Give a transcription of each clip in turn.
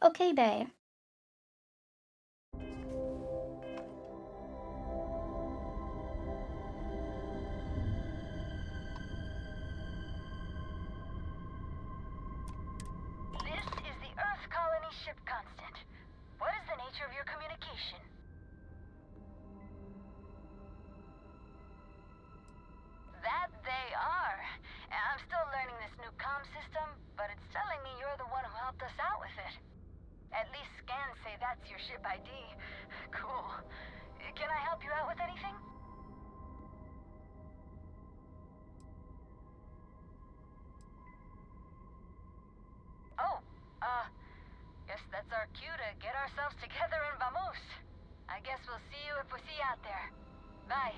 Okay, bae. This is the Earth Colony ship constant. What is the nature of your communication? That they are. I'm still learning this new comm system, but it's telling me you're the one who helped us out with it. At least scans say that's your ship ID. Cool. Can I help you out with anything? Oh, guess that's our cue to get ourselves together and vamos. I guess we'll see you if we see you out there. Bye.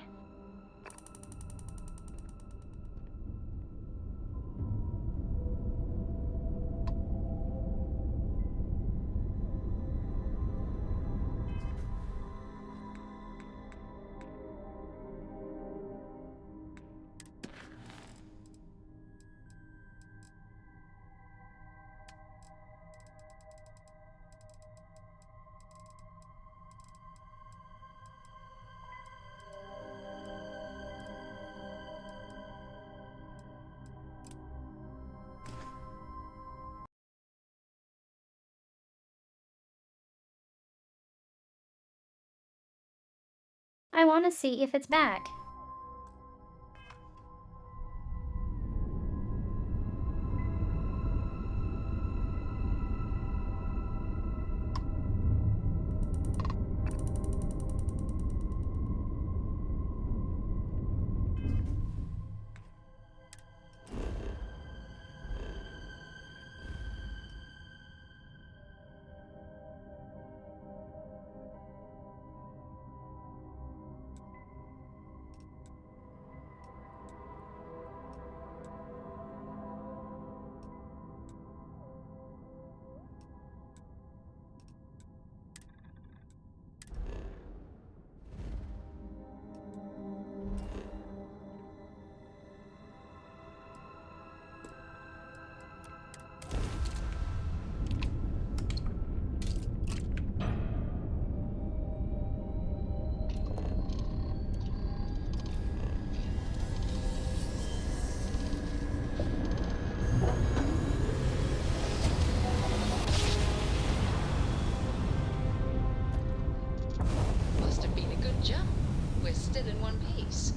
I want to see if it's back. Must have been a good jump. We're still in one piece.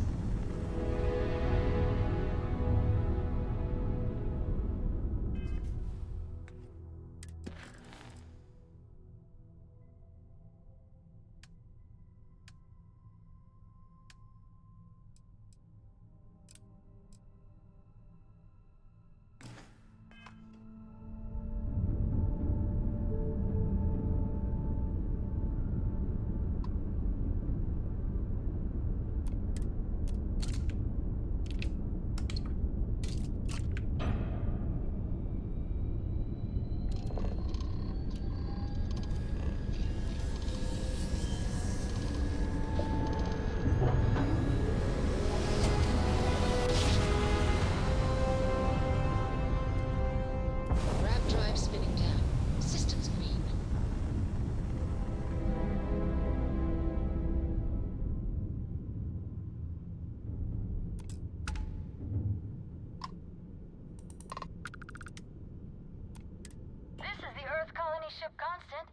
Grab drive spinning down. Systems green. This is the Earth Colony ship constant.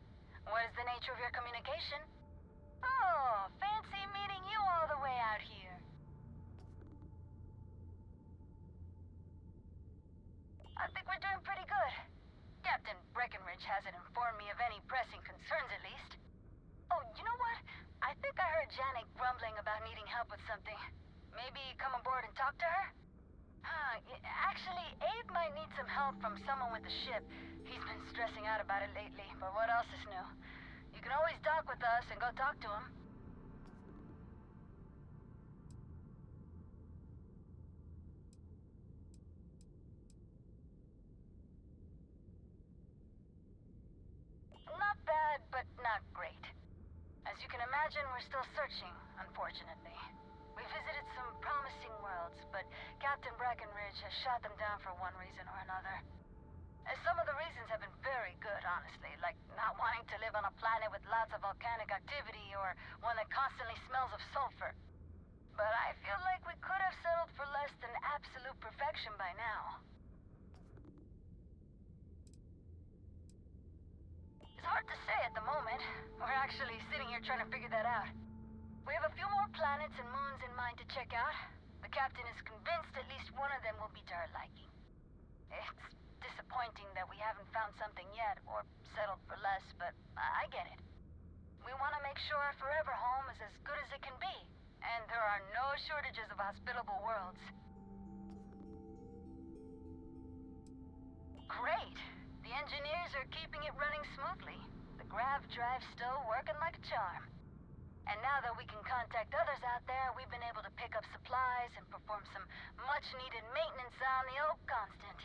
What is the nature of your communication? Oh, fancy meeting you all the way out here. I think we're doing pretty good. Captain Breckenridge hasn't informed me of any pressing concerns, at least. Oh, you know what? I think I heard Janet grumbling about needing help with something. Maybe come aboard and talk to her? Actually, Abe might need some help from someone with the ship. He's been stressing out about it lately, but what else is new? You can always dock with us and go talk to him. Not bad, but not great. As you can imagine, we're still searching, unfortunately. We visited some promising worlds, but Captain Breckenridge has shot them down for one reason or another. And some of the reasons have been very good, honestly, like not wanting to live on a planet with lots of volcanic activity or one that constantly smells of sulfur. But I feel like we could have settled for less than absolute perfection by now. It's hard to say at the moment. We're actually sitting here trying to figure that out. We have a few more planets and moons in mind to check out. The captain is convinced at least one of them will be to her liking. It's disappointing that we haven't found something yet, or settled for less, but I get it. We want to make sure our forever home is as good as it can be, and there are no shortages of hospitable worlds. Great! The engineers are keeping it running smoothly. The grav drive's still working like a charm. And now that we can contact others out there, we've been able to pick up supplies and perform some much-needed maintenance on the Oak Constant.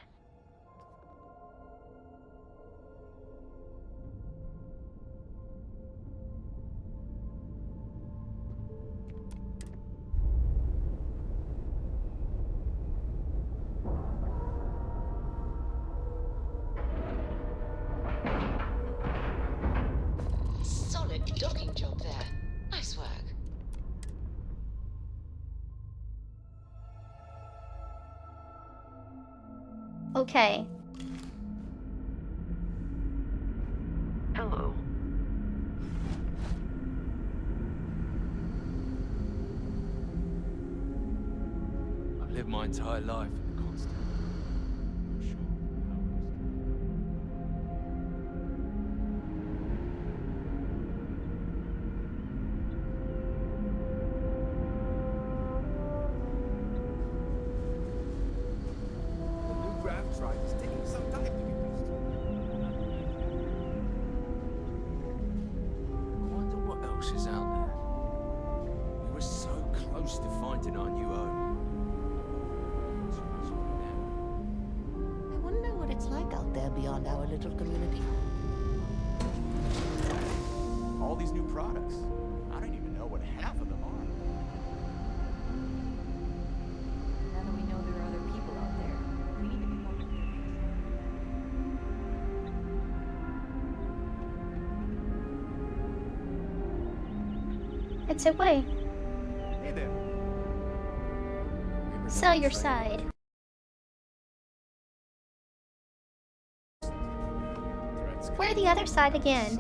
Solid docking job there. Nice work. Okay. Hello. I've lived my entire life in the constant. Not sure The new grav drive is taking some time to be fixed. I wonder what else is out there. We were so close to finding our new home. I wonder what it's like out there beyond our little community. All these new products. I don't even know what half of them are. Now that we know there are other people out there, we need to be more It's a way. Hey there. Sell your side. We're the other side again.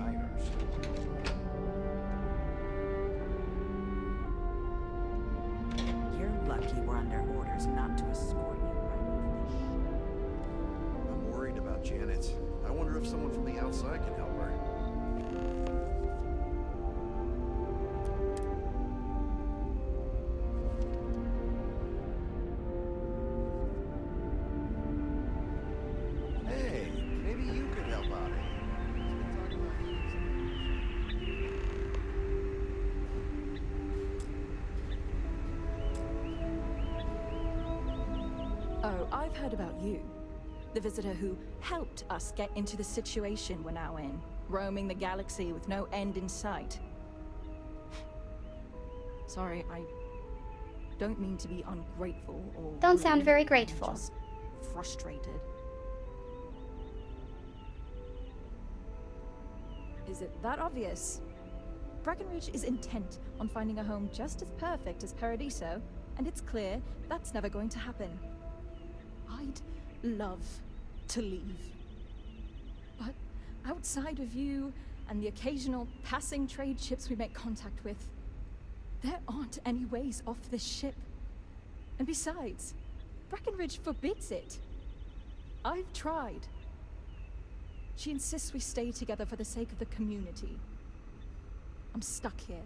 You're lucky we're under orders not to escort you right off the I'm worried about Janet. I wonder if someone from the outside can help her. Hey, maybe you could help out. Oh, I've heard about you. The visitor who helped us get into the situation we're now in, roaming the galaxy with no end in sight. Sorry, I don't mean to be ungrateful or Don't sound rude. very I'm grateful. just frustrated. Is it that obvious? Breckenridge is intent on finding a home just as perfect as Paradiso, and it's clear that's never going to happen. I'd love to leave. But outside of you and the occasional passing trade ships we make contact with, there aren't any ways off this ship. And besides, Breckenridge forbids it. I've tried. She insists we stay together for the sake of the community. I'm stuck here.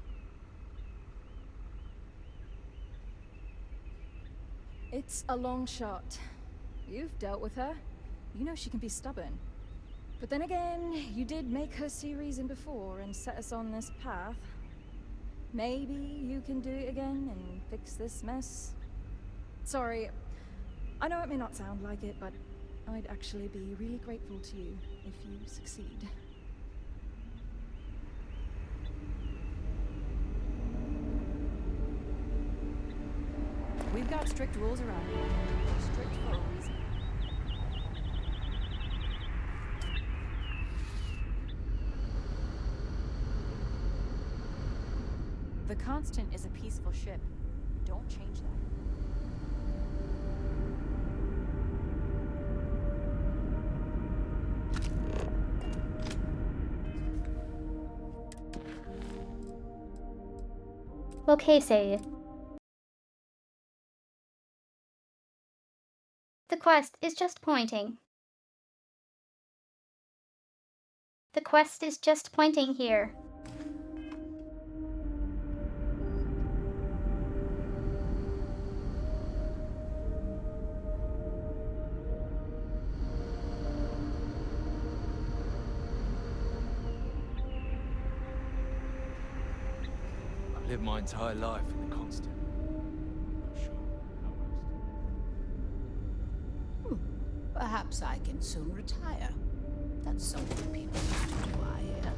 It's a long shot. You've dealt with her. You know she can be stubborn. But then again, you did make her see reason before and set us on this path. Maybe you can do it again and fix this mess. Sorry, I know it may not sound like it, but I'd actually be really grateful to you if you succeed. We've got strict rules around here. Strict for a reason. The Constant is a peaceful ship. Don't change that. Well, Kisai. The quest is just pointing. The quest is just pointing here. I've lived my entire life in the Constant. Not sure how else. Perhaps I can soon retire. That's so what people used to do, I hear.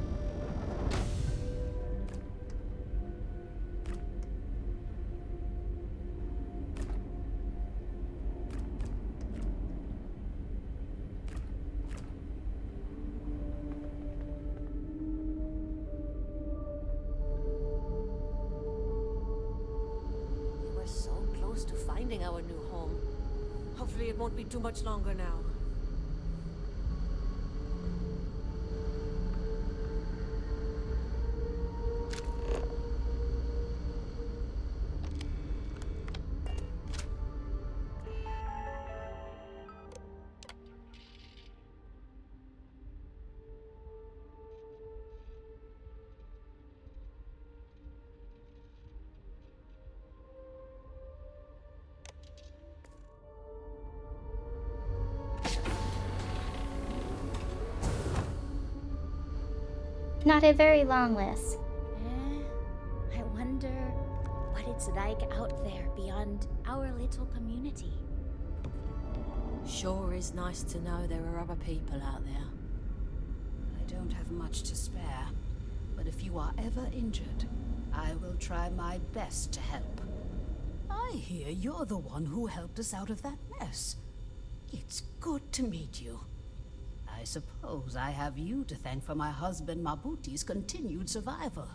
We were so close to finding our new home. Hopefully it won't be too much longer now. Not a very long list. I wonder what it's like out there beyond our little community. Sure is nice to know there are other people out there. I don't have much to spare, but if you are ever injured, I will try my best to help. I hear you're the one who helped us out of that mess. It's good to meet you. I suppose I have you to thank for my husband Mabuti's continued survival.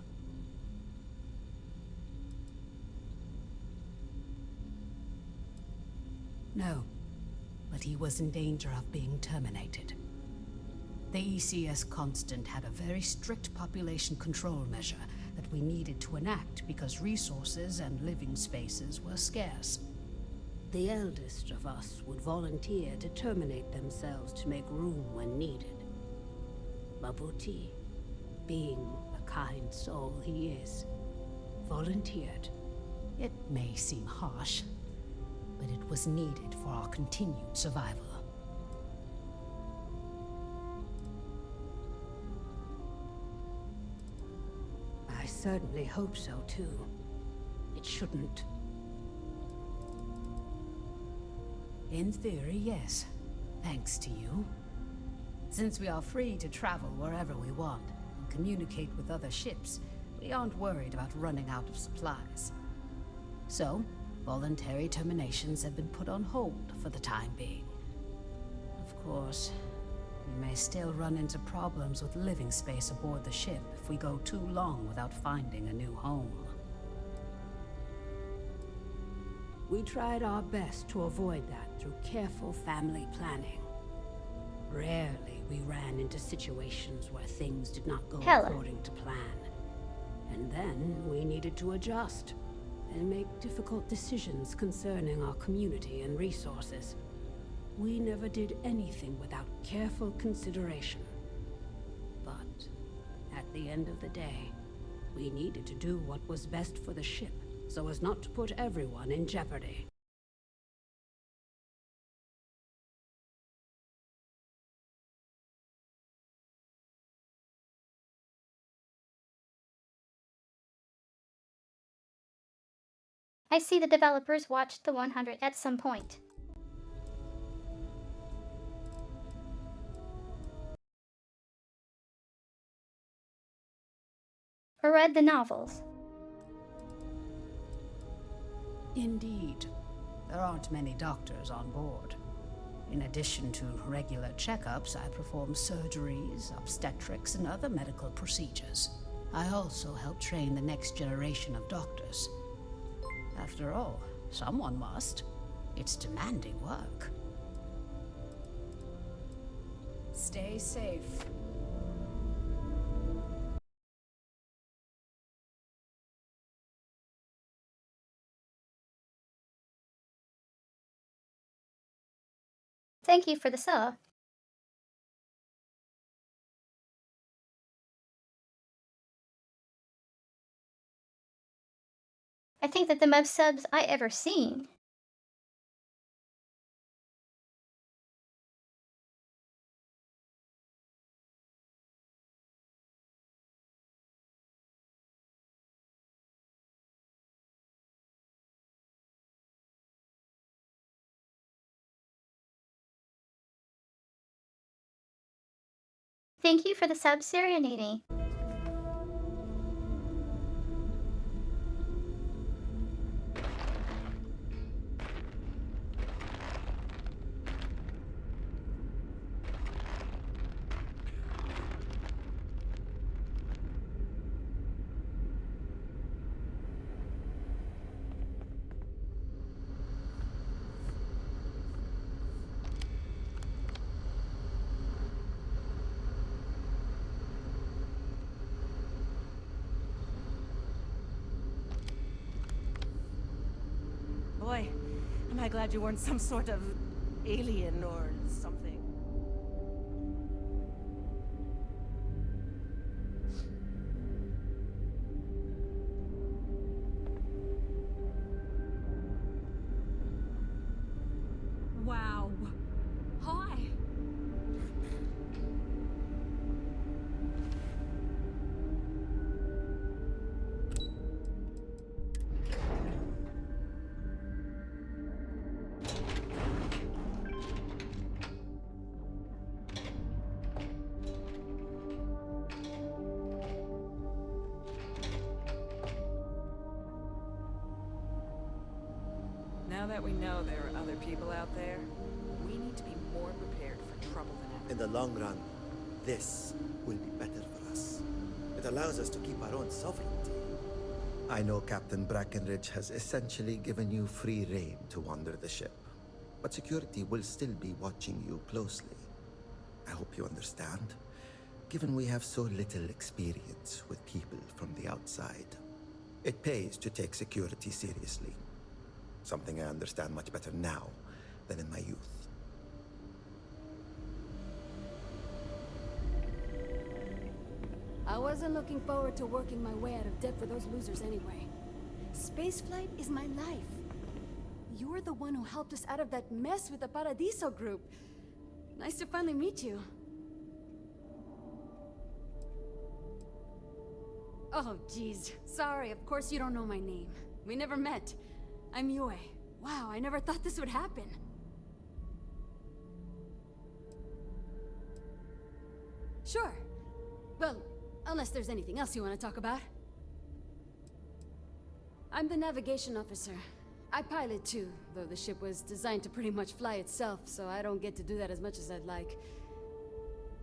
No, but he was in danger of being terminated. The ECS Constant had a very strict population control measure that we needed to enact because resources and living spaces were scarce. The eldest of us would volunteer to terminate themselves to make room when needed. Mabuti, being the kind soul he is, volunteered. It may seem harsh, but it was needed for our continued survival. I certainly hope so, too. It shouldn't. In theory, yes. Thanks to you. Since we are free to travel wherever we want and communicate with other ships, we aren't worried about running out of supplies. So, voluntary terminations have been put on hold for the time being. Of course, we may still run into problems with living space aboard the ship if we go too long without finding a new home. We tried our best to avoid that through careful family planning. Rarely we ran into situations where things did not go according to plan. And then we needed to adjust and make difficult decisions concerning our community and resources. We never did anything without careful consideration. But at the end of the day, we needed to do what was best for the ship, so as not to put everyone in jeopardy. I see the developers watched the 100 at some point. Or read the novels. Indeed. There aren't many doctors on board. In addition to regular checkups, I perform surgeries, obstetrics, and other medical procedures. I also help train the next generation of doctors. After all, someone must. It's demanding work. Stay safe. Thank you for the sub. I think that the most subs I ever seen. Thank you for the sub, Serenity. Boy, am I glad you weren't some sort of alien or something. Wow. Hi. Now that we know there are other people out there, we need to be more prepared for trouble than ever. In the long run, this will be better for us. It allows us to keep our own sovereignty. I know Captain Brackenridge has essentially given you free rein to wander the ship, but security will still be watching you closely. I hope you understand, given we have so little experience with people from the outside. It pays to take security seriously. Something I understand much better now than in my youth. I wasn't looking forward to working my way out of debt for those losers anyway. Spaceflight is my life. You're the one who helped us out of that mess with the Paradiso group. Nice to finally meet you. Oh, geez. Sorry, of course you don't know my name. We never met. I'm Yue. Wow, I never thought this would happen. Sure. Well, unless there's anything else you want to talk about. I'm the navigation officer. I pilot too, though the ship was designed to pretty much fly itself, so I don't get to do that as much as I'd like.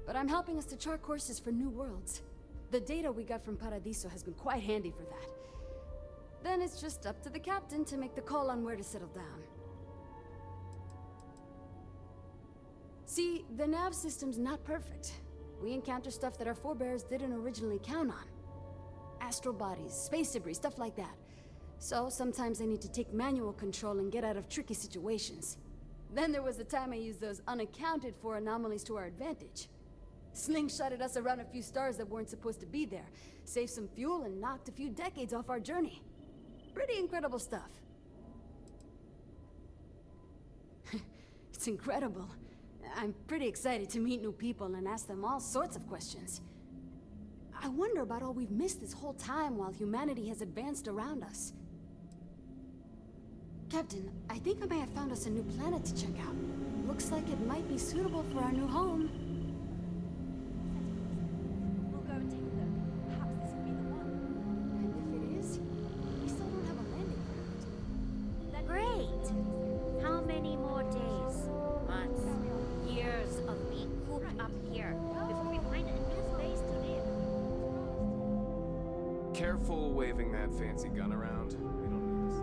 But I'm helping us to chart courses for new worlds. The data we got from Paradiso has been quite handy for that. Then it's just up to the captain to make the call on where to settle down. See, the nav system's not perfect. We encounter stuff that our forebears didn't originally count on. Astral bodies, space debris, stuff like that. So sometimes I need to take manual control and get out of tricky situations. Then there was the time I used those unaccounted for anomalies to our advantage. Slingshotted us around a few stars that weren't supposed to be there, saved some fuel and knocked a few decades off our journey. Pretty incredible stuff. It's incredible. I'm pretty excited to meet new people and ask them all sorts of questions. I wonder about all we've missed this whole time while humanity has advanced around us. Captain, I think I may have found us a new planet to check out. Looks like it might be suitable for our new home. We'll go and take a look. Perhaps this will be the one. And if it is, we still don't have a landing craft. Great! How many more days, months, years of being cooped up here before we find a new place to live? waving that fancy gun around. We don't need this.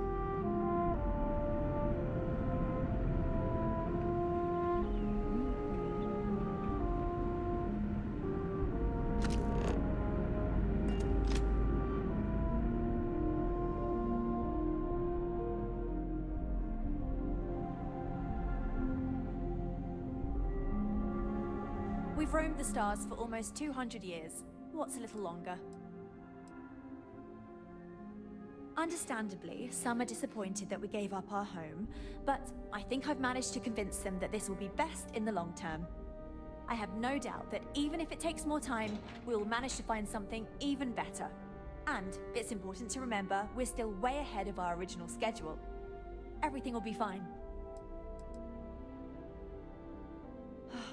We've roamed the stars for almost 200 years. What's a little longer? Understandably, some are disappointed that we gave up our home, but I think I've managed to convince them that this will be best in the long term. I have no doubt that even if it takes more time, we will manage to find something even better. And it's important to remember, we're still way ahead of our original schedule. Everything will be fine.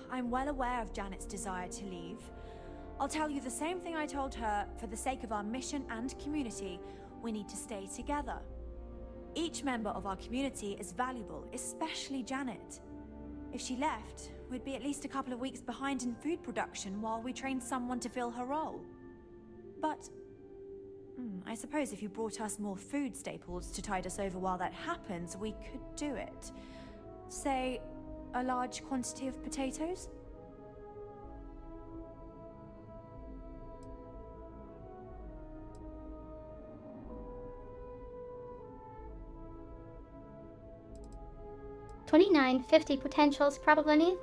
I'm well aware of Janet's desire to leave. I'll tell you the same thing I told her. For the sake of our mission and community, we need to stay together. Each member of our community is valuable, especially Janet. If she left, we'd be at least a couple of weeks behind in food production while we trained someone to fill her role. But I suppose if you brought us more food staples to tide us over while that happens, we could do it. Say, a large quantity of potatoes? $29.50 potentials probably.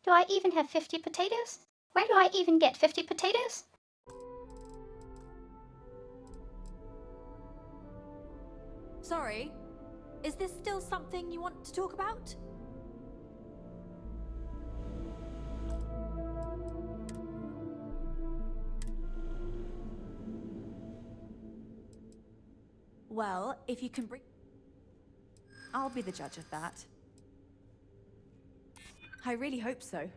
Do I even have 50 potatoes? Where do I even get 50 potatoes? Sorry, is this still something you want to talk about? Well, if you can bring... I'll be the judge of that. I really hope so.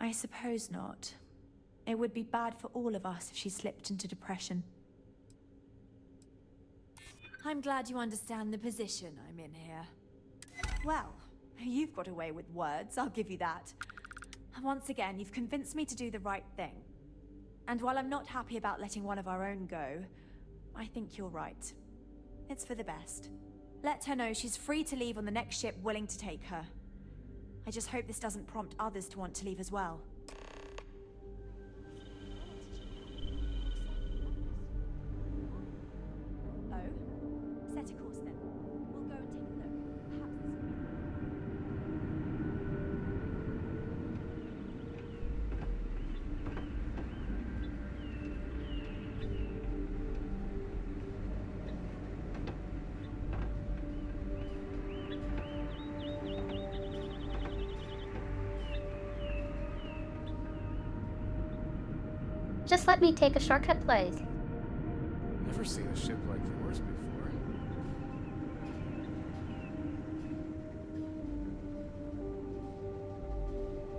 I suppose not. It would be bad for all of us if she slipped into depression. I'm glad you understand the position I'm in here. Well, you've got away with words, I'll give you that. Once again, you've convinced me to do the right thing. And while I'm not happy about letting one of our own go, I think you're right. It's for the best. Let her know she's free to leave on the next ship willing to take her. I just hope this doesn't prompt others to want to leave as well. Oh? Set a course then. We'll go and take a look. Perhaps this will be... Just let me take a shortcut, please. Never seen a ship like yours before.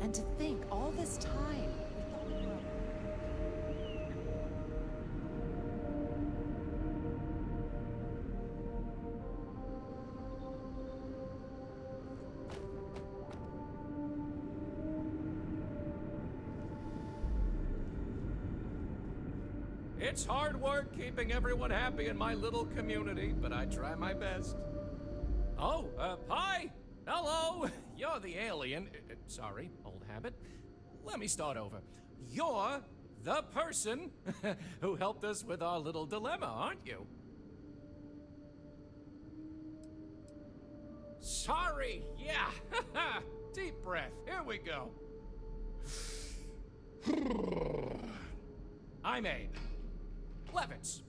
And to think, all this time, we thought we were... It's hard work keeping everyone happy in my little community, but I try my best. Oh, hi! Hello! You're the alien. Sorry, old habit. Let me start over. You're the person who helped us with our little dilemma, aren't you? Sorry, yeah. Deep breath. Here we go. I'm Abe. Levitz.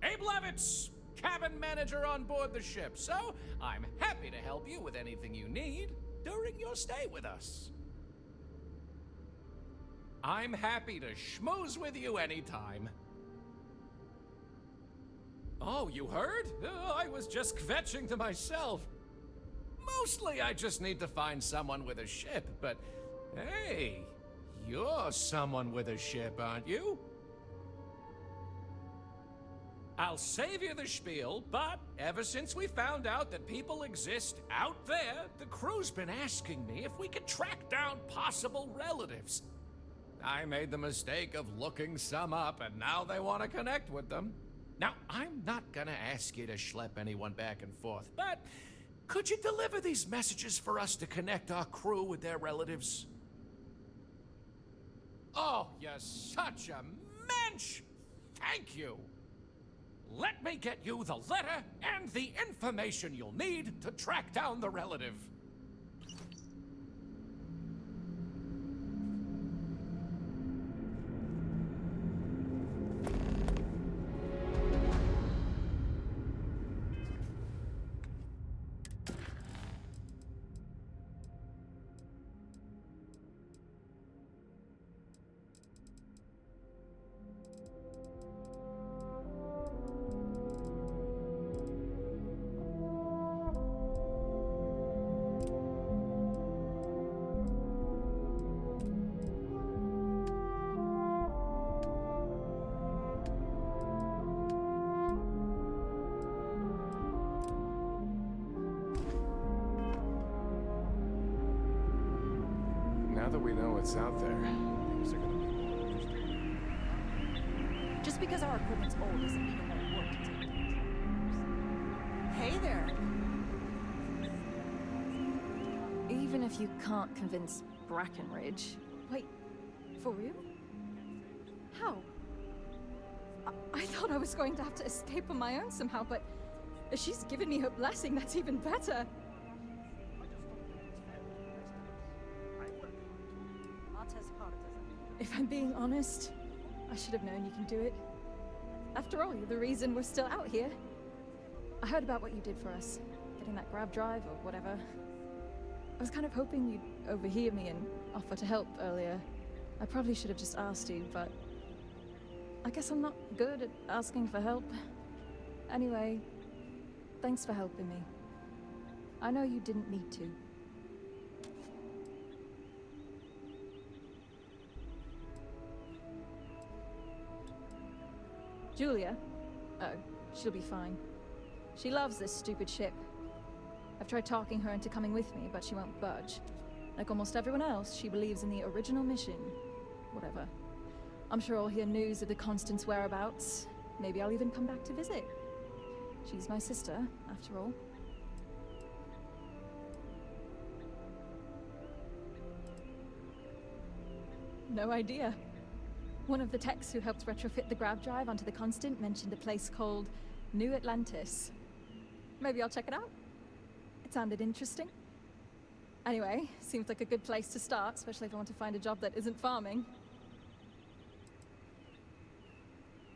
Abe Levitz, cabin manager on board the ship, so I'm happy to help you with anything you need during your stay with us. I'm happy to schmooze with you anytime. Oh, you heard? I was just kvetching to myself. Mostly I just need to find someone with a ship, but hey, you're someone with a ship, aren't you? I'll save you the spiel, but ever since we found out that people exist out there, the crew's been asking me if we could track down possible relatives. I made the mistake of looking some up, and now they want to connect with them. Now, I'm not gonna ask you to schlep anyone back and forth, but could you deliver these messages for us to connect our crew with their relatives? Oh, you're such a mensch! Thank you! Let me get you the letter and the information you'll need to track down the relative. Now that we know what's out there, things are gonna be more interesting. Just because our equipment's old doesn't mean it won't work. Hey there. Even if you can't convince Brackenridge... Wait, for real? How? I thought I was going to have to escape on my own somehow, but if she's given me her blessing, that's even better. If I'm being honest, I should have known you can do it. After all, you're the reason we're still out here. I heard about what you did for us, getting that grab drive or whatever. I was kind of hoping you'd overhear me and offer to help earlier. I probably should have just asked you, but I guess I'm not good at asking for help. Anyway, thanks for helping me. I know you didn't need to. Julia? Oh, she'll be fine. She loves this stupid ship. I've tried talking her into coming with me, but she won't budge. Like almost everyone else, she believes in the original mission. Whatever. I'm sure I'll hear news of the Constant's whereabouts. Maybe I'll even come back to visit. She's my sister, after all. No idea. One of the techs who helped retrofit the grab drive onto the Constant mentioned a place called New Atlantis. Maybe I'll check it out. It sounded interesting. Anyway, seems like a good place to start, especially if I want to find a job that isn't farming.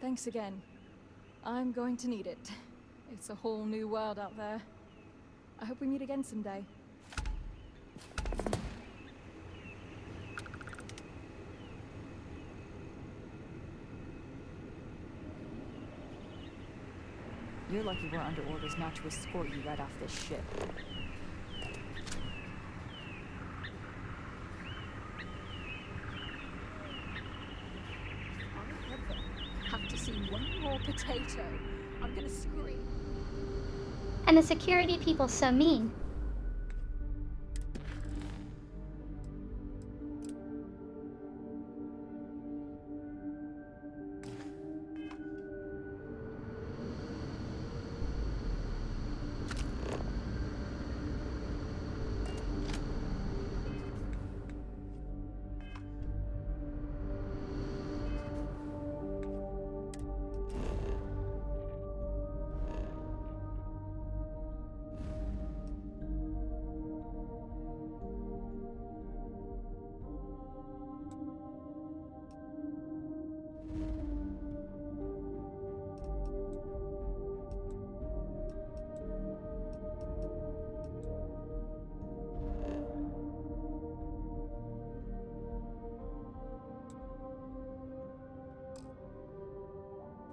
Thanks again. I'm going to need it. It's a whole new world out there. I hope we meet again someday. You're lucky we're under orders not to escort you right off this ship. I have to see one more potato. I'm gonna scream. And the security people so mean.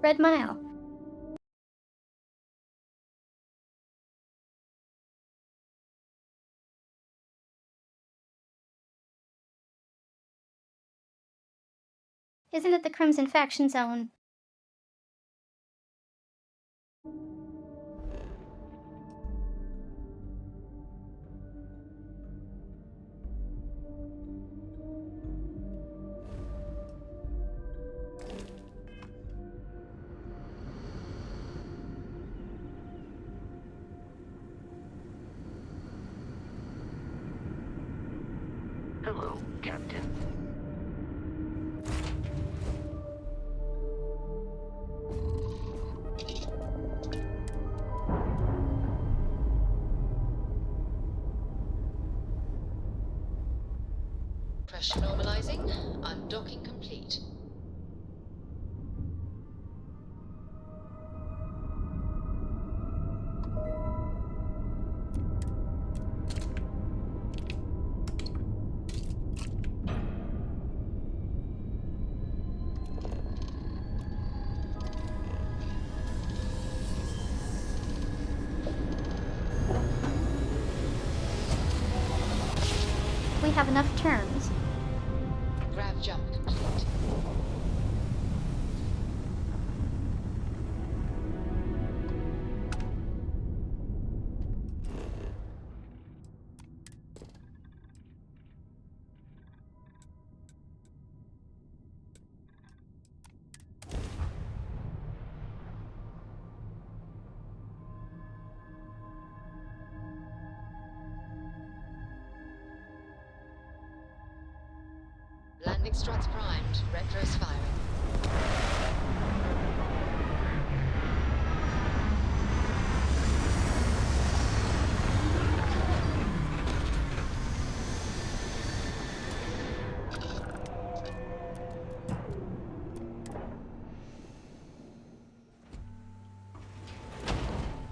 Red Mile. Isn't it the Crimson Faction Zone? Hello, Captain. Pressure normalizing. Undocking complete. We have enough turns. Grav jump complete. Landing struts primed. Retros firing.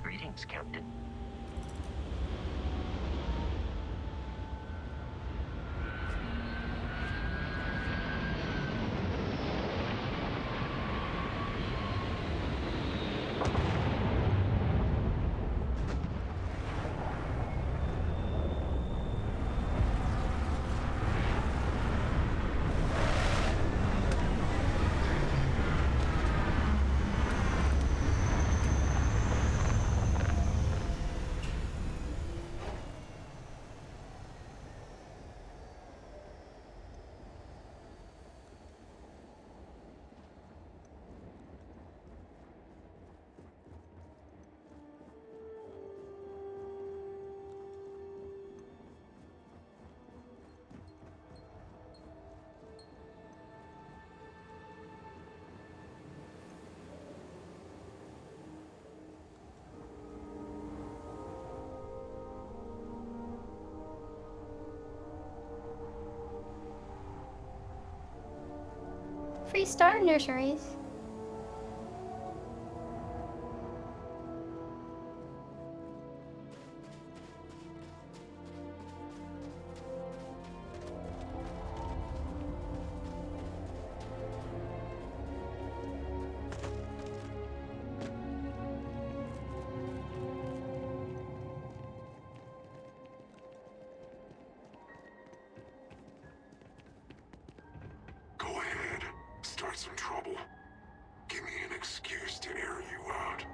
Greetings, Captain. Free star nurseries. Go ahead. Start some trouble. Give me an excuse to air you out.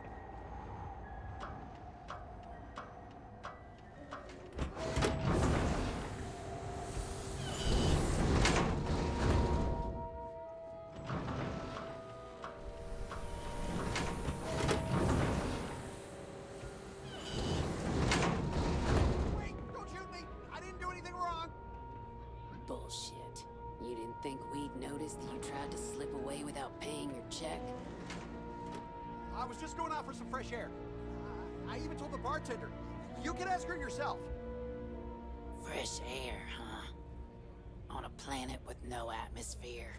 Wait! Don't shoot me! I didn't do anything wrong! Bullshit. You didn't think we'd notice that you tried to slip away without paying your check? I was just going out for some fresh air. I even told the bartender. You can ask her yourself. Fresh air, huh? On a planet with no atmosphere.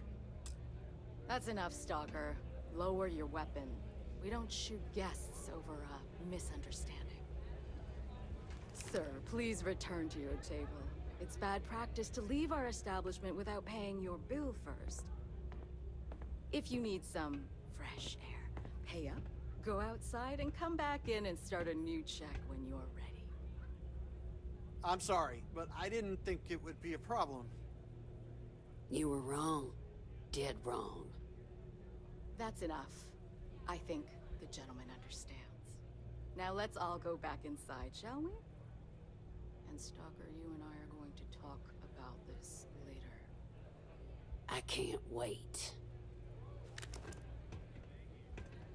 That's enough, Stalker. Lower your weapon. We don't shoot guests over a misunderstanding. Sir, please return to your table. It's bad practice to leave our establishment without paying your bill first. If you need some fresh air, pay up, go outside, and come back in and start a new check when you're ready. I'm sorry, but I didn't think it would be a problem. You were wrong. Dead wrong. That's enough. I think the gentleman understands. Now let's all go back inside, shall we? And Stalker, you and I are going to talk about this later. I can't wait.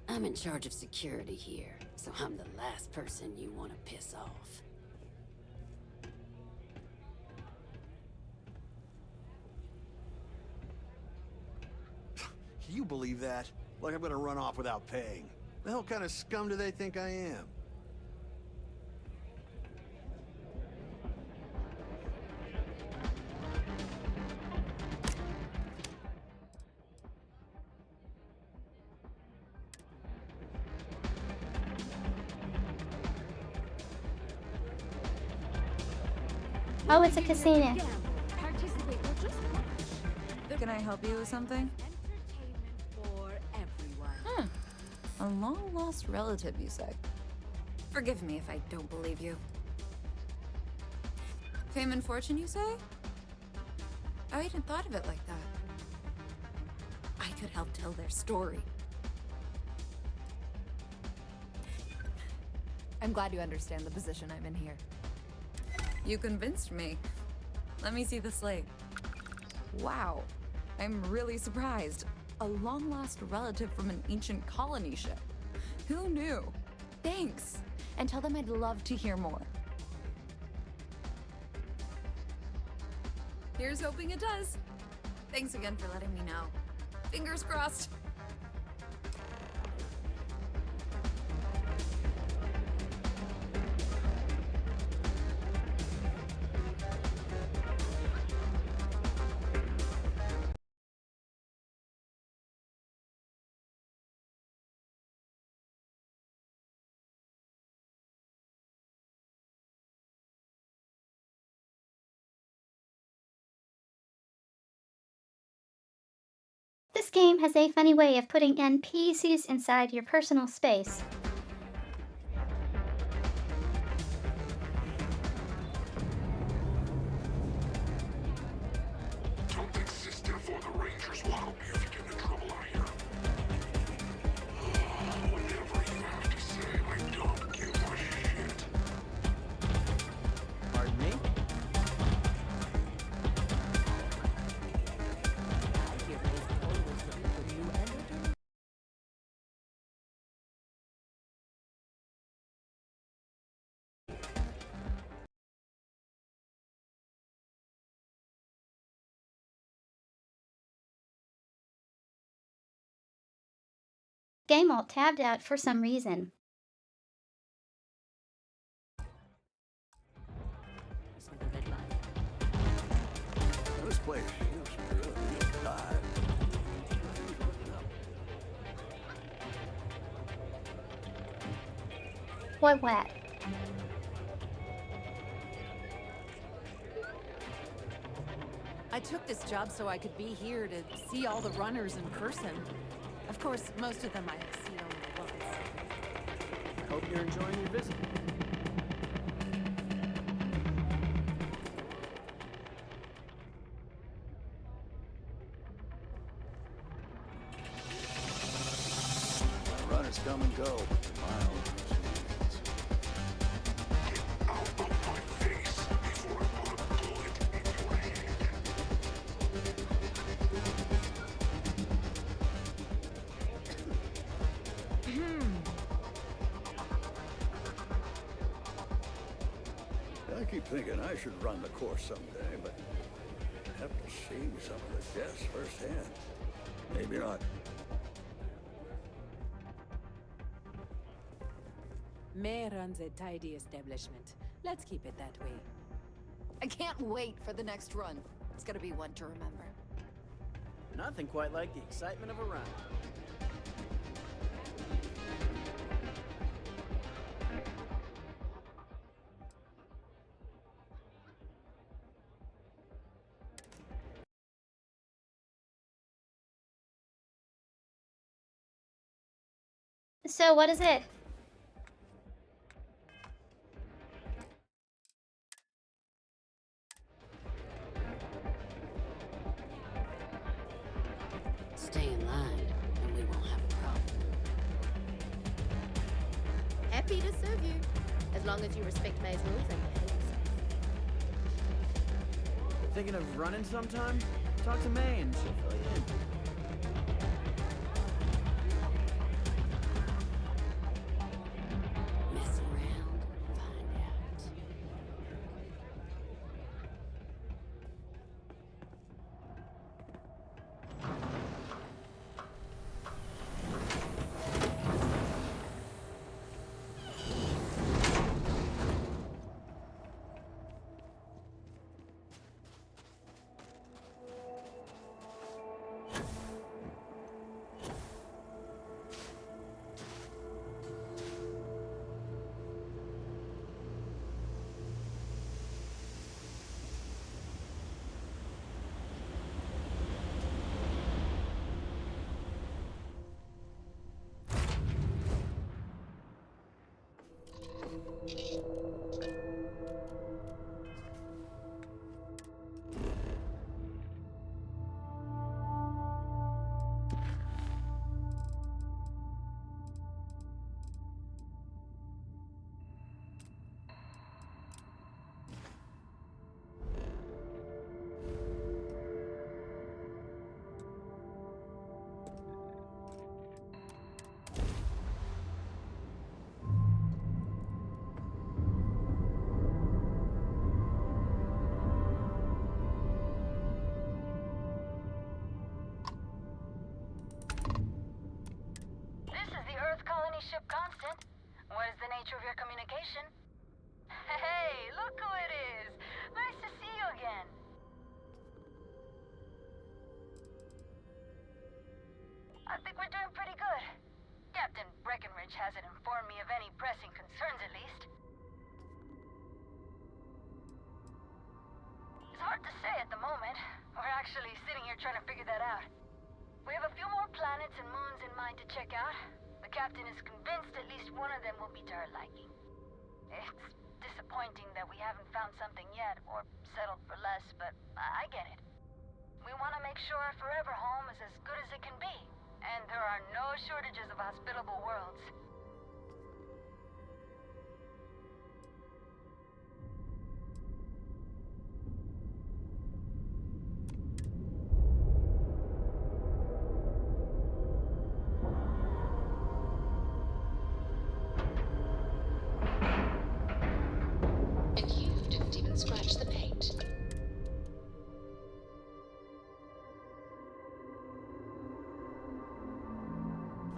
I'm in charge of security here, so I'm the last person you want to piss off. You believe that? Like I'm gonna run off without paying. The hell kind of scum do they think I am? Oh, it's a casino. Participate or just watch. Can I help you with something? For everyone. A long-lost relative, you say? Forgive me if I don't believe you. Fame and fortune, you say? I hadn't thought of it like that. I could help tell their story. I'm glad you understand the position I'm in here. You convinced me. Let me see the slate. Wow. I'm really surprised. A long-lost relative from an ancient colony ship. Who knew? Thanks. And tell them I'd love to hear more. Here's hoping it does. Thanks again for letting me know. Fingers crossed. This game has a funny way of putting NPCs inside your personal space. Don't exist, therefore the Rangers will help you if you get in trouble out here. Whatever you have to say, I don't give a shit. Pardon me? Game alt tabbed out for some reason. This place feels really alive. What? I took this job so I could be here to see all the runners in person. Of course, most of them I have seen only once. I hope you're enjoying your visit. Runners come and go. Miles. I keep thinking I should run the course someday, but I have to see some of the deaths firsthand. Maybe not. May runs a tidy establishment. Let's keep it that way. I can't wait for the next run. It's gonna be one to remember. Nothing quite like the excitement of a run. So what is it? Stay in line, and we won't have a problem. Happy to serve you, as long as you respect May's rules and behave yourself. Thinking of running sometime? Talk to May and she'll fill you in. Mess around and find out. nature of your communication. Hey, look who it is! Nice to see you again. I think we're doing pretty good. Captain Breckenridge hasn't informed me of any pressing concerns, at least. It's hard to say at the moment. We're actually sitting here trying to figure that out. We have a few more planets and moons in mind to check out. The captain is convinced at least one of them will be to her liking. It's disappointing that we haven't found something yet, or settled for less, but I get it. We want to make sure our forever home is as good as it can be, and there are no shortages of hospitable worlds. And you didn't even scratch the paint.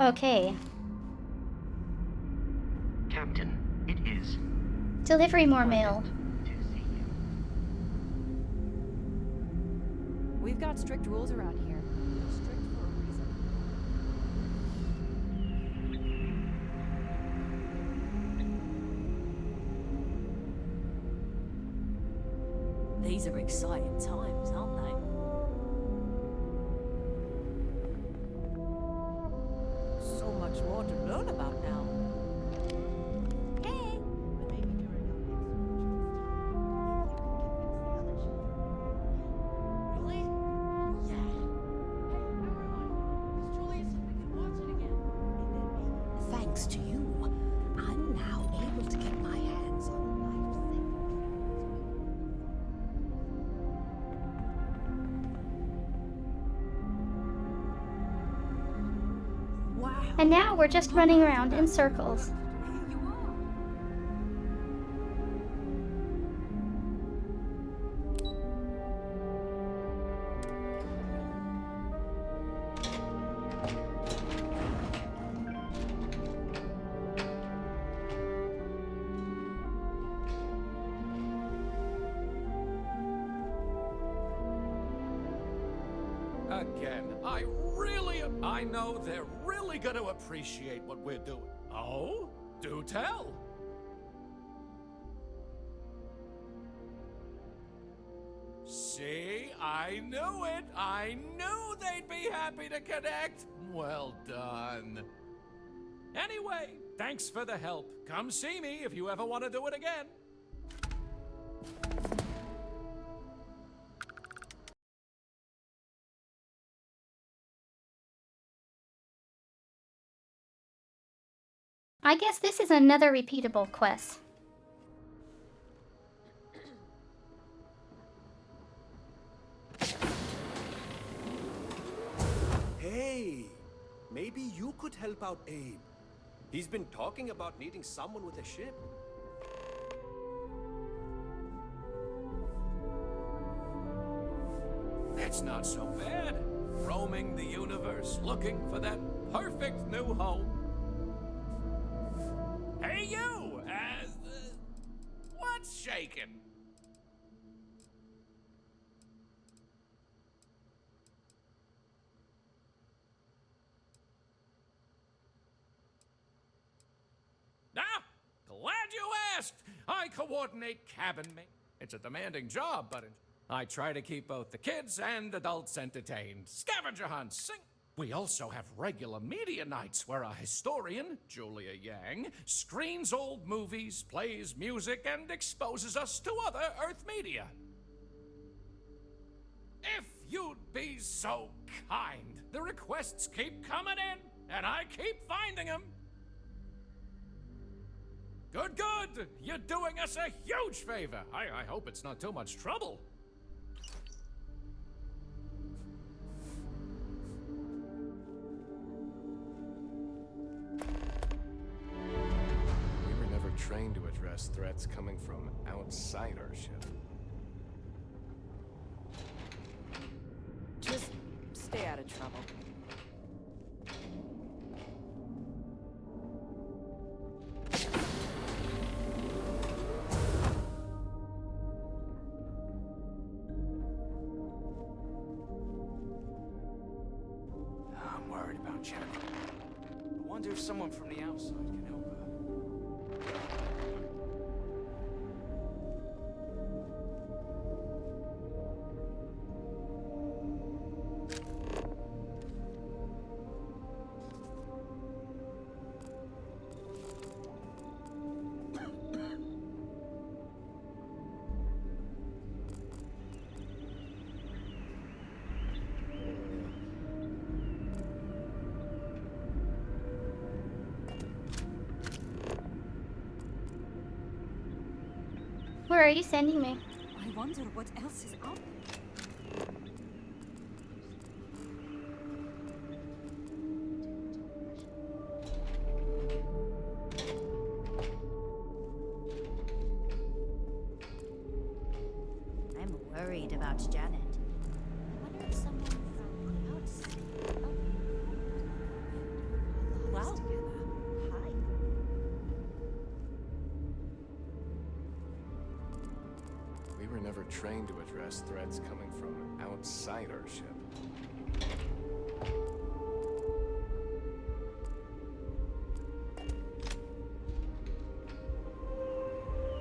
Okay. Captain, it is. Delivery more mail. We've got strict rules around here. They're strict for a reason. These are exciting times, aren't they? So much more to learn about now. Hey! Really? Yeah. Thanks to you, I'm now able to get my hands on And now we're just running around in circles. Again, I know they're really gonna appreciate what we're doing. Oh? Do tell. See, I knew it. I knew they'd be happy to connect. Well done. Anyway, thanks for the help. Come see me if you ever want to do it again. I guess this is another repeatable quest. Hey, maybe you could help out Abe. He's been talking about needing someone with a ship. It's not so bad. Roaming the universe, looking for that perfect new home. Hey, you! What's shaking? Ah! Glad you asked! I coordinate cabin maintenance. It's a demanding job, but I try to keep both the kids and adults entertained. Scavenger hunts, sing. We also have regular media nights where a historian, Julia Yang, screens old movies, plays music, and exposes us to other Earth media. If you'd be so kind, the requests keep coming in, and I keep finding them. Good, good! You're doing us a huge favor. I hope it's not too much trouble. We were never trained to address threats coming from outside our ship. Just stay out of trouble. worried about Janet. I wonder if someone from the outside can help her. Where are you sending me? I wonder what else is out I'm worried about Janet. I wonder if someone from the outside. Wow. Hi. We were never trained to address threats coming from outside our ship.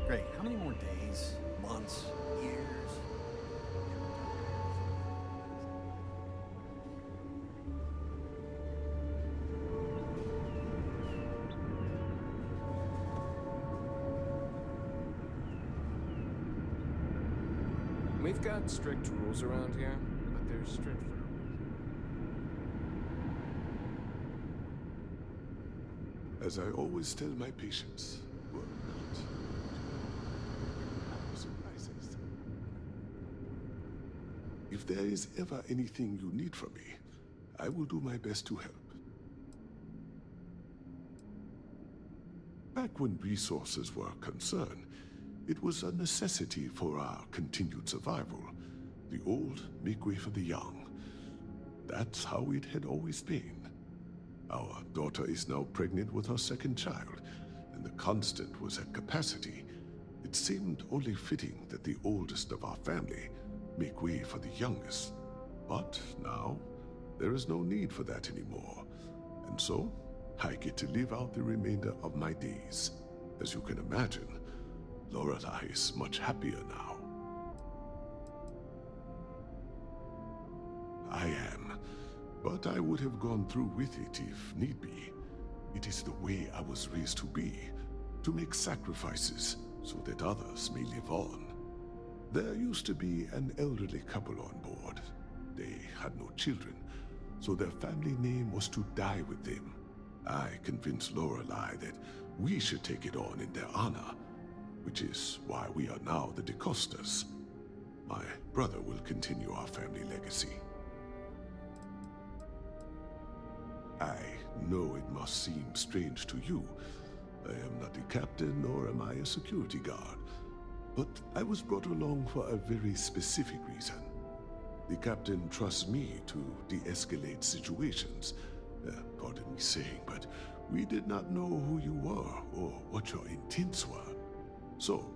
Great. How many more days, months, years? We've got strict rules around here, but they're strict for a reason. As I always tell my patients, work not. No surprises. If there is ever anything you need from me, I will do my best to help. Back when resources were concerned, it was a necessity for our continued survival. The old make way for the young. That's how it had always been. Our daughter is now pregnant with her second child, and the constant was at capacity. It seemed only fitting that the oldest of our family make way for the youngest. But now, there is no need for that anymore. And so, I get to live out the remainder of my days. As you can imagine, Lorelei is much happier now. I am, but I would have gone through with it if need be. It is the way I was raised to be, to make sacrifices so that others may live on. There used to be an elderly couple on board. They had no children, so their family name was to die with them. I convinced Lorelei that we should take it on in their honor, which is why we are now the DeCostas. My brother will continue our family legacy. I know it must seem strange to you. I am not a captain, nor am I a security guard. But I was brought along for a very specific reason. The captain trusts me to de-escalate situations. Pardon me saying, but we did not know who you were or what your intents were. So,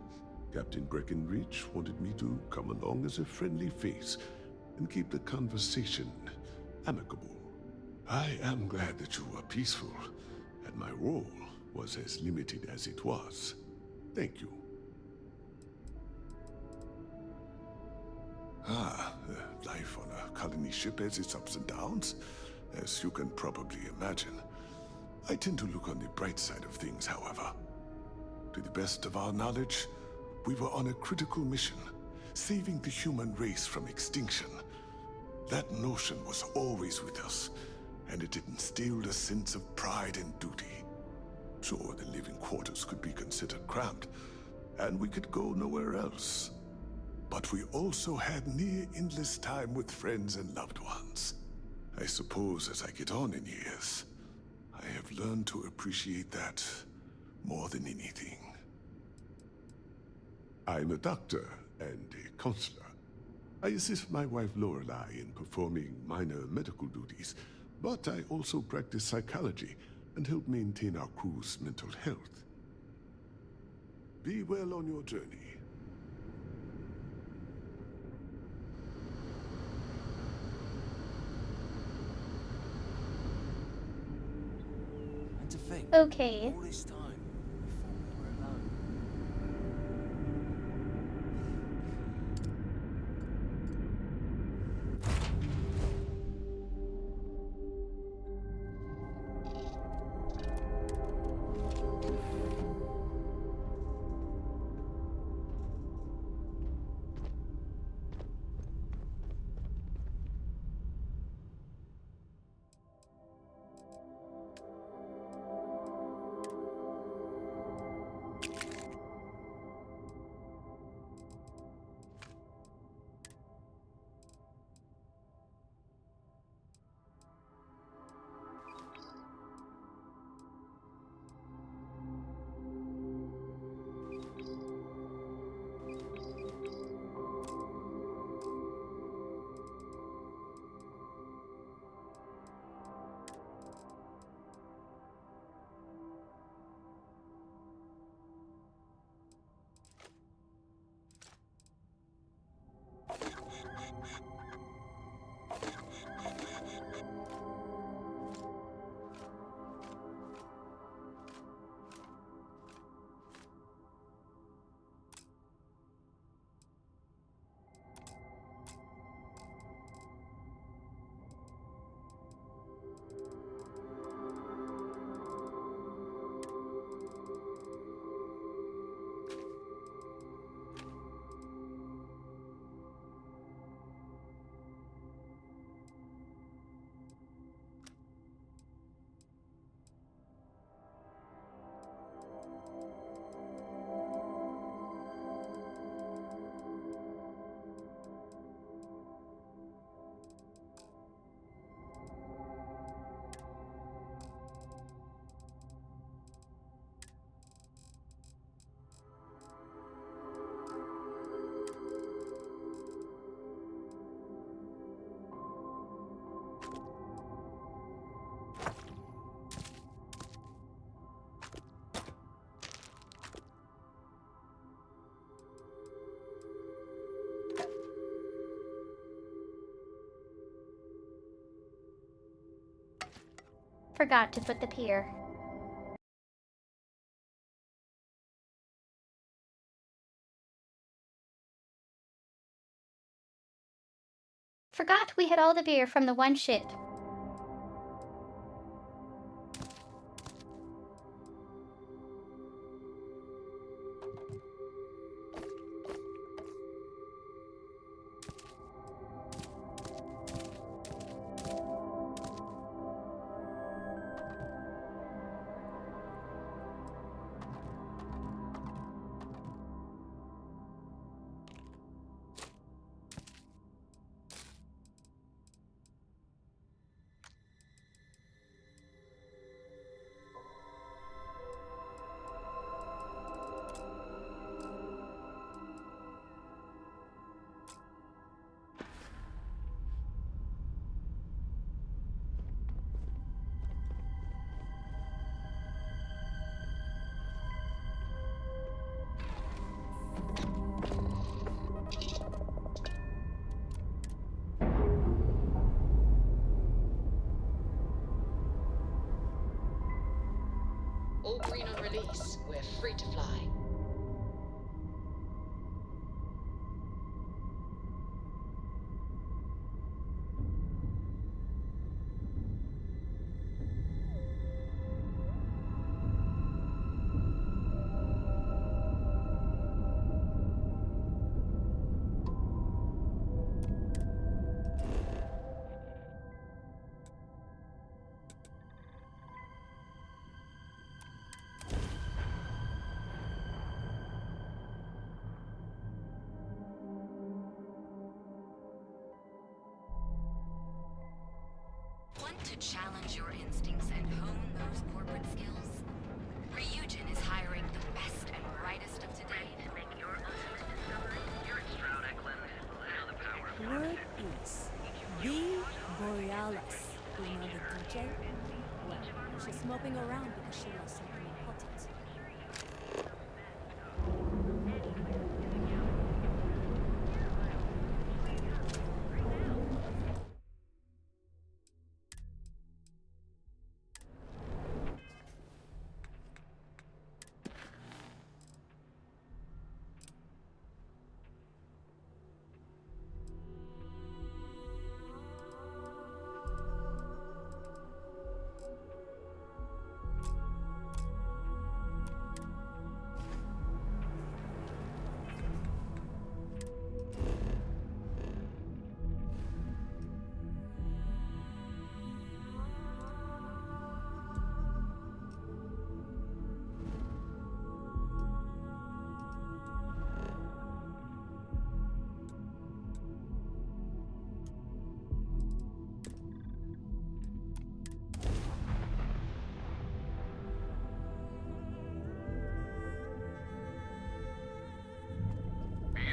Captain Breckenridge wanted me to come along as a friendly face and keep the conversation amicable. I am glad that you were peaceful, and my role was as limited as it was. Thank you. Life on a colony ship has its ups and downs, as you can probably imagine. I tend to look on the bright side of things, however. To the best of our knowledge, we were on a critical mission, saving the human race from extinction. That notion was always with us, and it instilled a sense of pride and duty. Sure, the living quarters could be considered cramped, and we could go nowhere else. But we also had near endless time with friends and loved ones. I suppose as I get on in years, I have learned to appreciate that more than anything. I'm a doctor and a counselor. I assist my wife Lorelei in performing minor medical duties, but I also practice psychology and help maintain our crew's mental health. Be well on your journey. Okay. All this time, before we were alone. Forgot to put the pier. Forgot we had all the beer from the one ship. All green on release. We're free to fly. Want to challenge your instincts and hone those corporate skills? Ryujin is hiring the best and brightest of today to make your ultimate discovery. You're at Stroud, Eklund. I know the power of Word is the Borealis. You know the DJ? Well, she's moping around because she lost something important.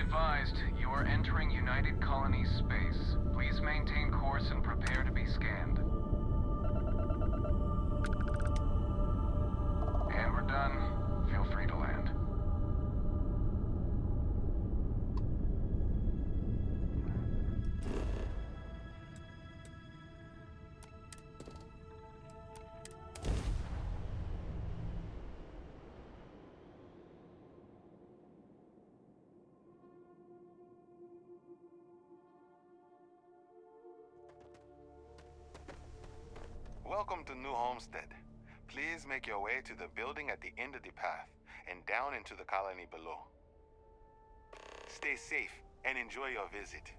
advised, you are entering United Colonies space. Please maintain course and prepare to be scanned. And we're done. Feel free to land. Welcome to New Homestead. Please make your way to the building at the end of the path and down into the colony below. Stay safe and enjoy your visit.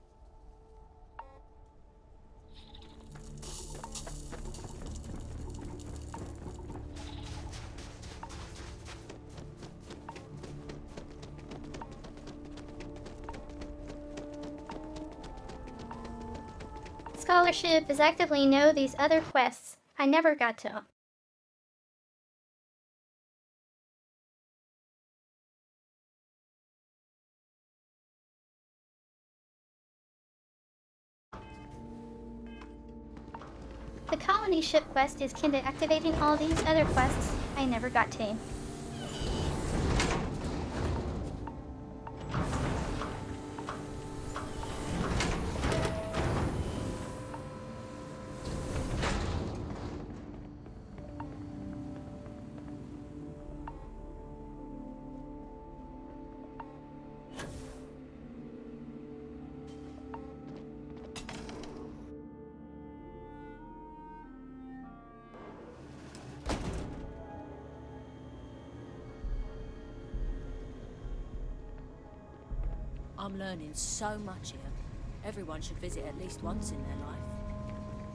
Scholarship is actively know these other quests. I never got to 'em. The colony ship quest is kinda activating all these other quests I never got to. I'm learning so much here. Everyone should visit at least once in their life.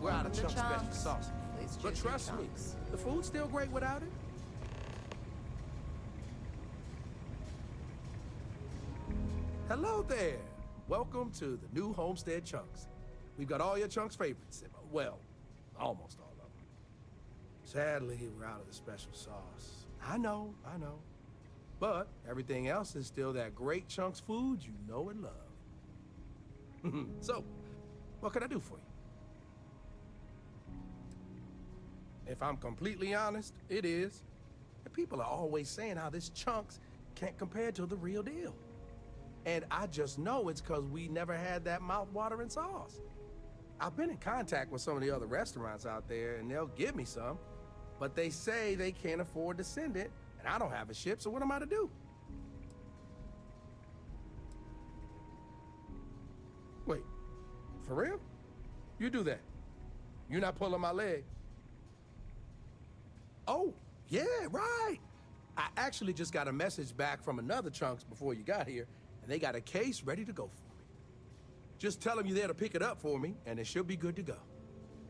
We're out of Welcome to Chunk's special Chunks. sauce. Please But choose your trust me, chunks. the food's still great without it. Hello there. Welcome to the new Homestead Chunks. We've got all your Chunks' favorites. Well, almost all of them. Sadly, we're out of the special sauce. I know. But everything else is still that great Chunks food you know and love. So, what can I do for you? If I'm completely honest, it is. And people are always saying how this Chunks can't compare to the real deal. And I just know it's because we never had that mouth-watering sauce. I've been in contact with some of the other restaurants out there, and they'll give me some, but they say they can't afford to send it, and I don't have a ship, so what am I to do? Wait, for real? You do that? You're not pulling my leg? Oh, yeah, right. I actually just got a message back from another Chunks before you got here, and they got a case ready to go for me. Just tell them you're there to pick it up for me, and it should be good to go.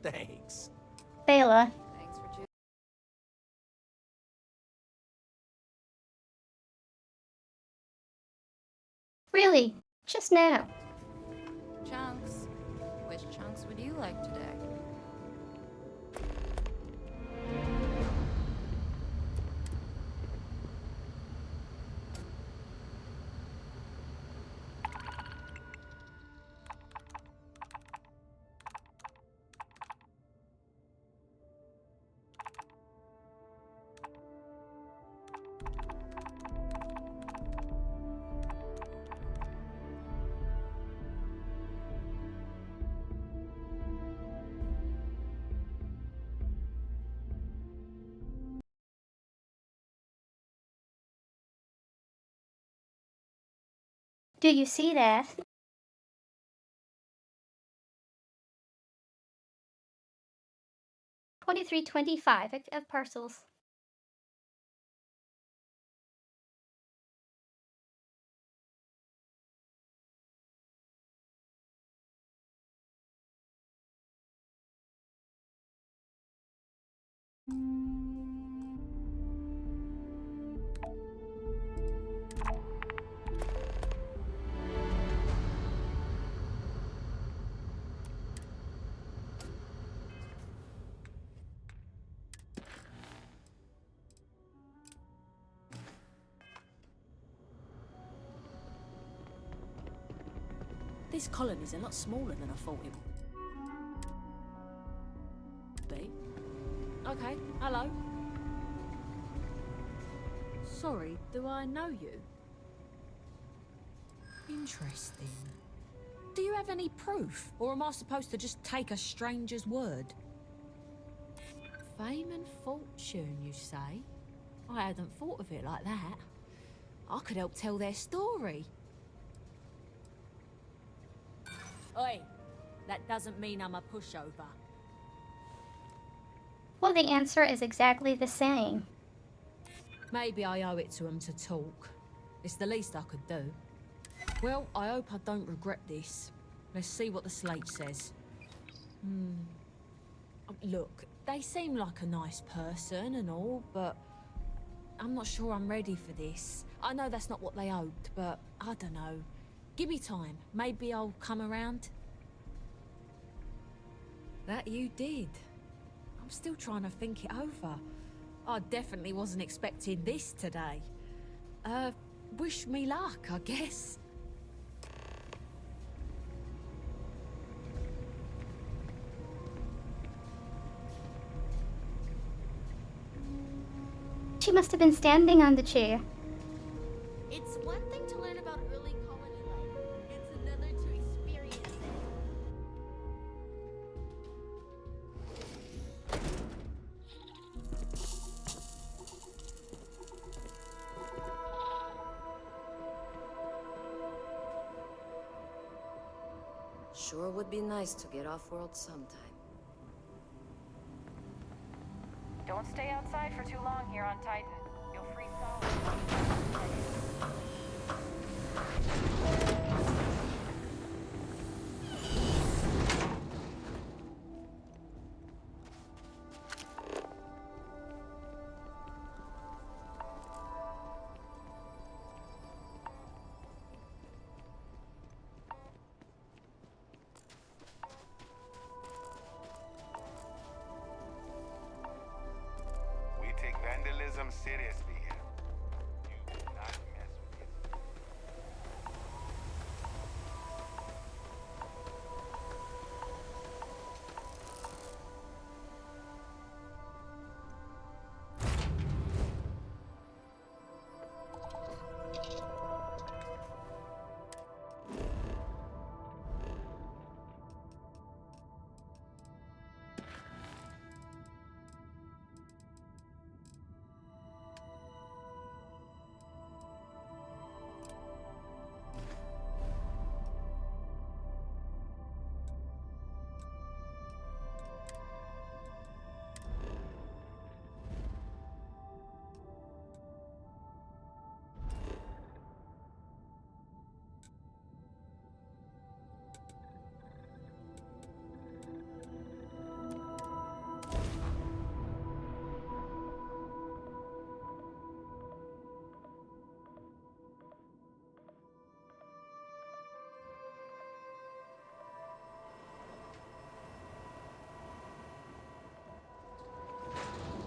Thanks. Bela. Thanks for choosing. Really? Just now. Chunks. Which chunks would you like today? Do you see that? $23.25 of parcels. This colony's a lot smaller than I thought it would be. Okay, hello. Sorry, do I know you? Interesting. Do you have any proof? Or am I supposed to just take a stranger's word? Fame and fortune, you say? I hadn't thought of it like that. I could help tell their story. Oi, that doesn't mean I'm a pushover. Well, the answer is exactly the same. Maybe I owe it to them to talk. It's the least I could do. Well, I hope I don't regret this. Let's see what the slate says. Look, they seem like a nice person and all, but I'm not sure I'm ready for this. I know that's not what they hoped, but I don't know. Give me time. Maybe I'll come around. That you did. I'm still trying to think it over. I definitely wasn't expecting this today. Wish me luck, I guess. She must have been standing on the chair. It's one thing to learn about early colony life. It's another to experience it. Sure would be nice to get off-world sometime. Don't stay outside for too long here on Titan. You'll freeze solid. We take vandalism seriously here. You do not mess with it.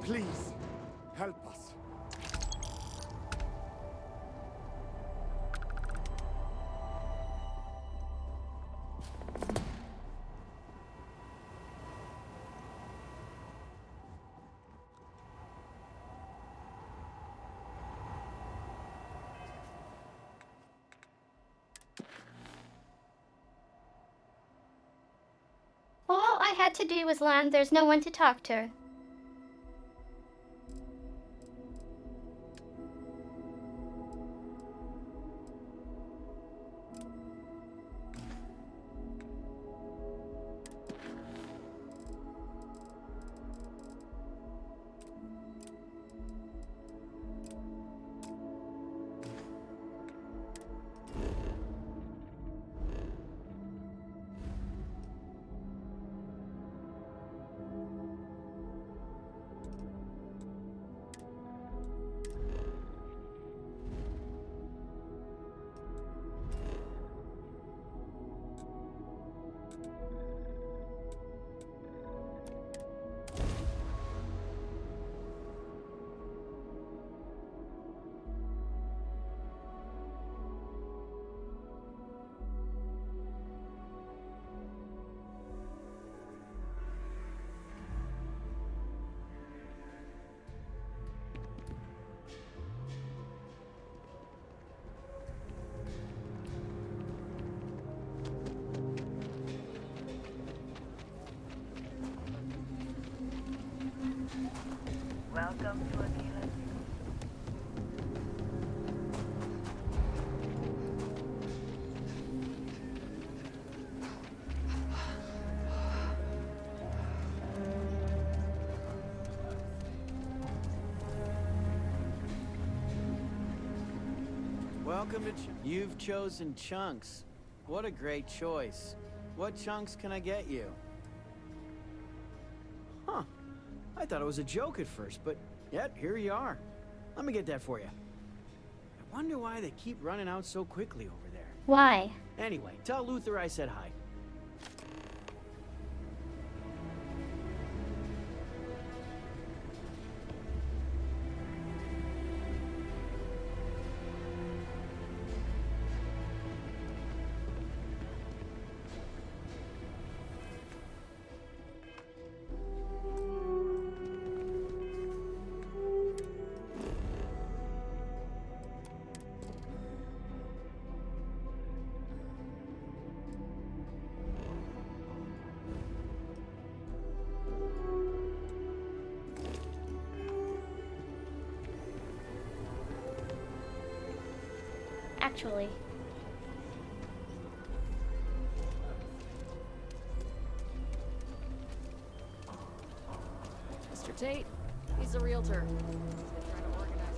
Please, help us. All I had to do was land. There's no one to talk to. Welcome to Aquila. Welcome to You've chosen Chunks. What a great choice. What chunks can I get you? Huh. I thought it was a joke at first, but yet, here you are. Let me get that for you. I wonder why they keep running out so quickly over there. Why? Anyway, tell Luther I said hi. Actually. Mr. Tate, he's a realtor. He's been trying to organize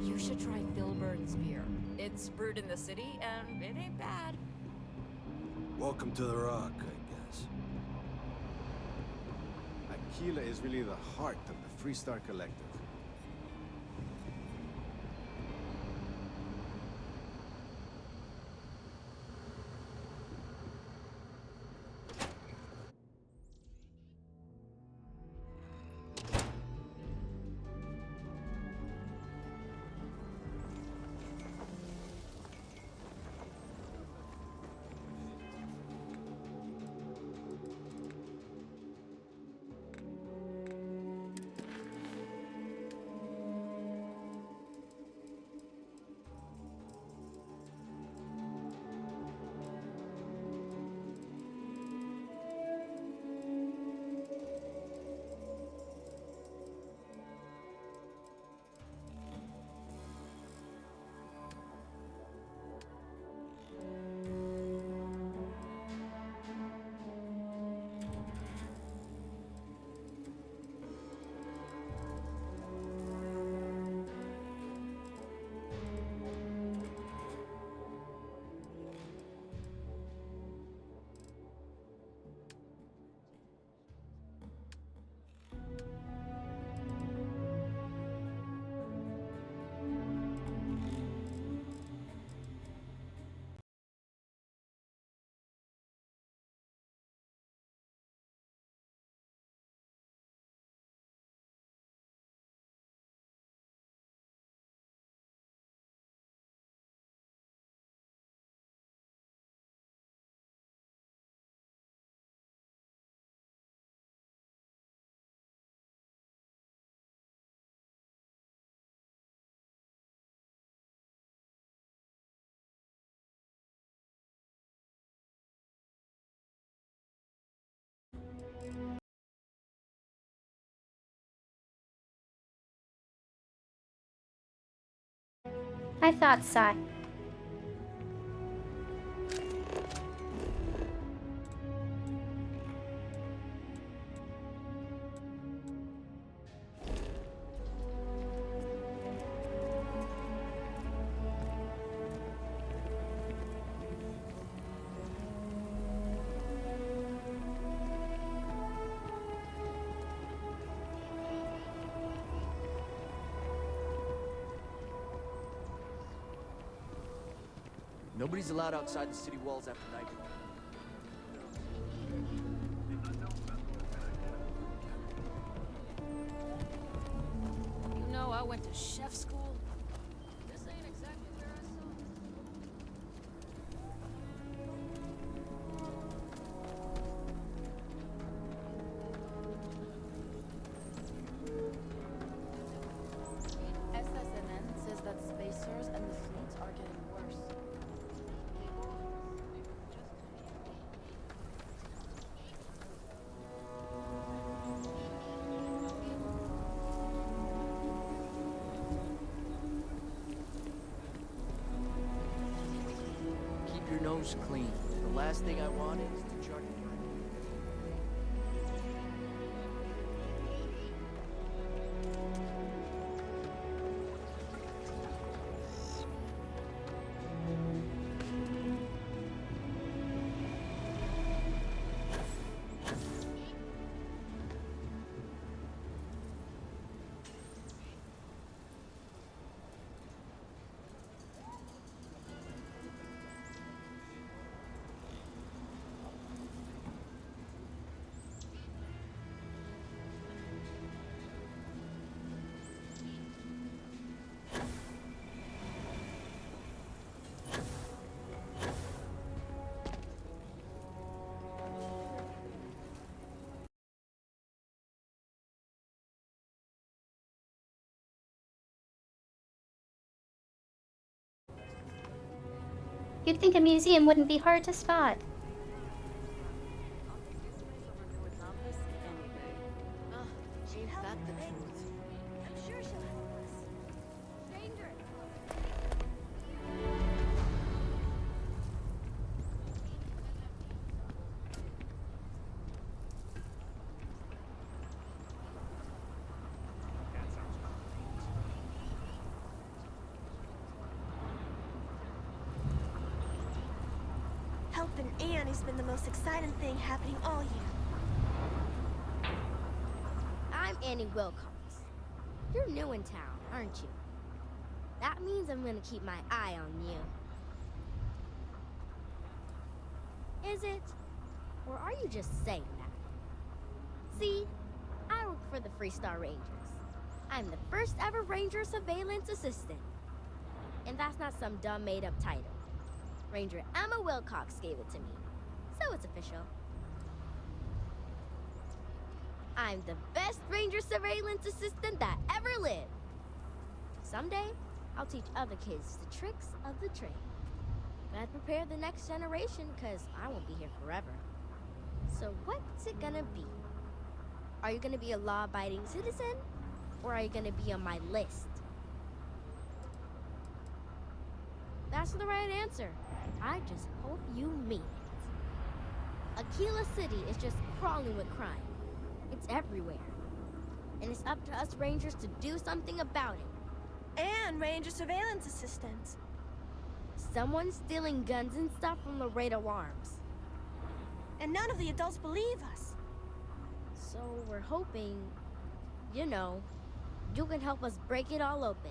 You should try Filburn's beer. It's brewed in the city, and it ain't bad. Welcome to the Rock, I guess. Aquila is really the heart of the Freestar Collective. I thought so. Nobody's allowed outside the city walls after nightfall. You know, I went to chef school. This ain't exactly coast clean. The last thing I wanted is to chart the ground. You'd think a museum wouldn't be hard to spot. Ain't that the truth? I'm sure she'll help us. Stranger! Helping Anne has been the most exciting thing happening all year. I'm Annie Wilcox. You're new in town, aren't you? That means I'm gonna keep my eye on you. Is it? Or are you just saying that? See, I work for the Freestar Rangers. I'm the first ever Ranger Surveillance Assistant. And that's not some dumb made-up title. Ranger Emma Wilcox gave it to me, so it's official. I'm the best Ranger Surveillance Assistant that ever lived. Someday, I'll teach other kids the tricks of the trade. Gotta prepare the next generation, because I won't be here forever. So what's it gonna be? Are you gonna be a law-abiding citizen, or are you gonna be on my list? That's the right answer. I just hope you mean it. Aquila City is just crawling with crime. It's everywhere. And it's up to us Rangers to do something about it. And Ranger Surveillance Assistants. Someone's stealing guns and stuff from Laredo Arms. And none of the adults believe us. So we're hoping, you know, you can help us break it all open.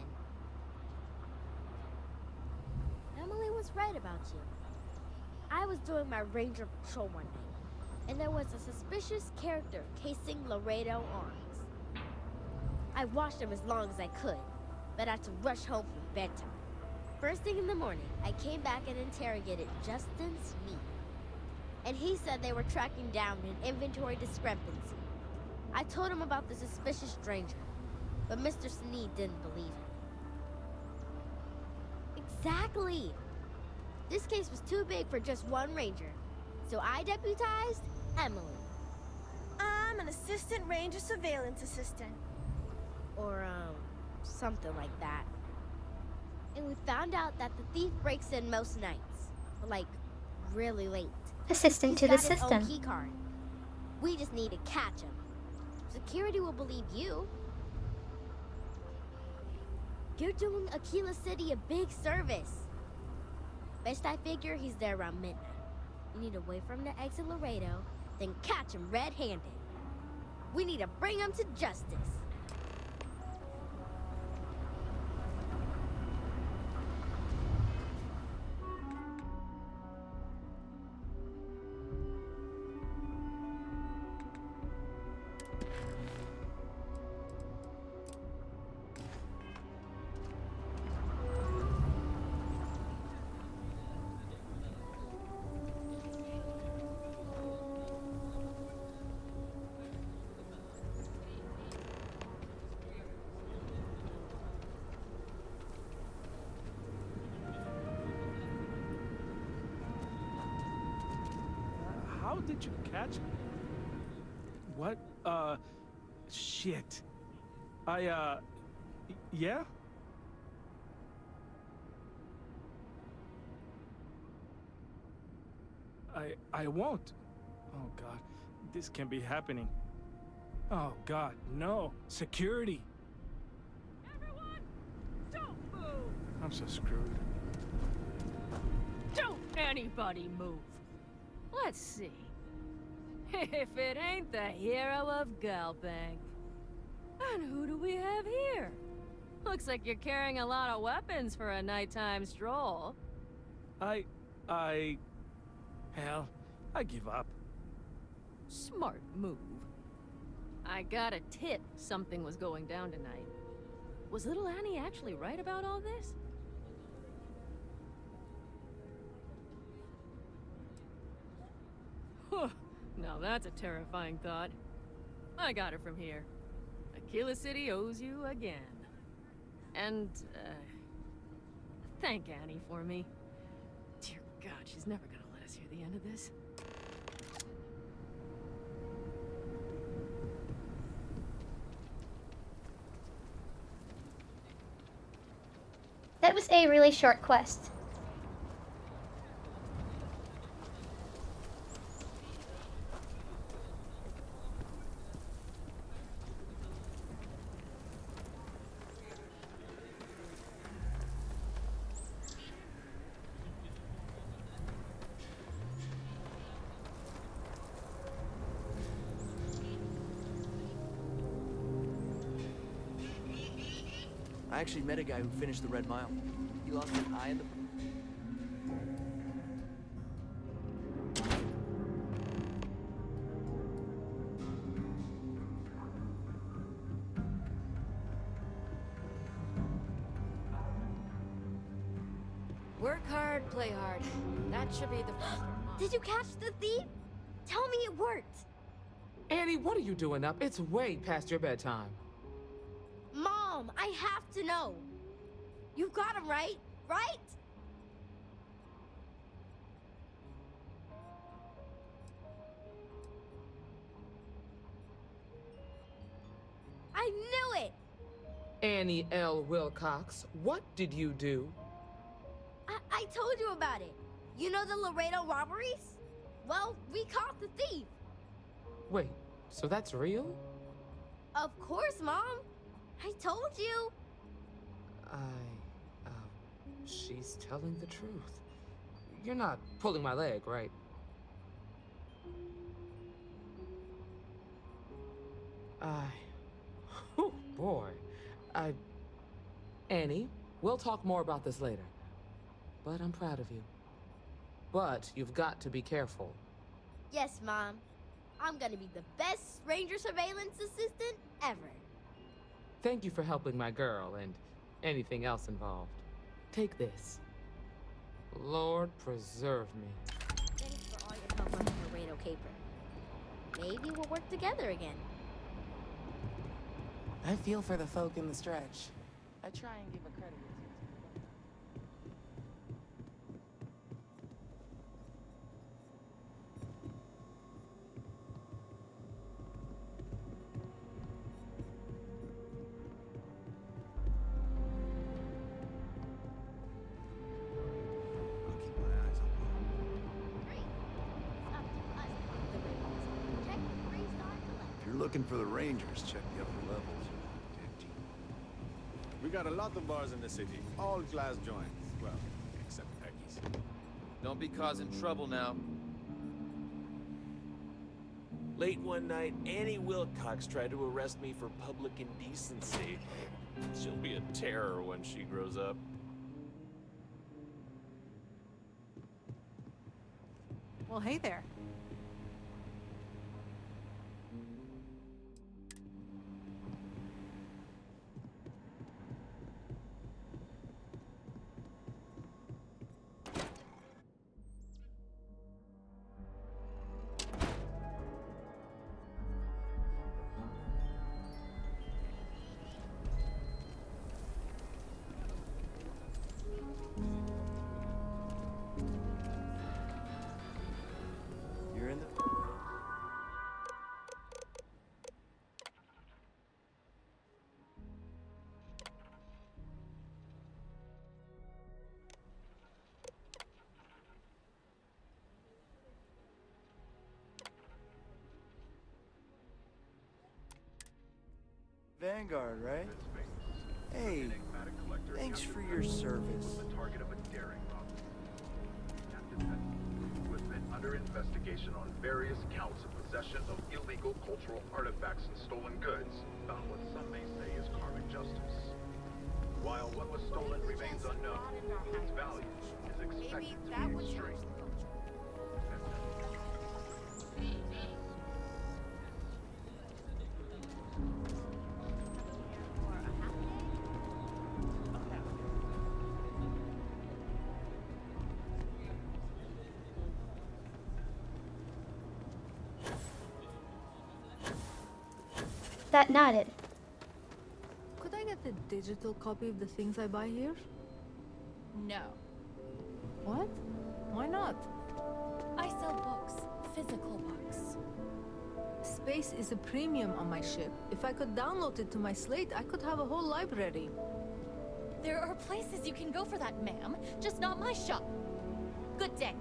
Emily was right about you. I was doing my ranger patrol one night, and there was a suspicious character casing Laredo Arms. I watched him as long as I could, but I had to rush home for bedtime. First thing in the morning, I came back and interrogated Justin Sneed. And he said they were tracking down an inventory discrepancy. I told him about the suspicious stranger, but Mr. Sneed didn't believe him. Exactly! This case was too big for just one ranger, so I deputized Emily. I'm an Assistant Ranger Surveillance Assistant. Or, something like that. And we found out that the thief breaks in most nights, but like, really late. Assistant to the He's got his system. own key card. We just need to catch him. Security will believe you. You're doing Aquila City a big service. Best I figure he's there around midnight. We need to wait for him to exit Laredo, then catch him red-handed. We need to bring him to justice. How did you catch me? What? Shit. Yeah? I won't. Oh God, this can't be happening. Oh God, no. Security. Everyone, don't move. I'm so screwed. Don't anybody move. Let's see. If it ain't the hero of Galbank. And who do we have here? Looks like you're carrying a lot of weapons for a nighttime stroll. Hell, I give up. Smart move. I got a tip something was going down tonight. Was little Annie actually right about all this? Now that's a terrifying thought. I got it from here. Aquila City owes you again. And, thank Annie for me. Dear God, she's never gonna let us hear the end of this. That was a really short quest. I actually met a guy who finished the Red Mile. He lost an eye in the... Work hard, play hard. That should be the first one. Did you catch the thief? Tell me it worked. Annie, what are you doing up? It's way past your bedtime. Mom, I have to know. You got him right? Right? I knew it! Annie L. Wilcox, what did you do? I told you about it. You know the Laredo robberies? Well, we caught the thief. Wait, so that's real? Of course, Mom. I told you. She's telling the truth. You're not pulling my leg, right? Oh boy. Annie, we'll talk more about this later. But I'm proud of you. But you've got to be careful. Yes, Mom. I'm gonna be the best ranger surveillance assistant ever. Thank you for helping my girl and anything else involved. Take this. Lord preserve me. Thanks for all your help on the Laredo caper. Maybe we'll work together again. I feel for the folk in the stretch. I try and give a credit. Looking for the Rangers, check the upper levels. We got a lot of bars in the city, all class joints. Well, except Peggy's. Don't be causing trouble now. Late one night, Annie Wilcox tried to arrest me for public indecency. She'll be a terror when she grows up. Well, hey there. Vanguard, right? Hey, thanks for your service. Under investigation on various counts of possession of illegal cultural artifacts and stolen goods, found what some may say is karmic justice. While what was stolen remains unknown, its value is expected to be extreme. That nodded. Could I get the digital copy of the things I buy here? No. What? Why not? I sell books. Physical books. Space is a premium on my ship. If I could download it to my slate, I could have a whole library. There are places you can go for that, ma'am. Just not my shop. Good day.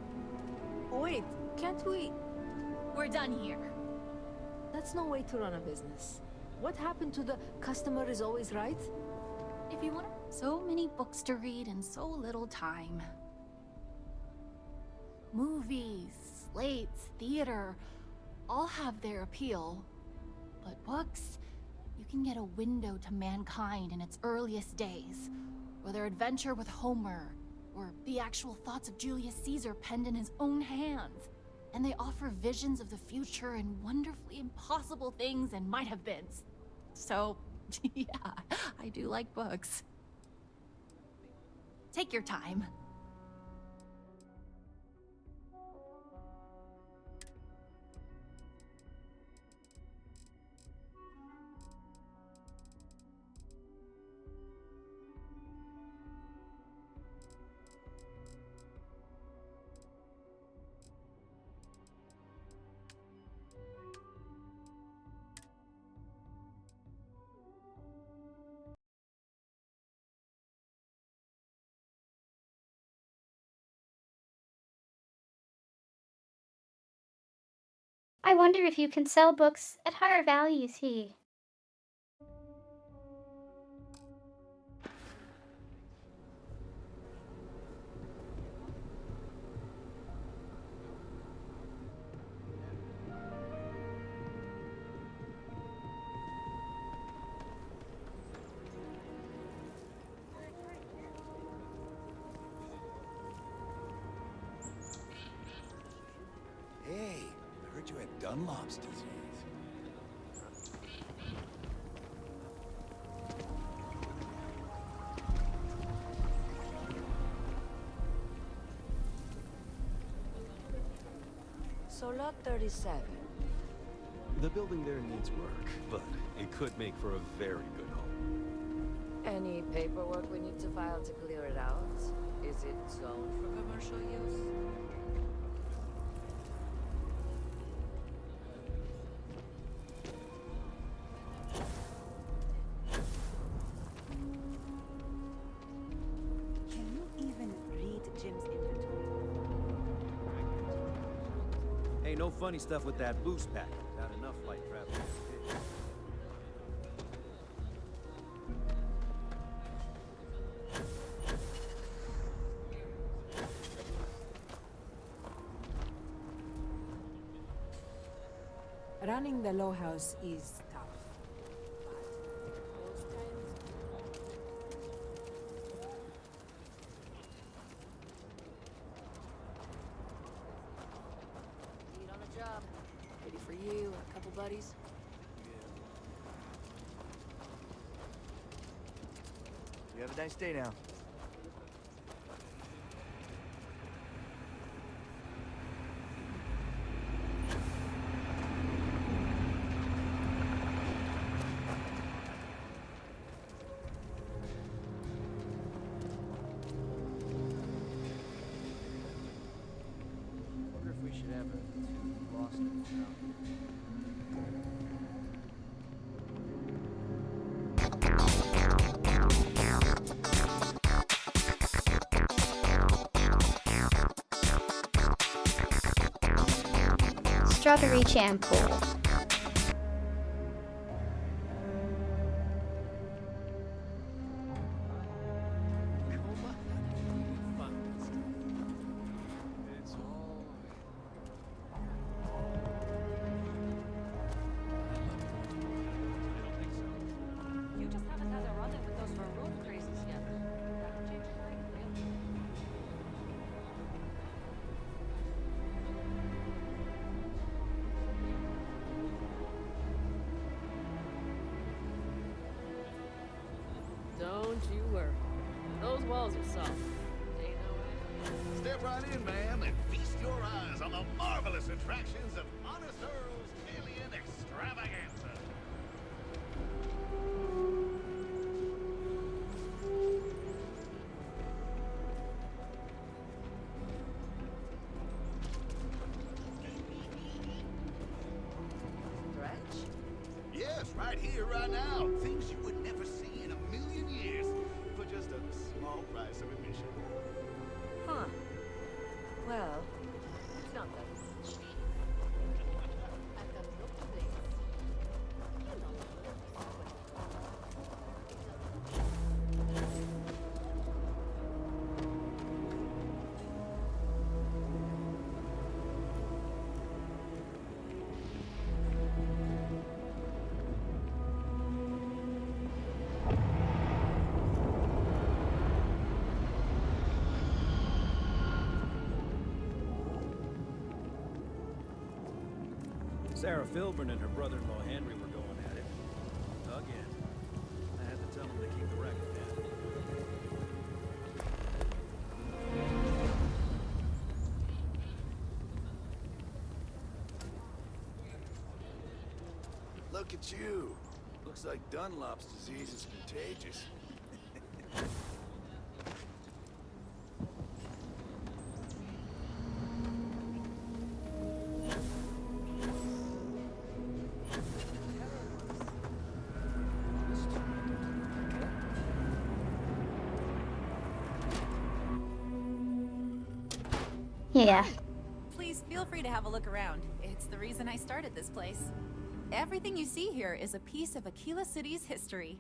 Wait, can't we? We're done here. That's no way to run a business. What happened to the customer is always right? If you want so many books to read and so little time. Movies, slates, theater, all have their appeal. But books, you can get a window to mankind in its earliest days, or their adventure with Homer, or the actual thoughts of Julius Caesar penned in his own hands. And they offer visions of the future and wonderfully impossible things and might-have-beens. So, yeah, I do like books. Take your time. I wonder if you can sell books at higher values here. Hey, I heard you had Dunlop's disease. So lot 37. The building there needs work, but it could make for a very good home. Any paperwork we need to file to clear it out? Is it zoned for commercial use? Can you even read Jim's inventory? Hey, no funny stuff with that boost pack. Not enough light travel. Running the low house is tough. Need on the job. Ready for you and a couple buddies? You have a nice day now. Wonder if we should have a two Boston now. Strawberry shampoo. Don't you worry. Those walls are soft. They know Step right in, ma'am, and feast your eyes on the marvelous attractions of Honest Earl's Alien Extravaganza. Stretch? Yes, right here, right now. Things you would never see in a million years for just a small price of admission. Huh. Well, it's not that much. I've got no place. You know. Sarah Filburn and her brother-in-law Henry were going at it. Again. I had to tell them to keep the racket down. Look at you. Looks like Dunlop's disease is contagious. Yeah. Please feel free to have a look around. It's the reason I started this place. Everything you see here is a piece of Aquila City's history.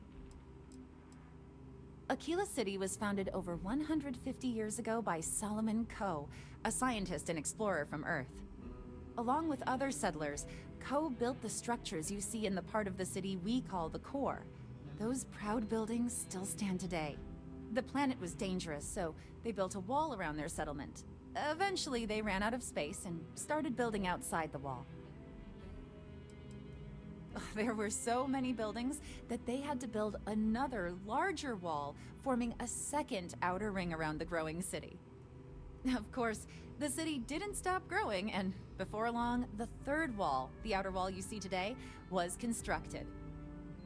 Aquila City was founded over 150 years ago by Solomon Coe, a scientist and explorer from Earth. Along with other settlers, Coe built the structures you see in the part of the city we call the core. Those proud buildings still stand today. The planet was dangerous, so they built a wall around their settlement. Eventually, they ran out of space and started building outside the wall. There were so many buildings that they had to build another, larger wall, forming a second outer ring around the growing city. Of course, the city didn't stop growing, and before long, the third wall, the outer wall you see today, was constructed.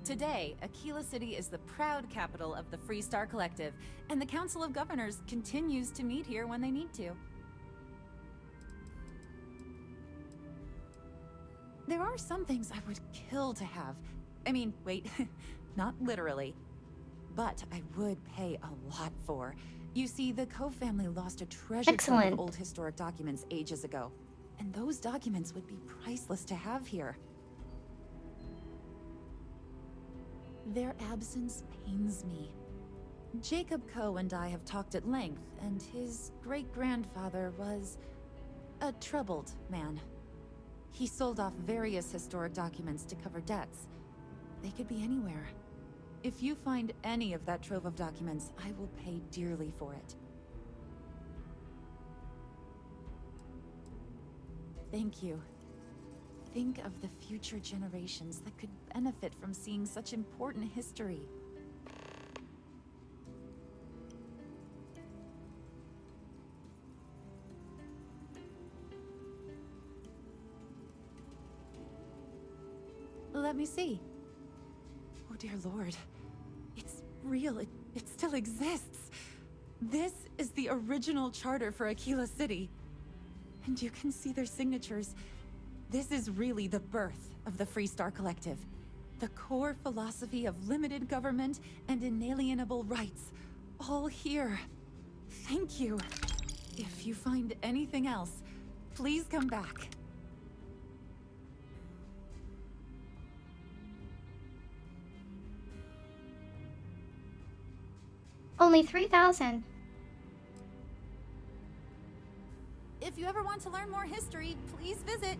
Today, Aquila City is the proud capital of the Free Star Collective, and the Council of Governors continues to meet here when they need to. There are some things I would kill to have. I mean, wait, not literally. But I would pay a lot for. You see, the Coe family lost a treasure trove of old historic documents ages ago. And those documents would be priceless to have here. Their absence pains me. Jacob Coe and I have talked at length, and his great-grandfather was a troubled man. He sold off various historic documents to cover debts. They could be anywhere. If you find any of that trove of documents, I will pay dearly for it. Thank you. Think of the future generations that could benefit from seeing such important history. Let me see. Oh dear Lord. It's real. It still exists. This is the original charter for Aquila City. And you can see their signatures. This is really the birth of the Free Star Collective. The core philosophy of limited government and inalienable rights. All here. Thank you. If you find anything else, please come back. Only 3,000. If you ever want to learn more history, please visit.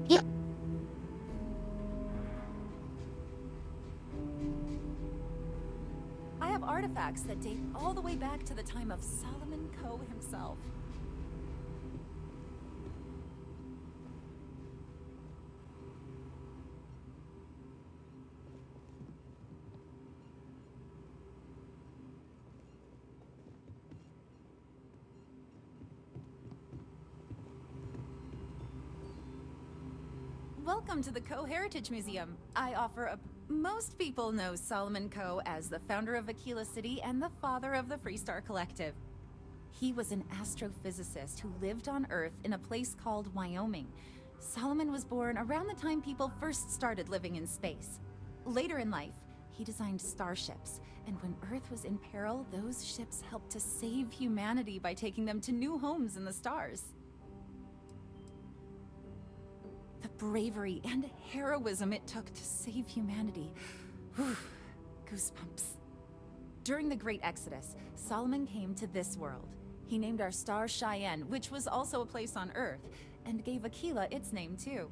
Yep. I have artifacts that date all the way back to the time of Solomon Coe himself. welcome to the Coe Heritage Museum. I offer a... Most people know Solomon Coe as the founder of Aquila City and the father of the Freestar Collective. He was an astrophysicist who lived on Earth in a place called Wyoming. Solomon was born around the time people first started living in space. Later in life, he designed starships, and when Earth was in peril, those ships helped to save humanity by taking them to new homes in the stars. The bravery and heroism it took to save humanity. Whew, goosebumps. During the Great Exodus, Solomon came to this world. He named our star Cheyenne, which was also a place on Earth, and gave Aquila its name too.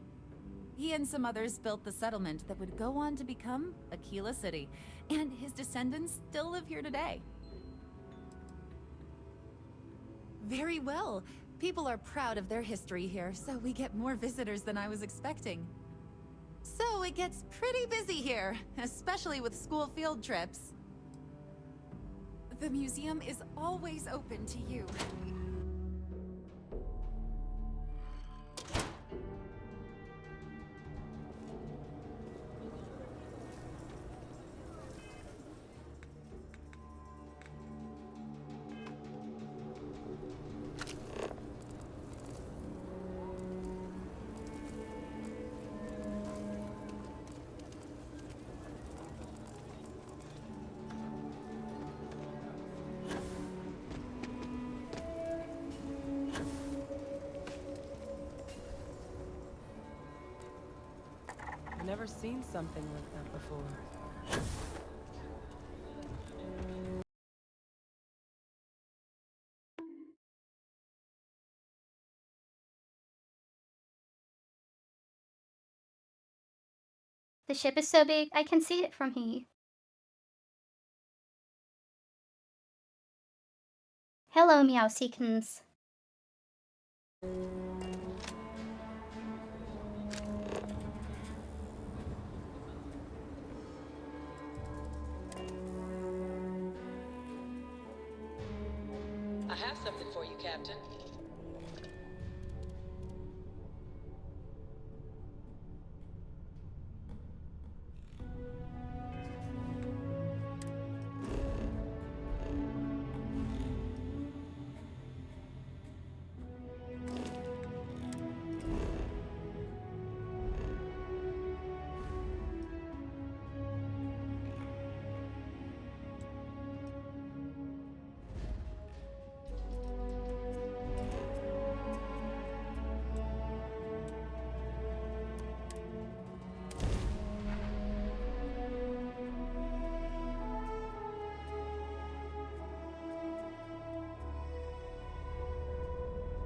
He and some others built the settlement that would go on to become Aquila City, and his descendants still live here today. Very well. People are proud of their history here, so we get more visitors than I was expecting. So it gets pretty busy here, especially with school field trips. The museum is always open to you. Never seen something like that before. The ship is so big, I can see it from here. Hello, Meowseekins. I have something for you, Captain.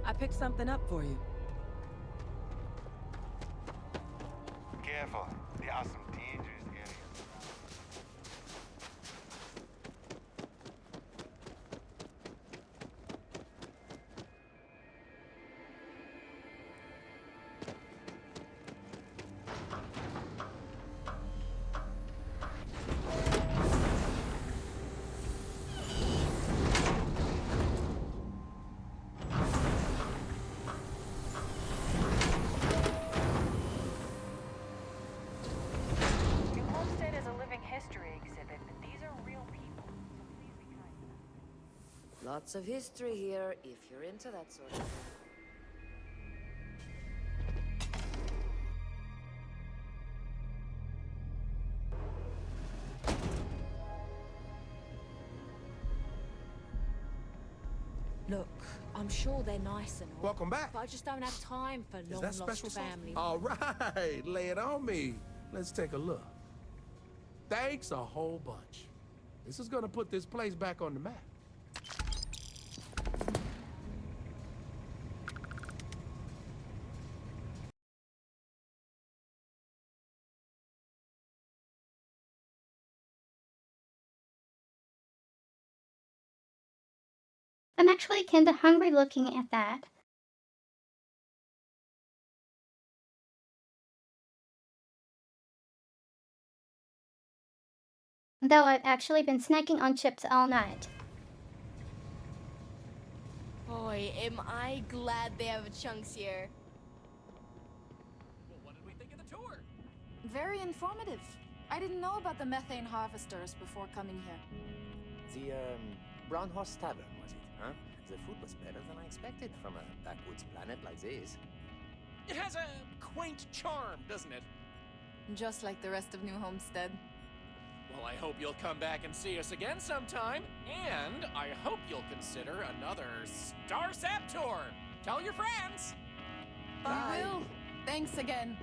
I picked something up for you. Careful. There are some dangerous areas. Lots of history here, if you're into that sort of thing. Look, I'm sure they're nice and all. Welcome back. But I just don't have time for Is long that lost special sauce? family. All right, lay it on me. Let's take a look. Thanks a whole bunch. This is gonna put this place back on the map. I'm actually kinda hungry looking at that. Though I've actually been snacking on chips all night. Boy, am I glad they have chunks here. Well, what did we think of the Very informative. I didn't know about the methane harvesters before coming here. The, Brown Horse Tavern, was it, huh? The food was better than I expected from a backwoods planet like this. It has a quaint charm, doesn't it? Just like the rest of New Homestead. Well, I hope you'll come back and see us again sometime. And I hope you'll consider another Starsap tour. Tell your friends. I will. Thanks again.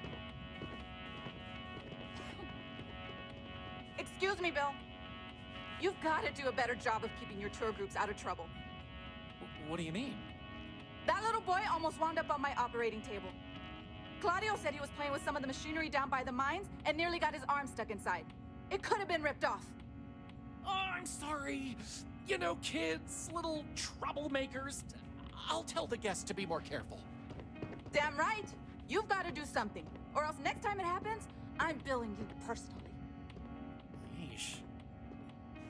Excuse me, Bill. You've got to do a better job of keeping your tour groups out of trouble. What do you mean? That little boy almost wound up on my operating table. Claudio said he was playing with some of the machinery down by the mines and nearly got his arm stuck inside. It could have been ripped off. Oh, I'm sorry. You know, kids, little troublemakers. I'll tell the guests to be more careful. Damn right. You've got to do something. Or else next time it happens, I'm billing you personally. Yeesh.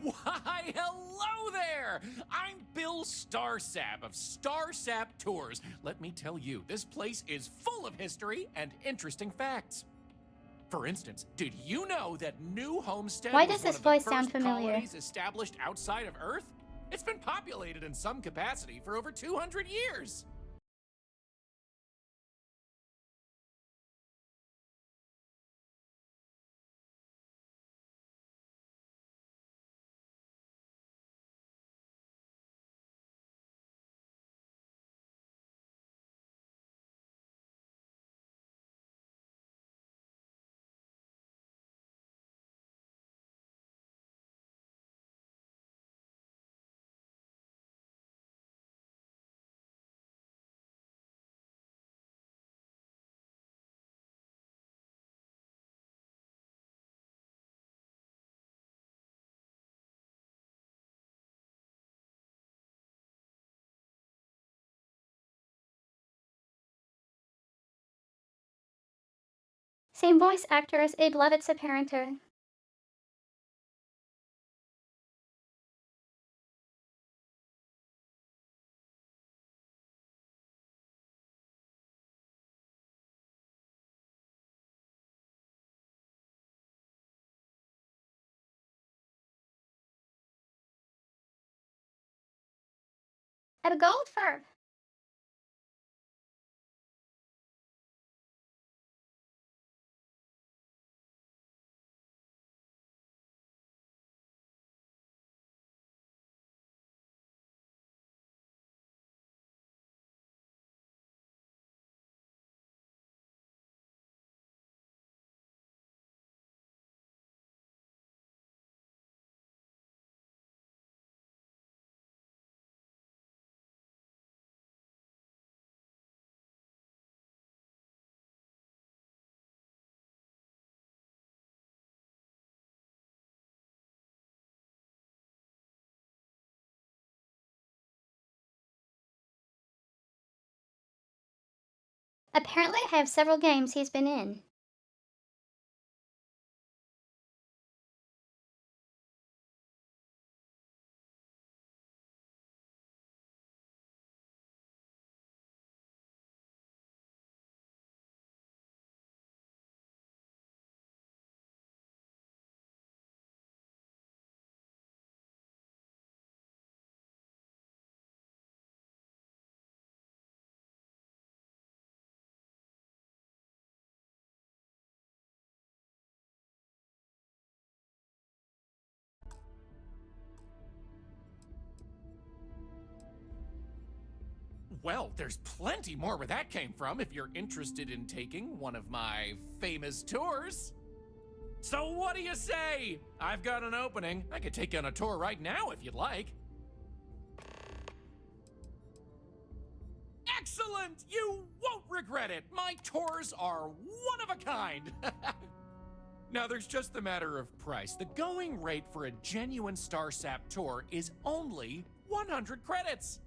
Why, hello there! I'm Bill Starsap of Starsap Tours. Let me tell you, this place is full of history and interesting facts. For instance, did you know that New Homestead Why was does one this of the voice first sound familiar? colonies established outside of Earth? It's been populated in some capacity for over 200 years. Same voice actor as Abe Levitt's apparenter. At a gold fur. Apparently I have several games he's been in. Well, there's plenty more where that came from if you're interested in taking one of my famous tours. So what do you say? I've got an opening. I could take you on a tour right now if you'd like. Excellent! You won't regret it. My tours are one of a kind. Now, there's just the matter of price. The going rate for a genuine Starsap tour is only 100 credits.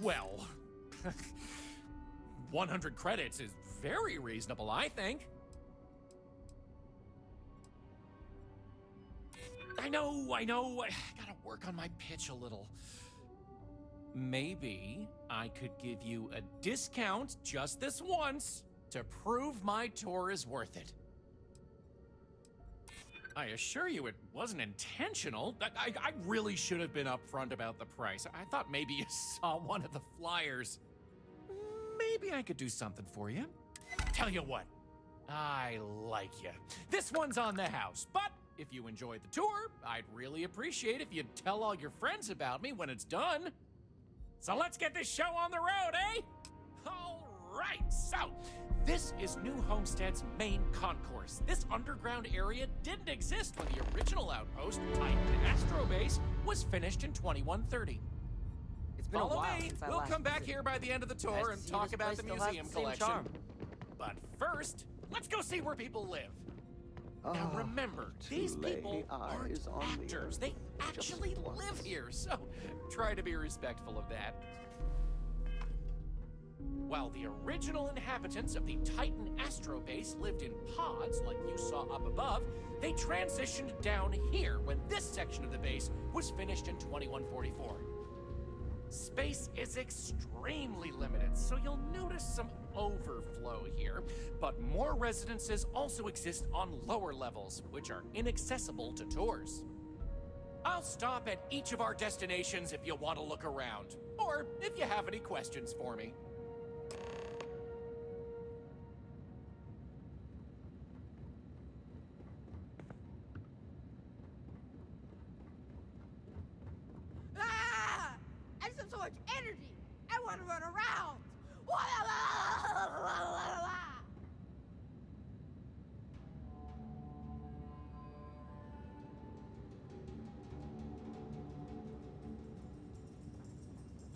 Well, 100 credits is very reasonable, I think. I know, I gotta work on my pitch a little. Maybe I could give you a discount just this once to prove my tour is worth it. I assure you it wasn't intentional. I really should have been upfront about the price. I thought maybe you saw one of the flyers. Maybe I could do something for you. Tell you what, I like you. This one's on the house, but if you enjoyed the tour, I'd really appreciate if you'd tell all your friends about me when it's done. So let's get this show on the road, eh? All right, so this is New Homestead's main concourse. This underground area didn't exist when the original outpost, Titan Astro Base, was finished in 2130. It's been Follow a while me. since I We'll last come back visited. here by the end of the tour Nice to and see talk this about place the still has museum the same collection. charm. But first, let's go see where people live. Now Ah, remember, two these lady people aren't eyes on the actors. earth They actually just once. live here, so try to be respectful of that. While the original inhabitants of the Titan Astro Base lived in pods like you saw up above, they transitioned down here when this section of the base was finished in 2144. Space is extremely limited, so you'll notice some overflow here, but more residences also exist on lower levels, which are inaccessible to tours. I'll stop at each of our destinations if you want to look around, or if you have any questions for me. Ah! I have so much energy. I want to run around.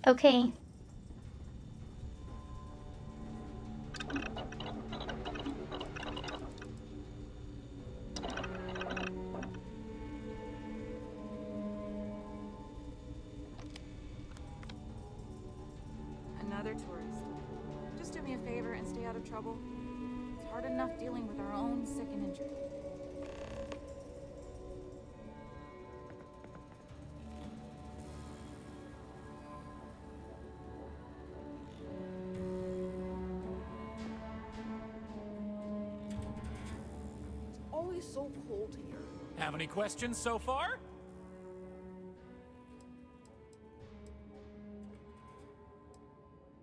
Okay. Another tourist. Just do me a favor and stay out of trouble. It's hard enough dealing with our own sick and injured. It's always so cold here. Have any questions so far?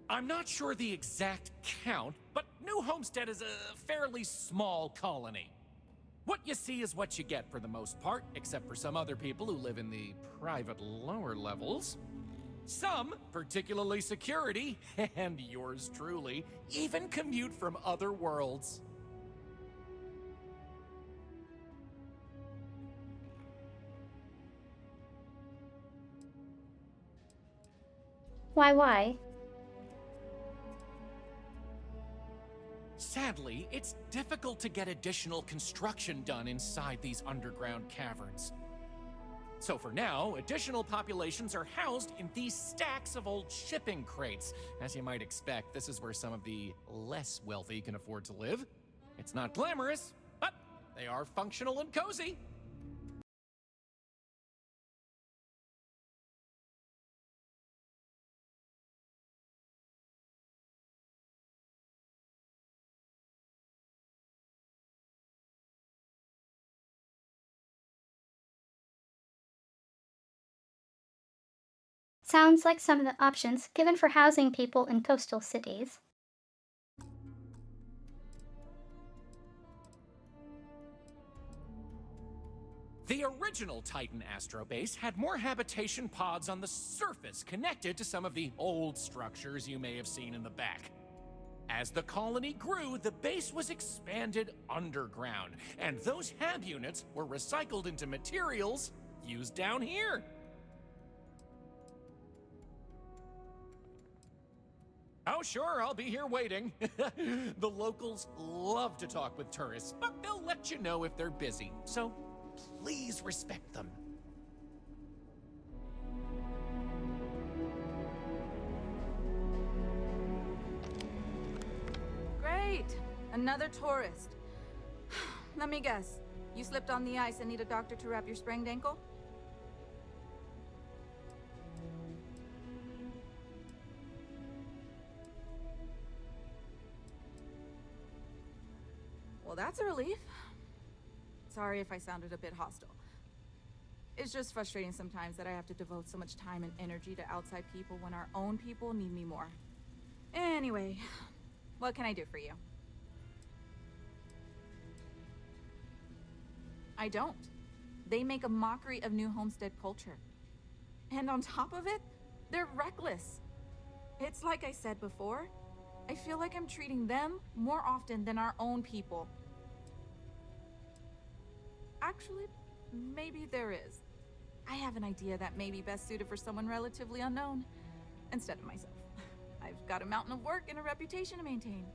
I'm not sure the exact count, but New Homestead is a fairly small colony. What you see is what you get for the most part, except for some other people who live in the private lower levels. Some, particularly security, and yours truly, even commute from other worlds. Why? Sadly, it's difficult to get additional construction done inside these underground caverns. So for now, additional populations are housed in these stacks of old shipping crates. As you might expect, this is where some of the less wealthy can afford to live. It's not glamorous, but they are functional and cozy. Sounds like some of the options given for housing people in coastal cities. The original Titan Astro Base had more habitation pods on the surface connected to some of the old structures you may have seen in the back. As the colony grew, the base was expanded underground, and those hab units were recycled into materials used down here. Oh, sure, I'll be here waiting. The locals love to talk with tourists, but they'll let you know if they're busy, so please respect them. Great! Another tourist. Let me guess. You slipped on the ice and need a doctor to wrap your sprained ankle? that's a relief. Sorry if I sounded a bit hostile. It's just frustrating sometimes that I have to devote so much time and energy to outside people when our own people need me more. Anyway, what can I do for you? I don't. They make a mockery of New Homestead culture. And on top of it, they're reckless. It's like I said before, I feel like I'm treating them more often than our own people. Actually, maybe there is. I have an idea that may be best suited for someone relatively unknown, instead of myself. I've got a mountain of work and a reputation to maintain.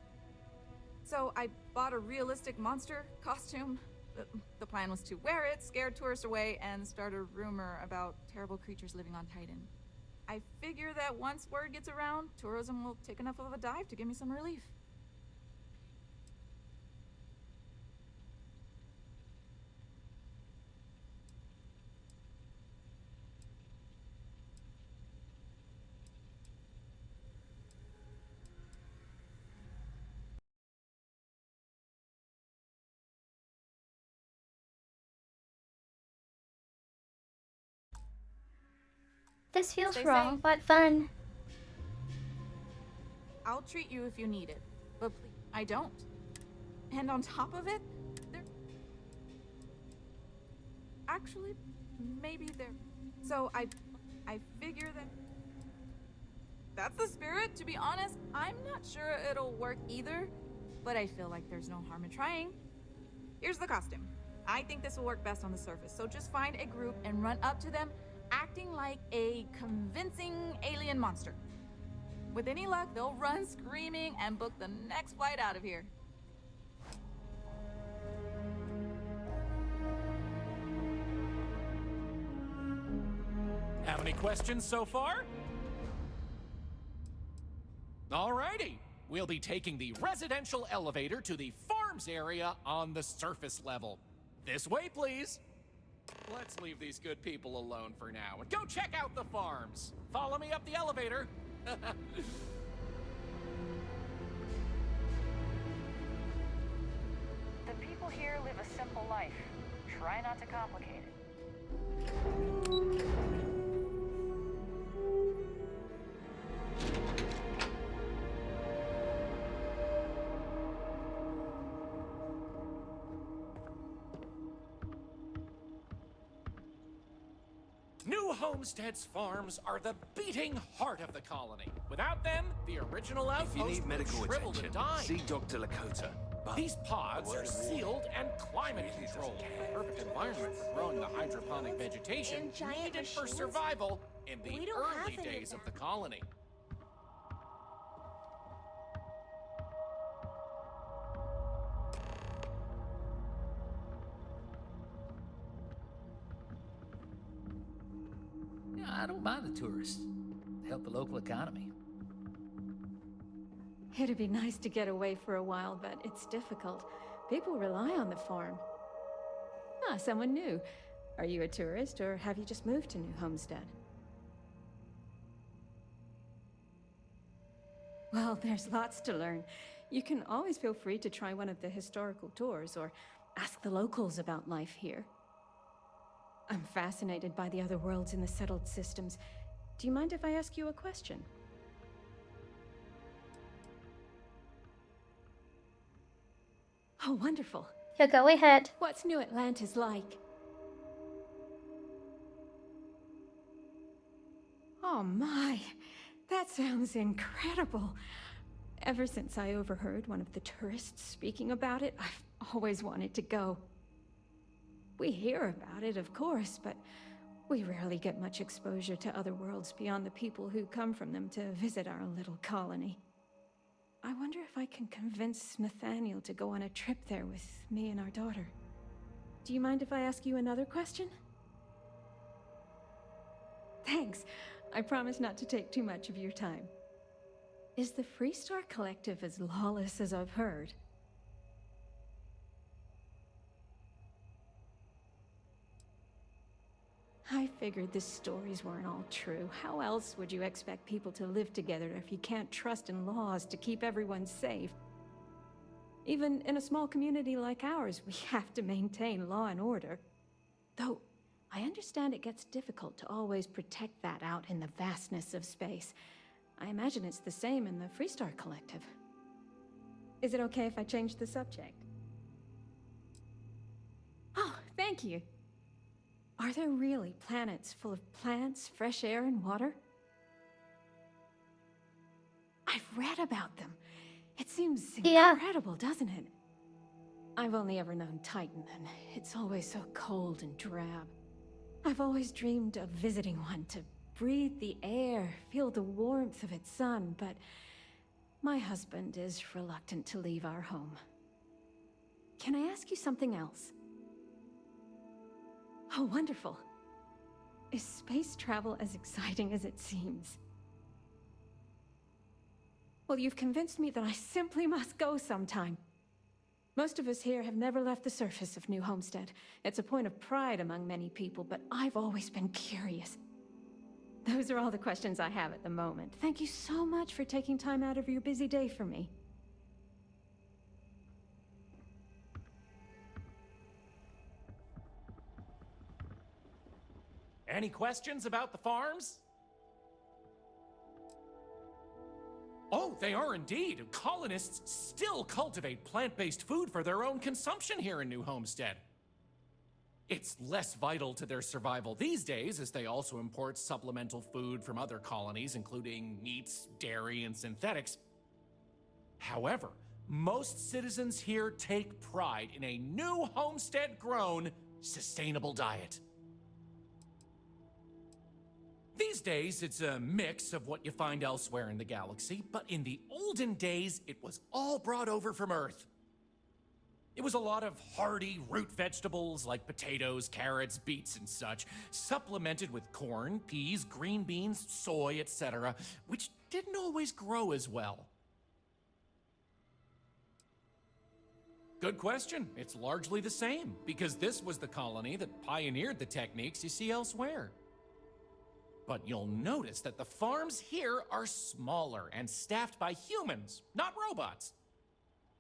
So I bought a realistic monster costume. The plan was to wear it, scare tourists away, and start a rumor about terrible creatures living on Titan. I figure that once word gets around, tourism will take enough of a dive to give me some relief. This feels Stay wrong, safe. but fun. I'll treat you if you need it, but please, I don't. And on top of it, actually, maybe they're... So I figure that... That's the spirit, to be honest. I'm not sure it'll work either, but I feel like there's no harm in trying. Here's the costume. I think this will work best on the surface, so just find a group and run up to them, acting like a convincing alien monster. With any luck, they'll run screaming and book the next flight out of here. Have any questions so far? Alrighty. We'll be taking the residential elevator to the farms area on the surface level. This way, please. Let's leave these good people alone for now and go check out the farms. Follow me up the elevator. The people here live a simple life. Try not to complicate it. New Homestead's farms are the beating heart of the colony. Without them, the original If you outpost need medical would shrivel attention, and die. see Dr. Lakota. But These pods are sealed and climate controlled. A perfect environment for growing the hydroponic vegetation And giant needed for machines? survival in the We don't have early any of days of that. the colony. Yeah, I don't mind the tourists. They help the local economy. It'd be nice to get away for a while, but it's difficult. People rely on the farm. Ah, someone new. Are you a tourist, or have you just moved to New Homestead? Well, there's lots to learn. You can always feel free to try one of the historical tours, or ask the locals about life here. I'm fascinated by the other worlds in the settled systems. Do you mind if I ask you a question? Oh, wonderful. Yeah, go ahead. What's New Atlantis like? Oh my, that sounds incredible. Ever since I overheard one of the tourists speaking about it, I've always wanted to go. We hear about it, of course, but we rarely get much exposure to other worlds beyond the people who come from them to visit our little colony. I wonder if I can convince Nathaniel to go on a trip there with me and our daughter. Do you mind if I ask you another question? Thanks. I promise not to take too much of your time. Is the Freestar Collective as lawless as I've heard? I figured the stories weren't all true. How else would you expect people to live together if you can't trust in laws to keep everyone safe? Even in a small community like ours, we have to maintain law and order. Though, I understand it gets difficult to always protect that out in the vastness of space. I imagine it's the same in the Freestar Collective. Is it okay if I change the subject? Oh, thank you. Are there really planets full of plants, fresh air, and water? I've read about them. It seems incredible, doesn't it? I've only ever known Titan, and it's always so cold and drab. I've always dreamed of visiting one to breathe the air, feel the warmth of its sun, but my husband is reluctant to leave our home. Can I ask you something else? Oh, wonderful. Is space travel as exciting as it seems? Well, you've convinced me that I simply must go sometime. Most of us here have never left the surface of New Homestead. It's a point of pride among many people, but I've always been curious. Those are all the questions I have at the moment. Thank you so much for taking time out of your busy day for me. Any questions about the farms? Oh, they are indeed. Colonists still cultivate plant-based food for their own consumption here in New Homestead. It's less vital to their survival these days, as they also import supplemental food from other colonies, including meats, dairy, and synthetics. However, most citizens here take pride in a New Homestead-grown, sustainable diet. These days, it's a mix of what you find elsewhere in the galaxy, but in the olden days, it was all brought over from Earth. It was a lot of hardy root vegetables like potatoes, carrots, beets, and such, supplemented with corn, peas, green beans, soy, etc., which didn't always grow as well. Good question. It's largely the same, because this was the colony that pioneered the techniques you see elsewhere. But you'll notice that the farms here are smaller and staffed by humans, not robots.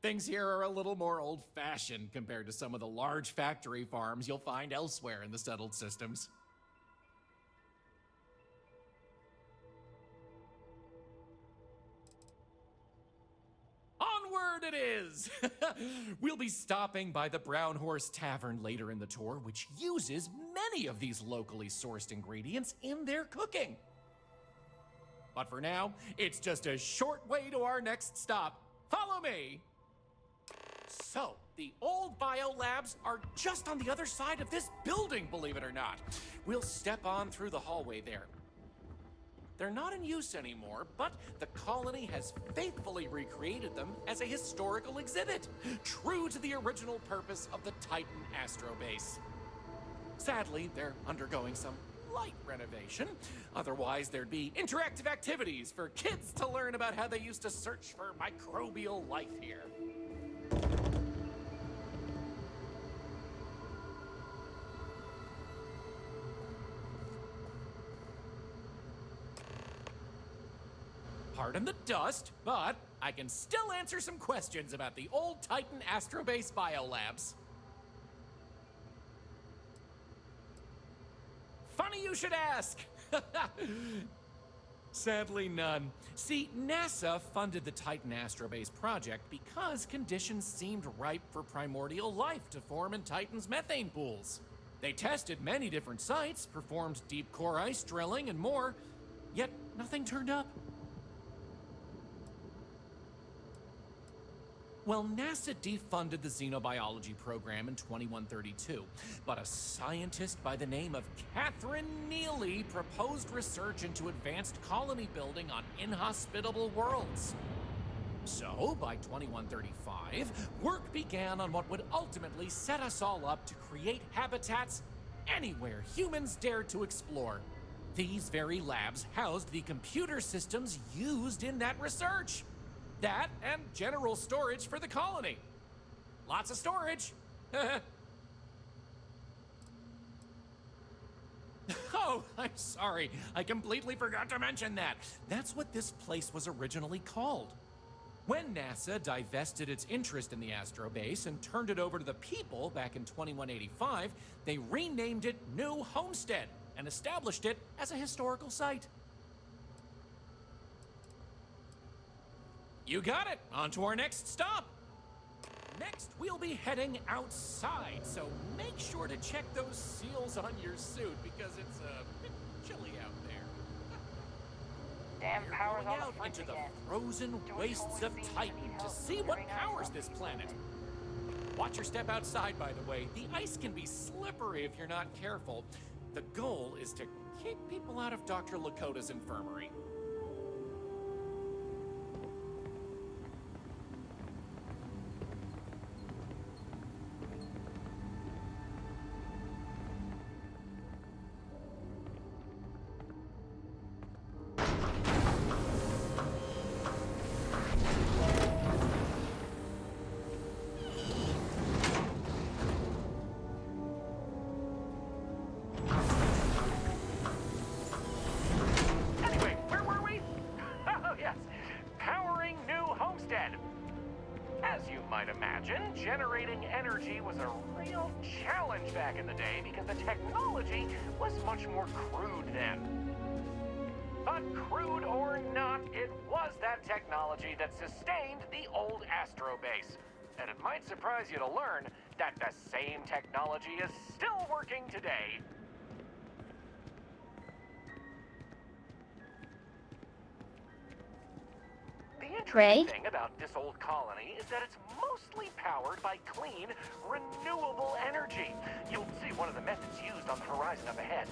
Things here are a little more old-fashioned compared to some of the large factory farms you'll find elsewhere in the settled systems. Onward it is! We'll be stopping by the Brown Horse Tavern later in the tour, which uses many of these locally sourced ingredients in their cooking. But for now, it's just a short way to our next stop. Follow me! So, the old biolabs are just on the other side of this building, believe it or not. We'll step on through the hallway there. They're not in use anymore, but the colony has faithfully recreated them as a historical exhibit, true to the original purpose of the Titan Astrobase. Sadly, they're undergoing some light renovation. Otherwise, there'd be interactive activities for kids to learn about how they used to search for microbial life here. Pardon the dust, but I can still answer some questions about the old Titan Astrobase biolabs. Funny you should ask! Sadly, none. See, NASA funded the Titan Astrobase project because conditions seemed ripe for primordial life to form in Titan's methane pools. They tested many different sites, performed deep core ice drilling, and more, yet nothing turned up. Well, NASA defunded the xenobiology program in 2132, but a scientist by the name of Catherine Neely proposed research into advanced colony building on inhospitable worlds. So, by 2135, work began on what would ultimately set us all up to create habitats anywhere humans dared to explore. These very labs housed the computer systems used in that research. That and general storage for the colony. Lots of storage. Oh, I'm sorry. I completely forgot to mention that. That's what this place was originally called. When NASA divested its interest in the astrobase and turned it over to the people back in 2185, they renamed it New Homestead and established it as a historical site. You got it! On to our next stop! Next, we'll be heading outside, so make sure to check those seals on your suit because it's a bit chilly out there. Damn power's on Going the out fridge into the again. frozen wastes of Titan to see what powers this planet. Watch your step outside, by the way. The ice can be slippery if you're not careful. The goal is to keep people out of Dr. Lakota's infirmary. Anyway, where were we? Oh, yes. Powering New Homestead. As you might imagine, generating energy was a real challenge back in the day because the technology was much more crude then. But crude or not, it was that technology that sustained the old astrobase. And it might surprise you to learn that the same technology is still working today. The interesting thing about this old colony is that it's mostly powered by clean, renewable energy. You'll see one of the methods used on the horizon up ahead.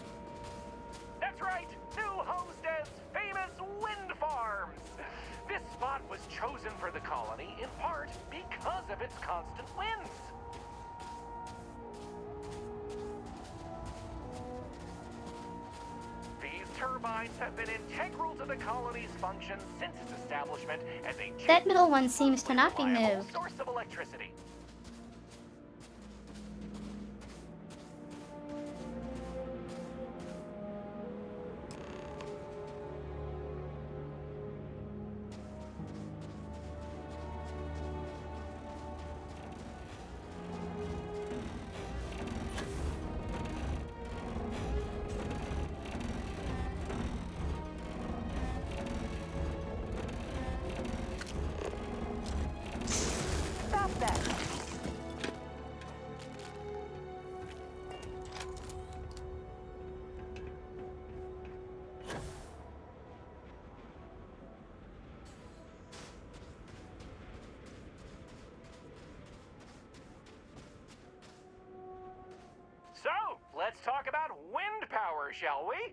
That's right, New Homestead's famous wind farms. This spot was chosen for the colony in part because of its constant winds. These turbines have been integral to the colony's function since its establishment as a That middle one seems to not be reliable moved. source of electricity. Stop that! So, let's talk about wind power, shall we?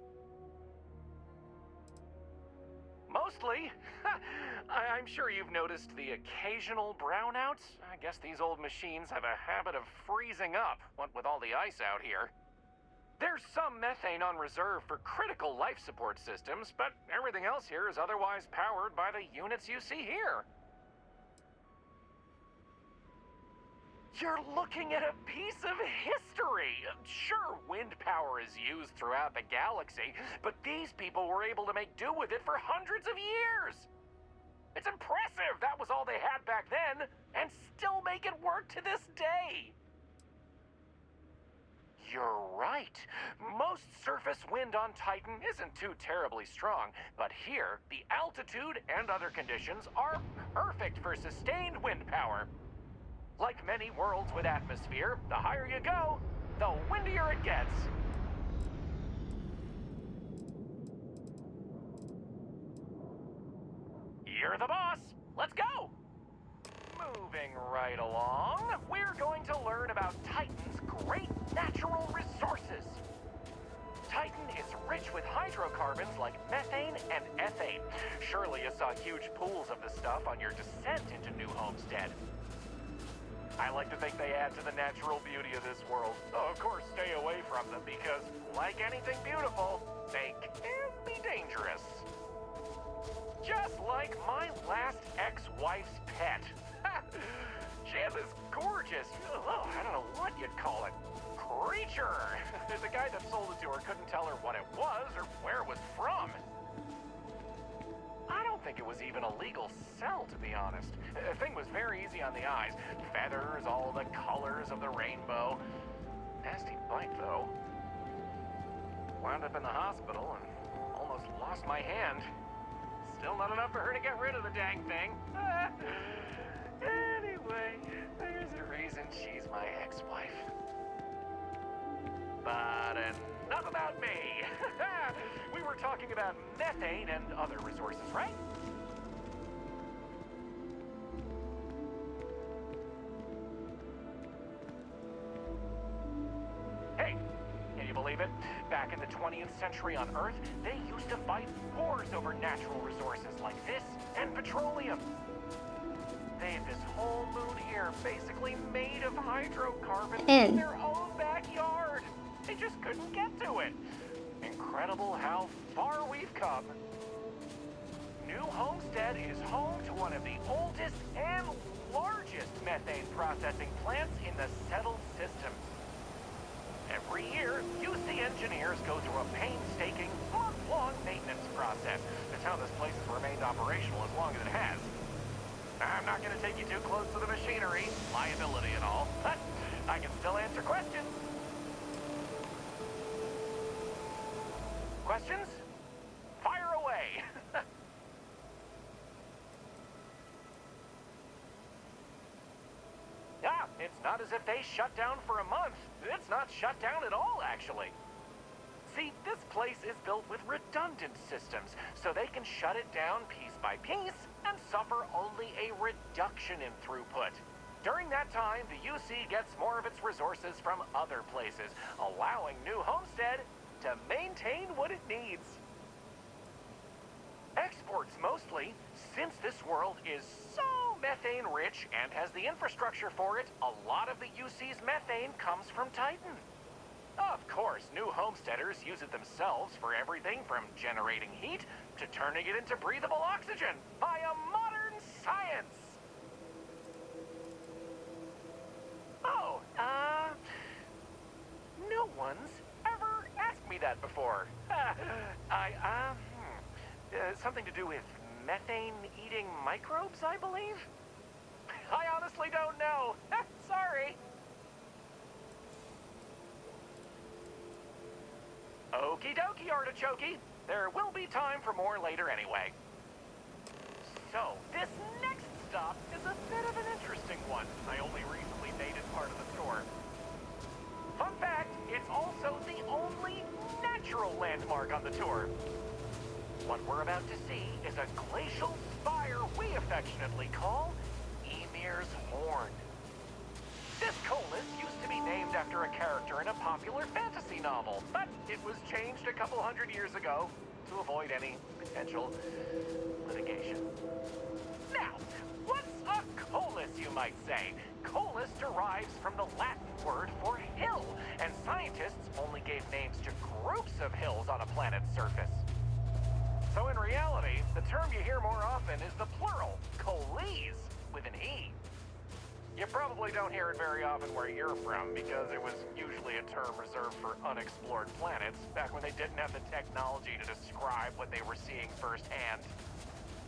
Mostly. I'm sure you've noticed the occasional brownouts. I guess these old machines have a habit of freezing up, what with all the ice out here. There's some methane on reserve for critical life support systems, but everything else here is otherwise powered by the units you see here. You're looking at a piece of history. Sure, wind power is used throughout the galaxy, but these people were able to make do with it for hundreds of years. It's impressive that was all they had back then, and still make it work to this day. You're right. Most surface wind on Titan isn't too terribly strong, but here, the altitude and other conditions are perfect for sustained wind power. Like many worlds with atmosphere, the higher you go, the windier it gets. You're the boss. Let's go. Moving right along, we're going to learn about Titan's great natural resources. Titan is rich with hydrocarbons like methane and ethane. Surely you saw huge pools of the stuff on your descent into New Homestead. I like to think they add to the natural beauty of this world. Of course, stay away from them because, like anything beautiful, they can be dangerous. Just like my last ex-wife's pet. She has this gorgeous, I don't know what you'd call it, creature. The guy that sold it to her couldn't tell her what it was or where it was from. I don't think it was even a legal sell, to be honest. The thing was very easy on the eyes. Feathers, all the colors of the rainbow. Nasty bite, though. Wound up in the hospital and almost lost my hand. Still not enough for her to get rid of the dang thing. Anyway, there's a reason she's my ex-wife. But enough about me. We were talking about methane and other resources, right? Hey, can you believe it? Back in the 20th century on Earth, they used to fight wars over natural resources like this and petroleum. They had this whole moon here basically made of hydrocarbons in their own backyard. They just couldn't get to it. Incredible how far we've come. New Homestead is home to one of the oldest and largest methane processing plants in the settled system. Every year, UC engineers go through a painstaking, month-long maintenance process. That's how this place has remained operational as long as it has. I'm not going to take you too close to the machinery, liability and all, but I can still answer questions. Questions? Fire away! It's not as if they shut down for a month. It's not shut down at all, actually. See, this place is built with redundant systems, so they can shut it down piece by piece and suffer only a reduction in throughput. During that time, the UC gets more of its resources from other places, allowing New Homestead to maintain what it needs. Exports mostly, since this world is so methane-rich and has the infrastructure for it, a lot of the UC's methane comes from Titan. Of course, New Homesteaders use it themselves for everything from generating heat to turning it into breathable oxygen via modern science. Oh, no one's ever asked me that before. Something to do with methane-eating microbes, I believe? I honestly don't know. Sorry. Okie dokie, artichokey. There will be time for more later anyway. So, this next stop is a bit of an interesting one. I only recently made it part of the tour. Fun fact, it's also the only natural landmark on the tour. What we're about to see is a glacial spire we affectionately call Ymir's Horn. This colus used to be named after a character in a popular fantasy novel, but it was changed a couple hundred years ago to avoid any potential litigation. Now, what's a colus, you might say? Colus derives from the Latin word for hill, and scientists only gave names to groups of hills on a planet's surface. So in reality, the term you hear more often is the plural, coles, with an E. You probably don't hear it very often where you're from, because it was usually a term reserved for unexplored planets, back when they didn't have the technology to describe what they were seeing firsthand.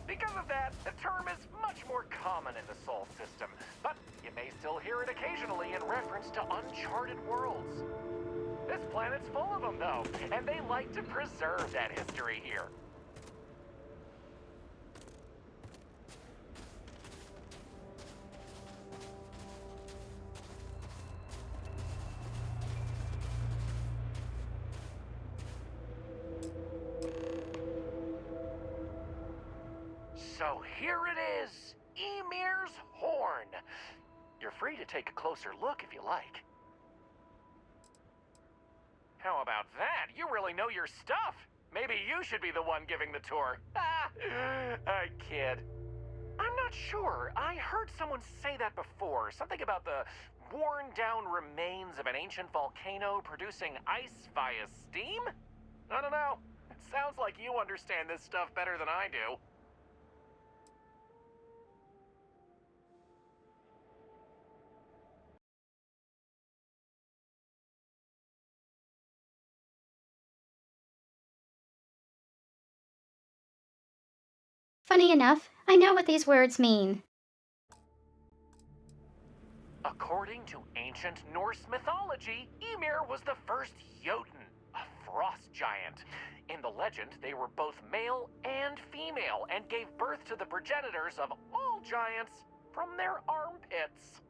Because of that, the term is much more common in the Sol system, but you may still hear it occasionally in reference to uncharted worlds. This planet's full of them, though, and they like to preserve that history here. So here it is, Ymir's Horn. You're free to take a closer look if you like. How about that? You really know your stuff. Maybe you should be the one giving the tour. I kid. I'm not sure. I heard someone say that before. Something about the worn-down remains of an ancient volcano producing ice via steam? I don't know. It sounds like you understand this stuff better than I do. Funny enough, I know what these words mean. According to ancient Norse mythology, Ymir was the first Jotun, a frost giant. In the legend, they were both male and female and gave birth to the progenitors of all giants from their armpits.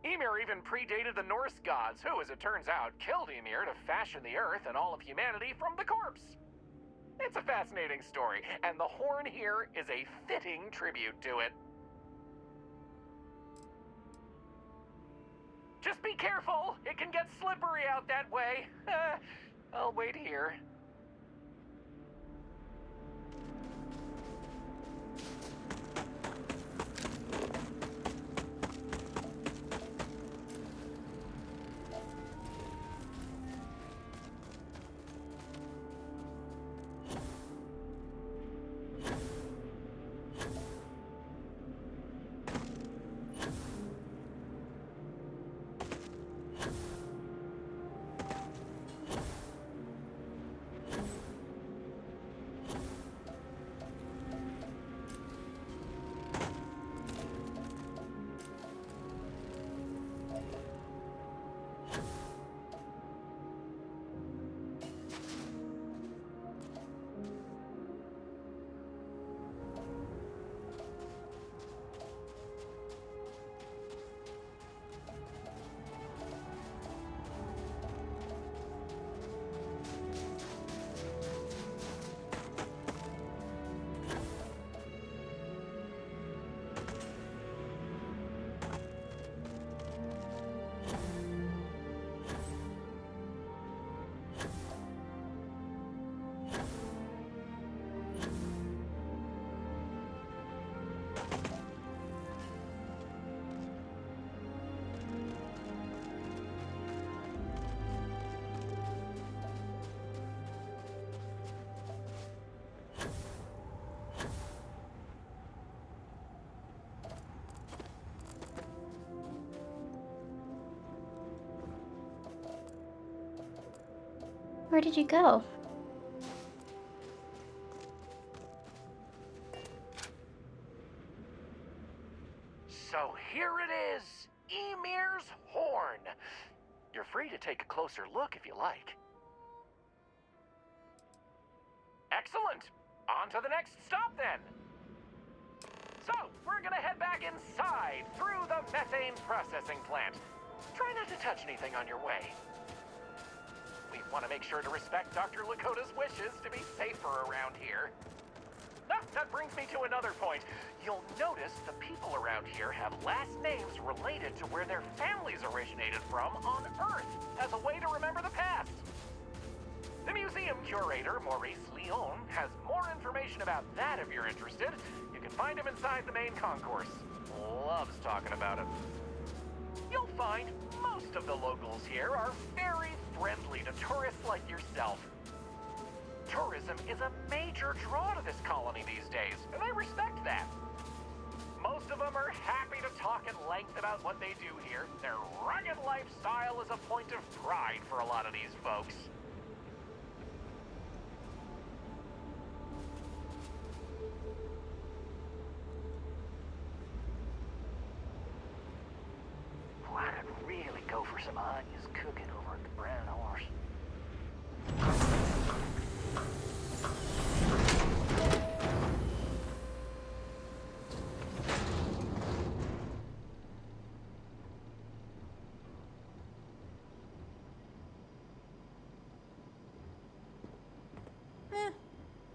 Ymir even predated the Norse gods, who, as it turns out, killed Ymir to fashion the earth and all of humanity from the corpse. It's a fascinating story, and the horn here is a fitting tribute to it. Just be careful, it can get slippery out that way. I'll wait here. Where did you go? So here it is, Ymir's horn. You're free to take a closer look if you like. Excellent. On to the next stop then. So, we're gonna head back inside through the methane processing plant. Try not to touch anything on your way. We want to make sure to respect Dr. Lakota's wishes to be safer around here. Ah, that brings me to another point. You'll notice the people around here have last names related to where their families originated from on Earth, as a way to remember the past. The museum curator, Maurice Leon, has more information about that if you're interested. You can find him inside the main concourse. Loves talking about it. You'll find most of the locals here are very friendly to tourists like yourself. Tourism is a major draw to this colony these days, and I respect that. Most of them are happy to talk at length about what they do here. Their rugged lifestyle is a point of pride for a lot of these folks. I could really go for some onions cooking over at the Brown Horse.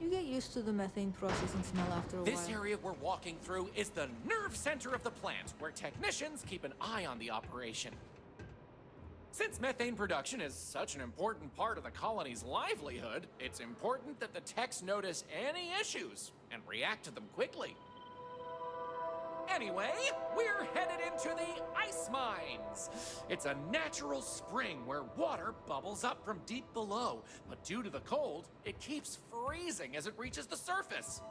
You get used to the methane processing smell after a while. This area we're walking through is the nerve center of the plant, where technicians keep an eye on the operation. Since methane production is such an important part of the colony's livelihood, it's important that the techs notice any issues and react to them quickly. Anyway, we're headed into the ice mines. It's a natural spring where water bubbles up from deep below, but due to the cold, it keeps freezing as it reaches the surface.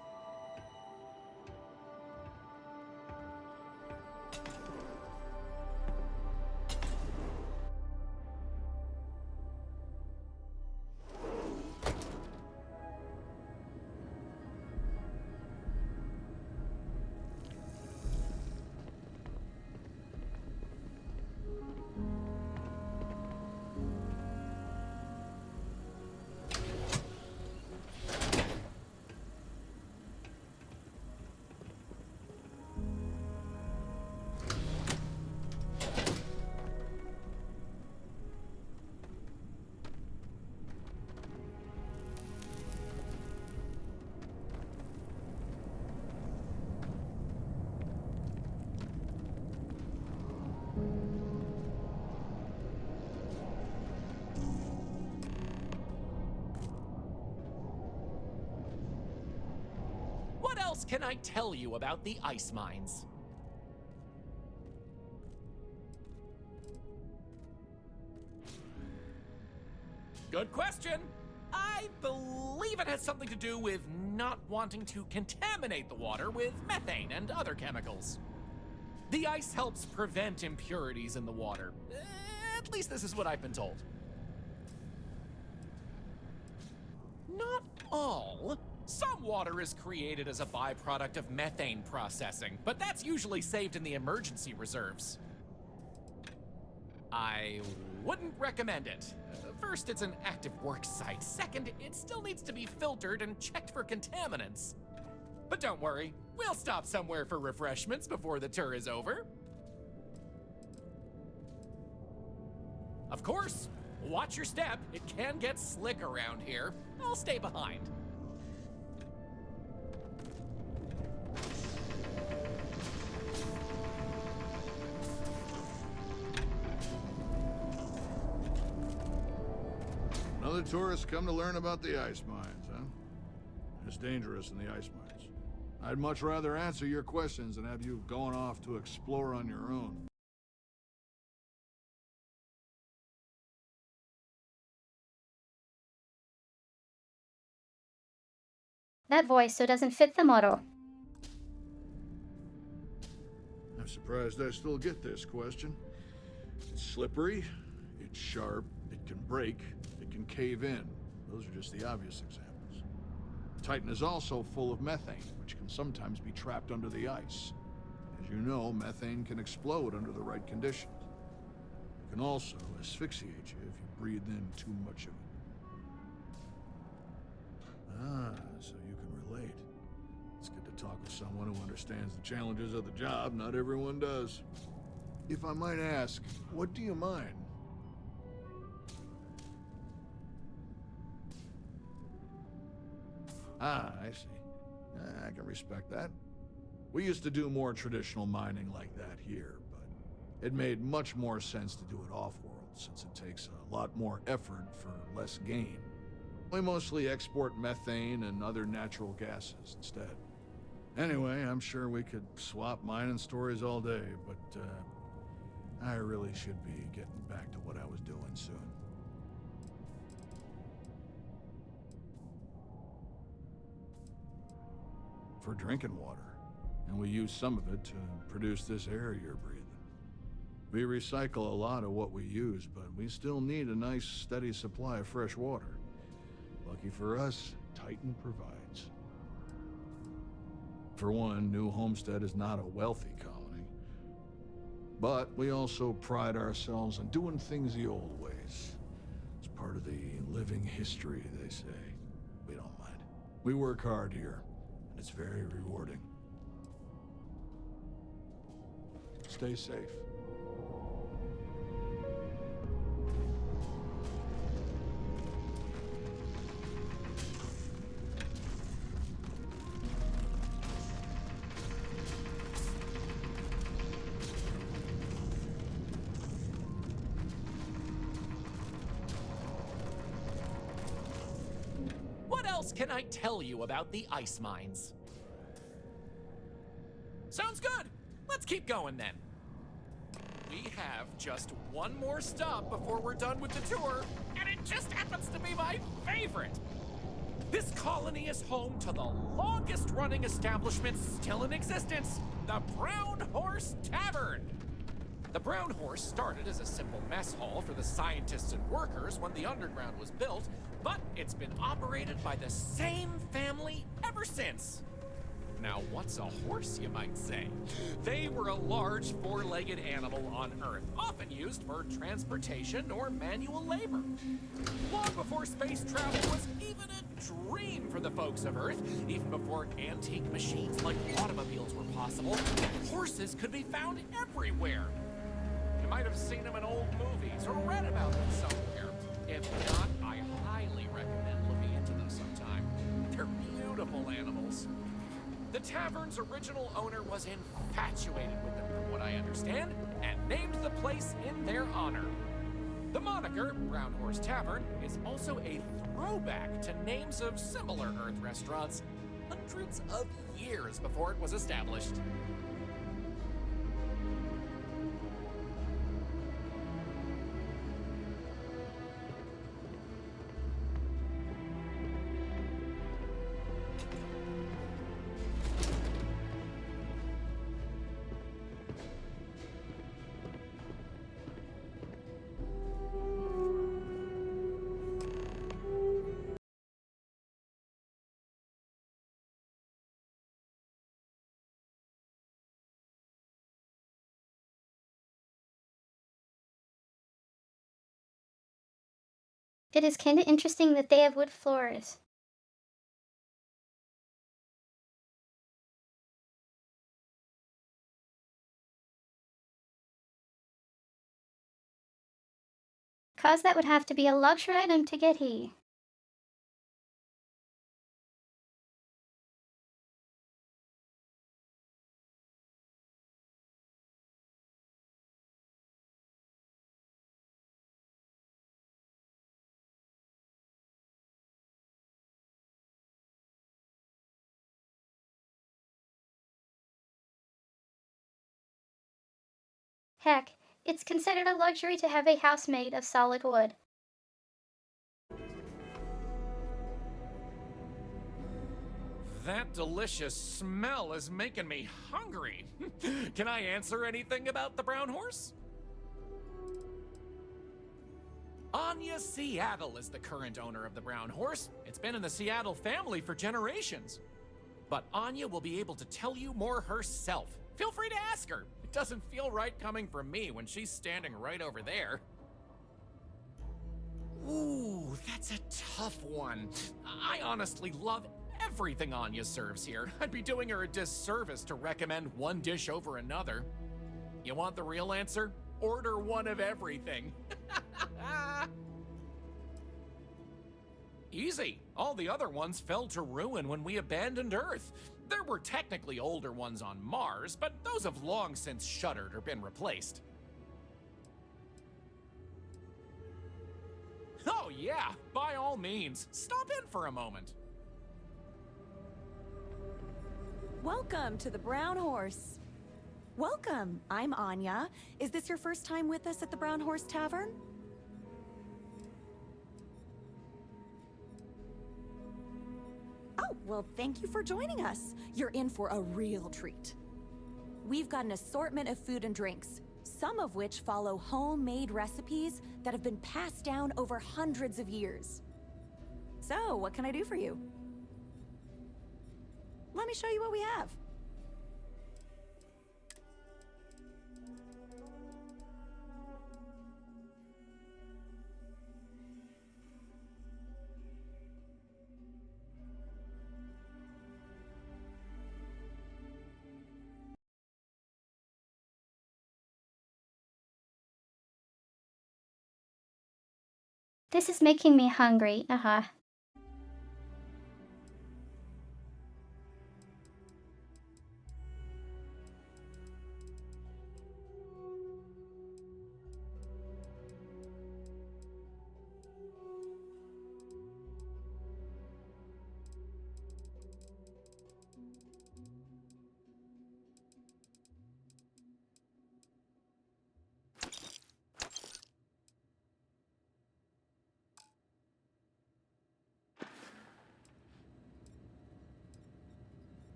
else can I tell you about the ice mines? Good question. I believe it has something to do with not wanting to contaminate the water with methane and other chemicals. The ice helps prevent impurities in the water. At least this is what I've been told. Not all. Some water is created as a byproduct of methane processing, but that's usually saved in the emergency reserves. I wouldn't recommend it. First, it's an active work site. Second, it still needs to be filtered and checked for contaminants. But don't worry, we'll stop somewhere for refreshments before the tour is over. Of course, watch your step. It can get slick around here. I'll stay behind. Another tourist come to learn about the ice mines, huh? It's dangerous in the ice mines. I'd much rather answer your questions than have you going off to explore on your own. That voice so doesn't fit the model. I'm surprised I still get this question. It's slippery, it's sharp, it can break, it can cave in. Those are just the obvious examples. Titan is also full of methane, which can sometimes be trapped under the ice. As you know, methane can explode under the right conditions. It can also asphyxiate you if you breathe in too much of it. Ah, so you can relate. It's good to talk with someone who understands the challenges of the job. Not everyone does. If I might ask, what do you mind? Ah, I see. I can respect that. We used to do more traditional mining like that here, but it made much more sense to do it off-world, since it takes a lot more effort for less gain. We mostly export methane and other natural gases instead. Anyway, I'm sure we could swap mining stories all day, but I really should be getting back to what I was doing soon. For drinking water, and we use some of it to produce this air you're breathing. We recycle a lot of what we use, but we still need a nice, steady supply of fresh water. Lucky for us, Titan provides. For one, New Homestead is not a wealthy colony, but we also pride ourselves on doing things the old ways. It's part of the living history, they say. We don't mind. We work hard here. It's very rewarding. Stay safe. What else can I tell you about the ice mines? Sounds good. Let's keep going then. We have just one more stop before we're done with the tour, and it just happens to be my favorite. This colony is home to the longest running establishment still in existence, the Brown Horse Tavern. The Brown Horse started as a simple mess hall for the scientists and workers when the underground was built, but it's been operated by the same family ever since. Now, what's a horse, you might say? They were a large four-legged animal on Earth, often used for transportation or manual labor. Long before space travel was even a dream for the folks of Earth, even before antique machines like automobiles were possible, horses could be found everywhere. You might have seen them in old movies or read about them somewhere. If not, I highly recommend looking into them sometime. They're beautiful animals. The tavern's original owner was infatuated with them, from what I understand, and named the place in their honor. The moniker, Brown Horse Tavern, is also a throwback to names of similar Earth restaurants, hundreds of years before it was established. It is kinda interesting that they have wood floors. Cause that would have to be a luxury item to get here. Heck, it's considered a luxury to have a house made of solid wood. That delicious smell is making me hungry. Can I answer anything about the brown horse? Anya Seattle is the current owner of the brown horse. It's been in the Seattle family for generations. But Anya will be able to tell you more herself. Feel free to ask her. It doesn't feel right coming from me when she's standing right over there. Ooh, that's a tough one. I honestly love everything Anya serves here. I'd be doing her a disservice to recommend one dish over another. You want the real answer? Order one of everything. Easy. All the other ones fell to ruin when we abandoned Earth. There were technically older ones on Mars, but those have long since shuttered or been replaced. Oh yeah, by all means, stop in for a moment. Welcome to the Brown Horse. Welcome, I'm Anya. Is this your first time with us at the Brown Horse Tavern? Oh, well, thank you for joining us. You're in for a real treat. We've got an assortment of food and drinks, some of which follow homemade recipes that have been passed down over hundreds of years. So, what can I do for you? Let me show you what we have. This is making me hungry,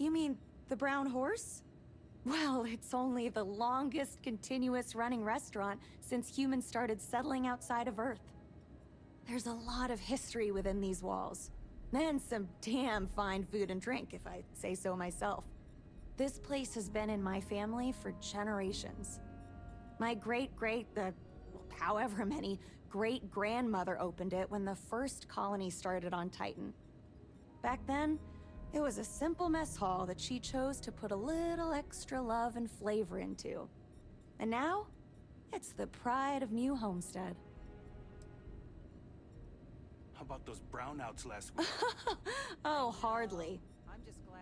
You mean the Brown Horse? Well, it's only the longest continuous running restaurant since humans started settling outside of Earth. There's a lot of history within these walls. And some damn fine food and drink, if I say so myself. This place has been in my family for generations. My however many, great-grandmother opened it when the first colony started on Titan. Back then, it was a simple mess hall that she chose to put a little extra love and flavor into. And now, it's the pride of New Homestead. How about those brownouts last week? Oh, hardly.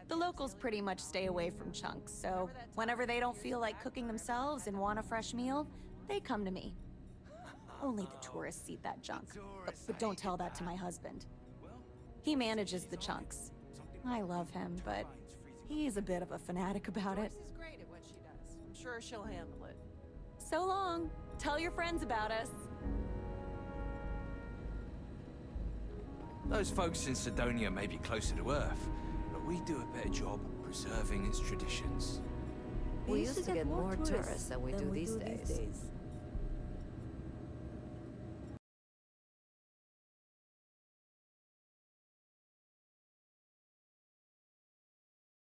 The locals pretty much stay away from chunks, so whenever they don't feel like cooking themselves and want a fresh meal, they come to me. Only the tourists eat that junk. But don't tell that to my husband. He manages the chunks. I love him, but he's a bit of a fanatic about it. Joyce is great at what she does. I'm sure she'll handle it. So long. Tell your friends about us. Those folks in Sidonia may be closer to Earth, but we do a better job preserving its traditions. We used to get more tourists than we do these days.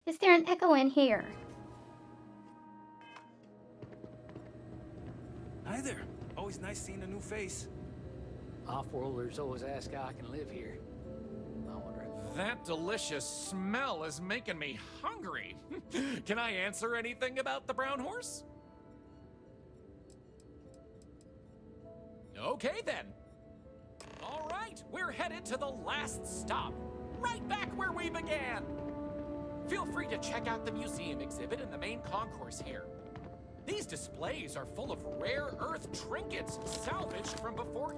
Is there an echo in here? Hi there. Always nice seeing a new face. Off-worlders always ask how I can live here. I wonder if... That delicious smell is making me hungry. Can I answer anything about the brown horse? Okay then. All right, we're headed to the last stop. Right back where we began. Feel free to check out the museum exhibit in the main concourse here. These displays are full of rare earth trinkets salvaged from before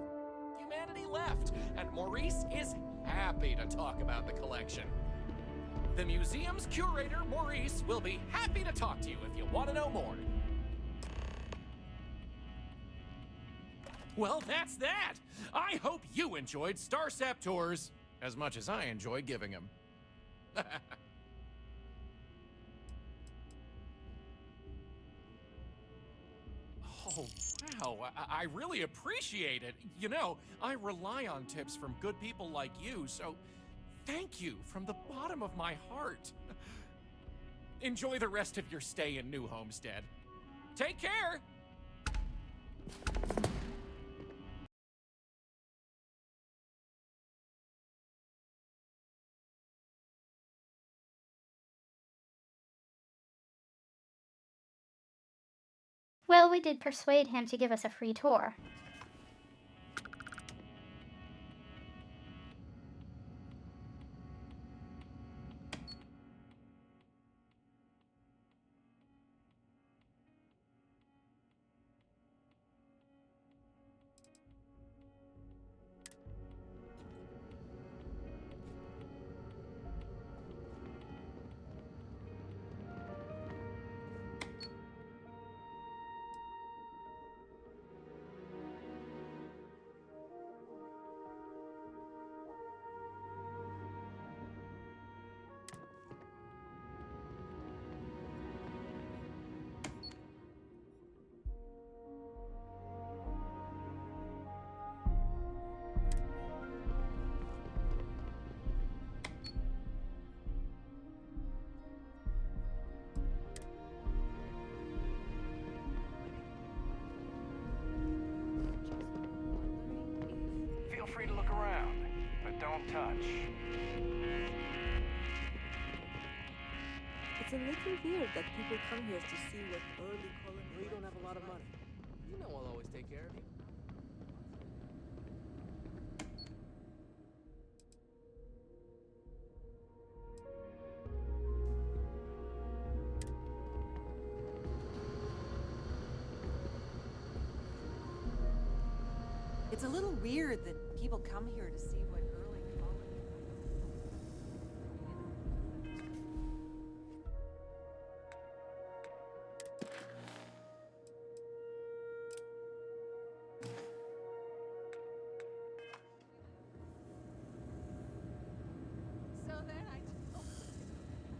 humanity left, and Maurice is happy to talk about the collection. The museum's curator, Maurice, will be happy to talk to you if you want to know more. Well, that's that! I hope you enjoyed Starsap Tours as much as I enjoy giving them. Oh, wow. I really appreciate it. You know, I rely on tips from good people like you, so thank you from the bottom of my heart. Enjoy the rest of your stay in New Homestead. Take care! Well, we did persuade him to give us a free tour. Feel free to look around, but don't touch. It's a little weird that people come here to see what early colonists... We don't have a lot of money. You know I'll always take care of you. It's a little weird that people come here to see what early colonists... So then I told him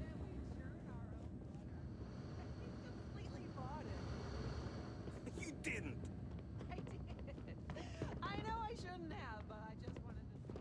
that we insured our own water. He completely bought it. You didn't. I did. I know I shouldn't have, but I just wanted to see.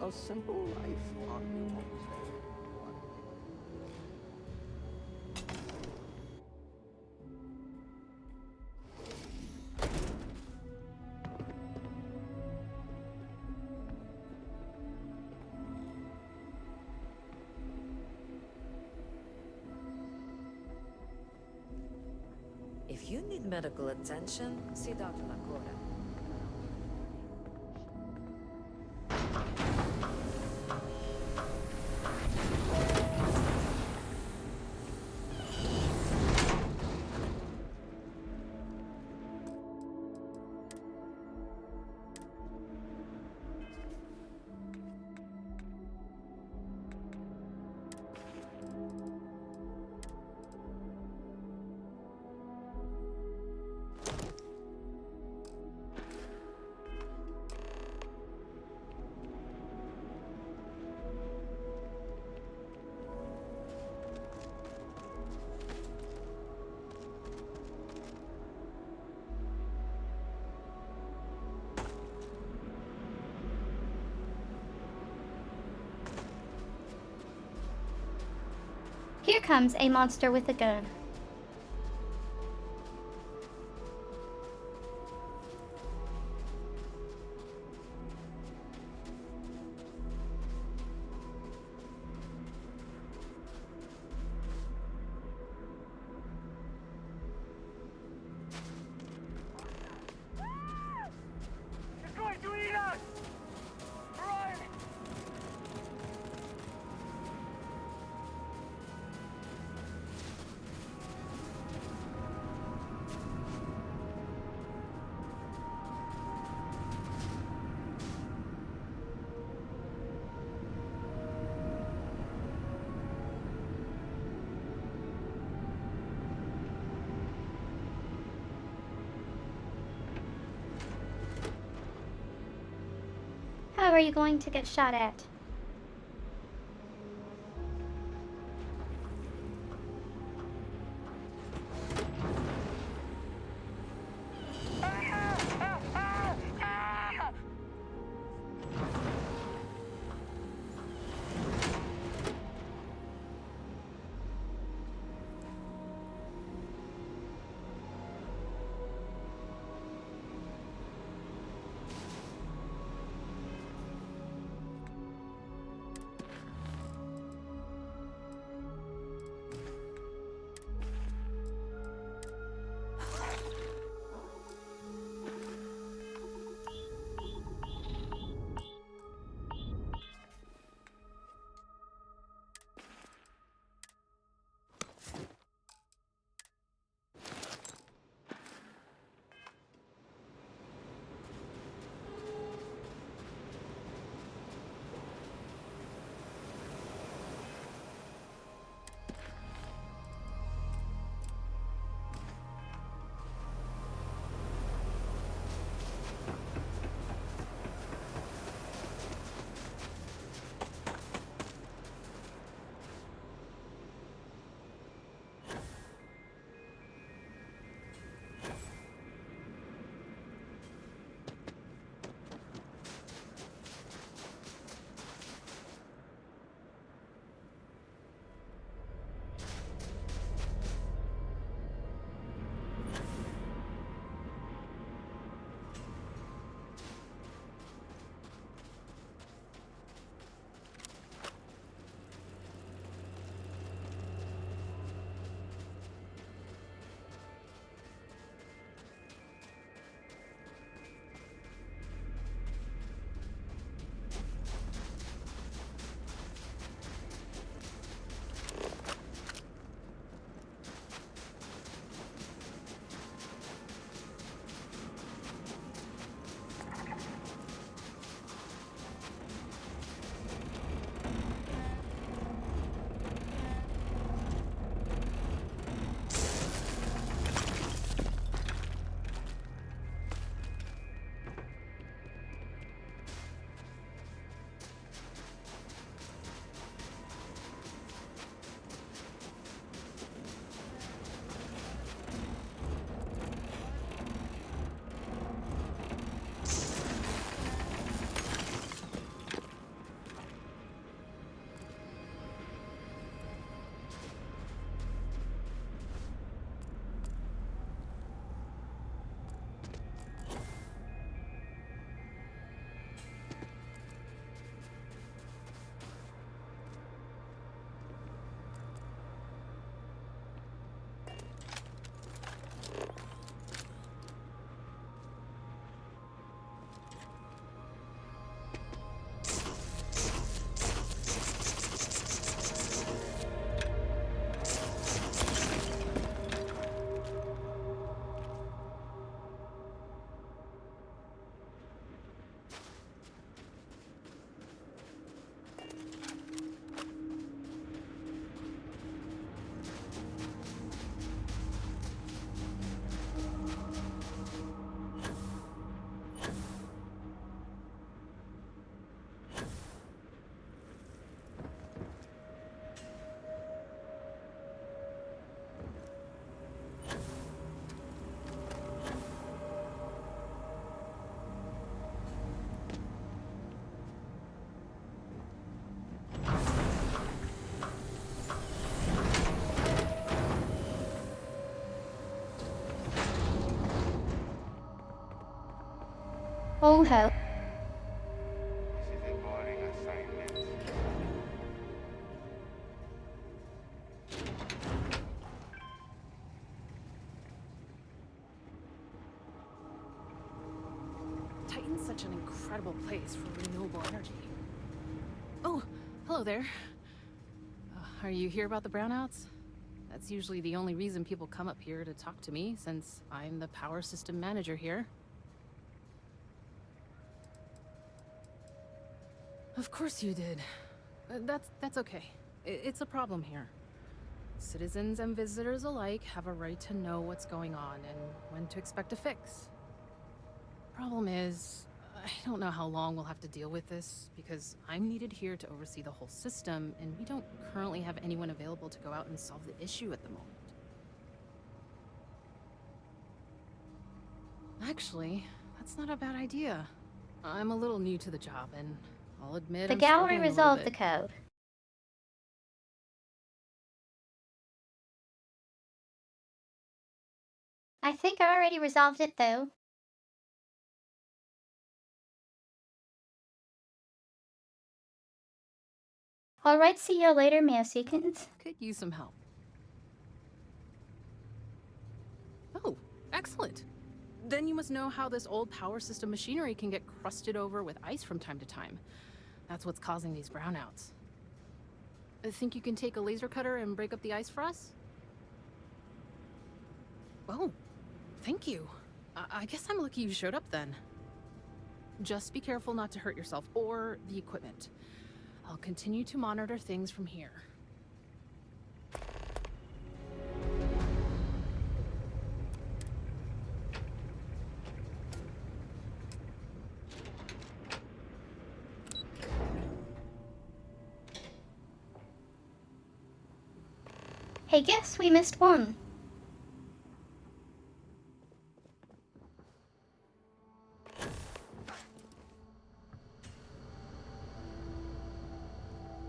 a simple life on your homestead. If you need medical attention, see Dr. Lakota. Here comes a monster with a gun. It's going to eat us! Run! How are you going to get shot at? Oh ho. This is a boring assignment. Titan's such an incredible place for renewable energy. Oh, hello there. Are you here about the brownouts? That's usually the only reason people come up here to talk to me, since I'm the power system manager here. Of course you did. That's okay. It's a problem here. Citizens and visitors alike have a right to know what's going on and when to expect a fix. Problem is, I don't know how long we'll have to deal with this, because I'm needed here to oversee the whole system, and we don't currently have anyone available to go out and solve the issue at the moment. Actually, that's not a bad idea. I'm a little new to the job, and I'll admit The I'm gallery struggling a little resolved the bit. code. I think I already resolved it though. Alright, see you later, Meowseekins. Could use some help. Oh, excellent. Then you must know how this old power system machinery can get crusted over with ice from time to time. That's what's causing these brownouts. I think you can take a laser cutter and break up the ice for us? Oh, thank you. I guess I'm lucky you showed up then. Just be careful not to hurt yourself or the equipment. I'll continue to monitor things from here. Hey, guess we missed one.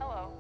Hello.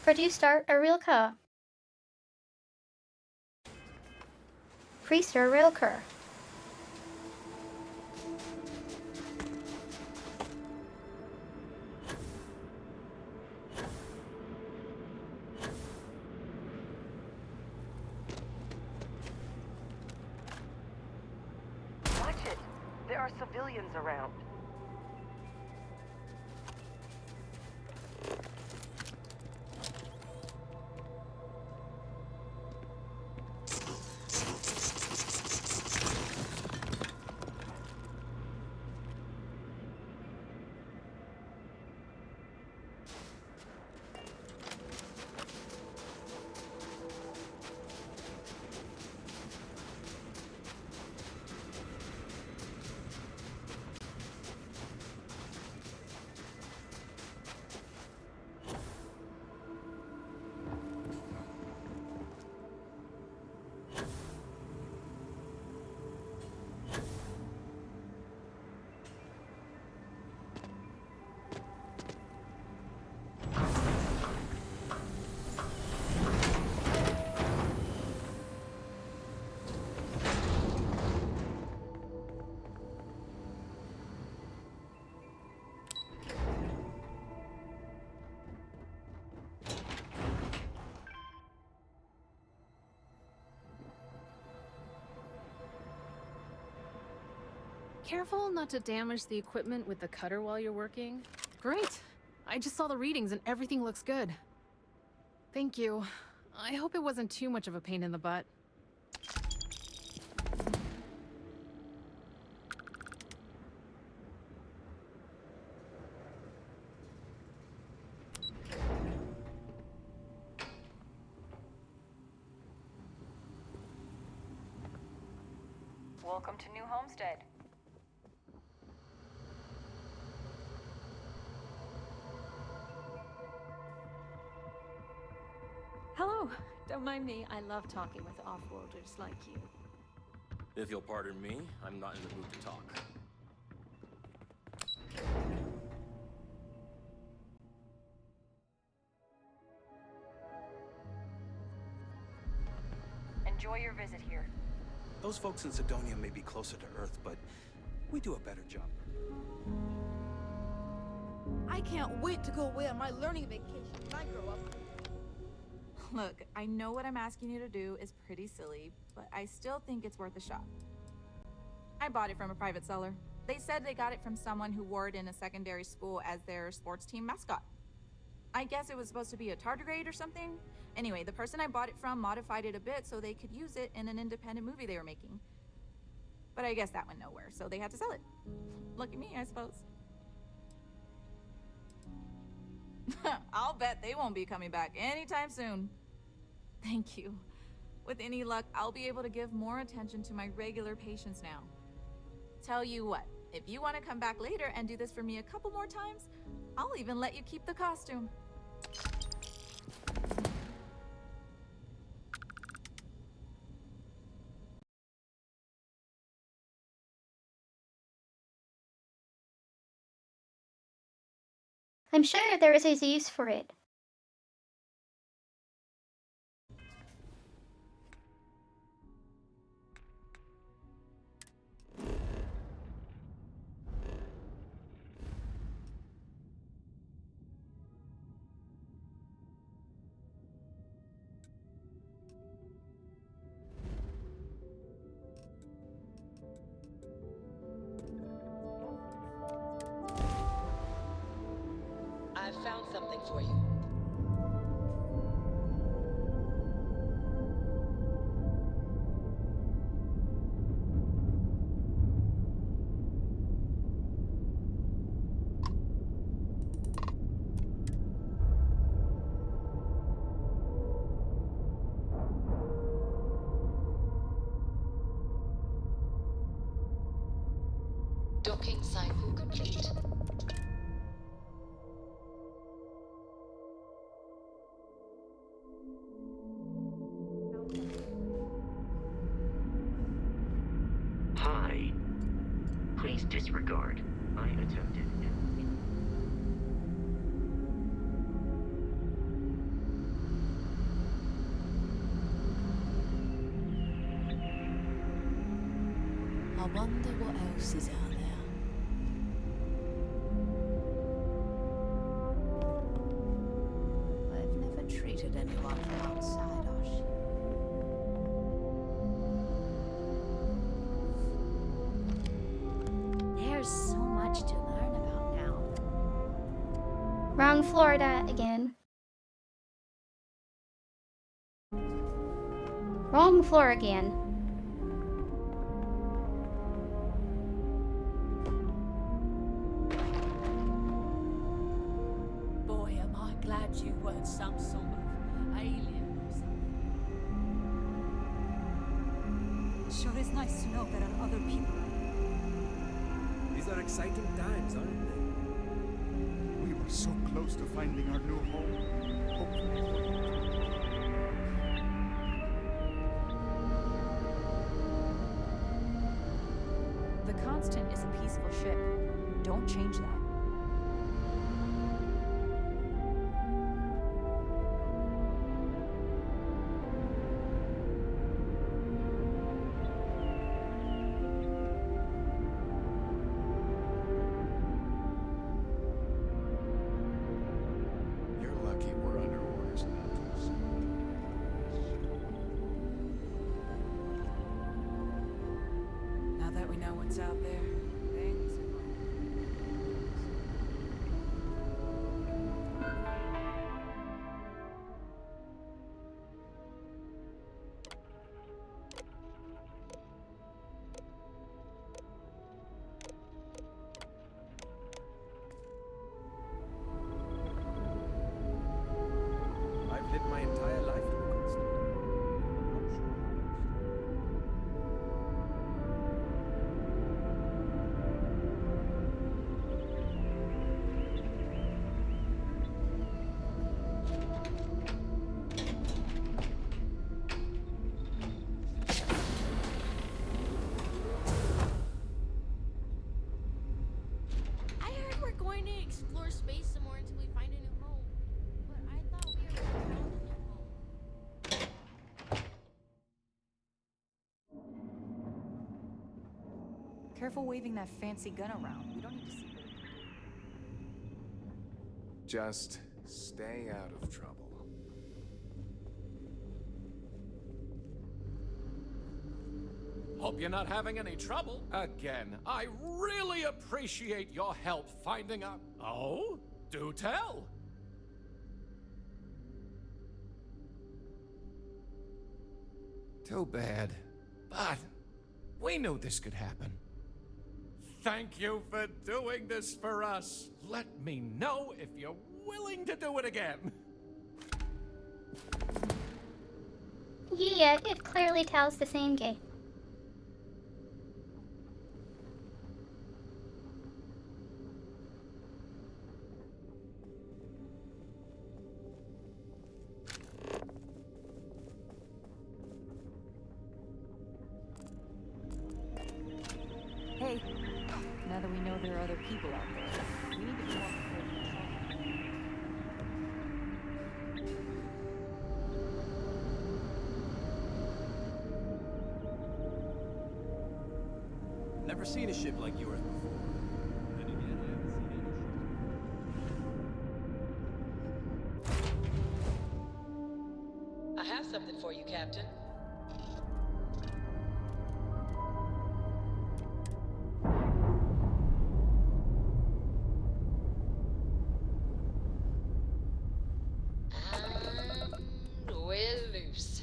Produce start a real car. Priest a real car. Watch it. There are civilians around. Careful not to damage the equipment with the cutter while you're working. Great! I just saw the readings and everything looks good. Thank you. I hope it wasn't too much of a pain in the butt. Welcome to New Homestead. Hello. Don't mind me. I love talking with off-worlders like you. If you'll pardon me, I'm not in the mood to talk. Enjoy your visit here. Those folks in Sidonia may be closer to Earth, but we do a better job. I can't wait to go away on my learning vacation when I grow up. Look, I know what I'm asking you to do is pretty silly, but I still think it's worth a shot. I bought it from a private seller. They said they got it from someone who wore it in a secondary school as their sports team mascot. I guess it was supposed to be a tardigrade or something. Anyway, the person I bought it from modified it a bit so they could use it in an independent movie they were making. But I guess that went nowhere, so they had to sell it. Lucky me, I suppose. I'll bet they won't be coming back anytime soon. Thank you. With any luck, I'll be able to give more attention to my regular patients now. Tell you what, if you want to come back later and do this for me a couple more times, I'll even let you keep the costume. I'm sure there is a use for it. I've found something for you. Docking cycle complete. Hi. Please disregard. I attempted. I wonder what else is out there. I've never treated anyone from outside our ship. There's so much to learn about now. Wrong Florida again. Wrong floor again. Boy, am I glad you weren't some sort of alien or something. Sure is nice to know there are other people. These are exciting times, aren't they? We were so close to finding our new home. Hopefully. The Constant is a peaceful ship. Don't change that. You're lucky we're under orders now. Now that we know what's out there, Careful waving that fancy gun around. We don't need to see it. Just stay out of trouble. Hope you're not having any trouble. Again, I really appreciate your help finding out. Oh? Do tell. Too bad. But we knew this could happen. Thank you for doing this for us. Let me know if you're willing to do it again. Yeah, it clearly tells the same game. Hey, now that we know there are other people out there, we need to be more prepared. Never seen a ship like yours before. Then again, I haven't seen any. I have something for you, Captain. We're loose.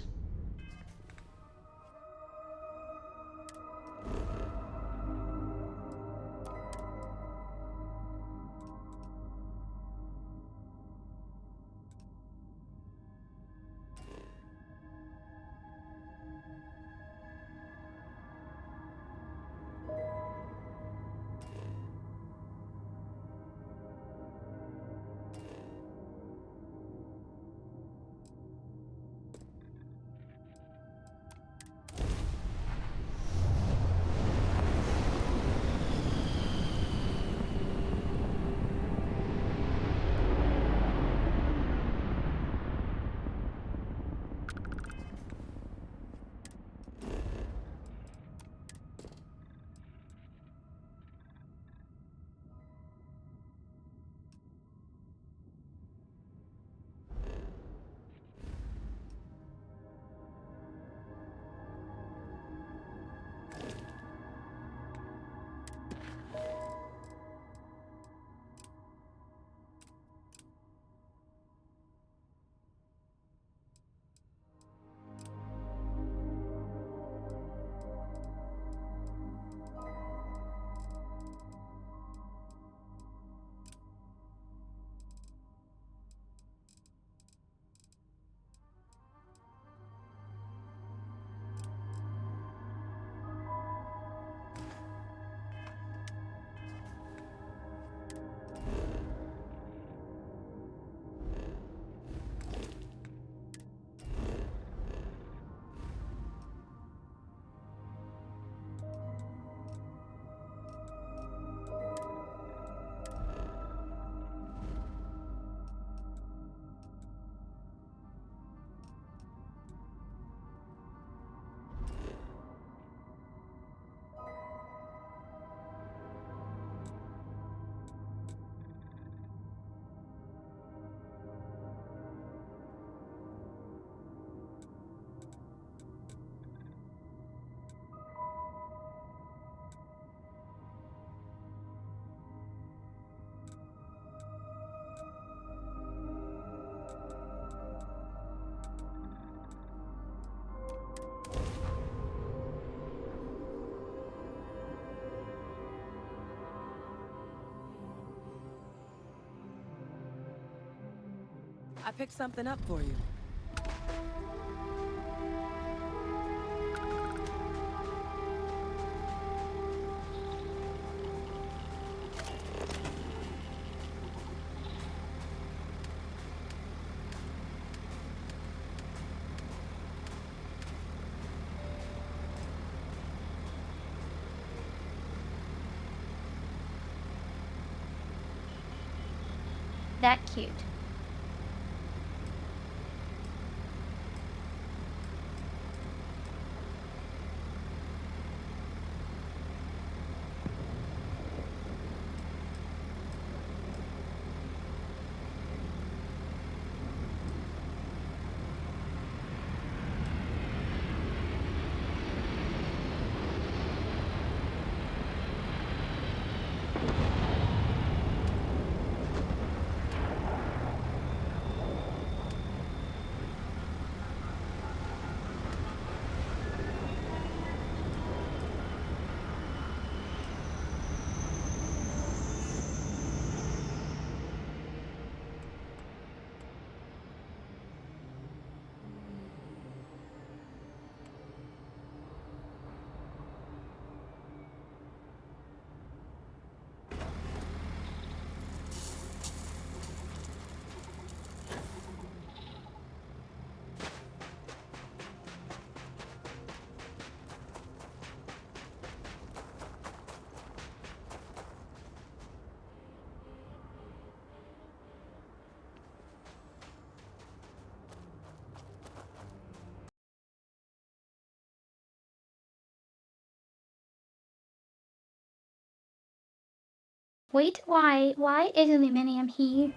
I picked something up for you. That cute. Wait, why? Why is aluminum here?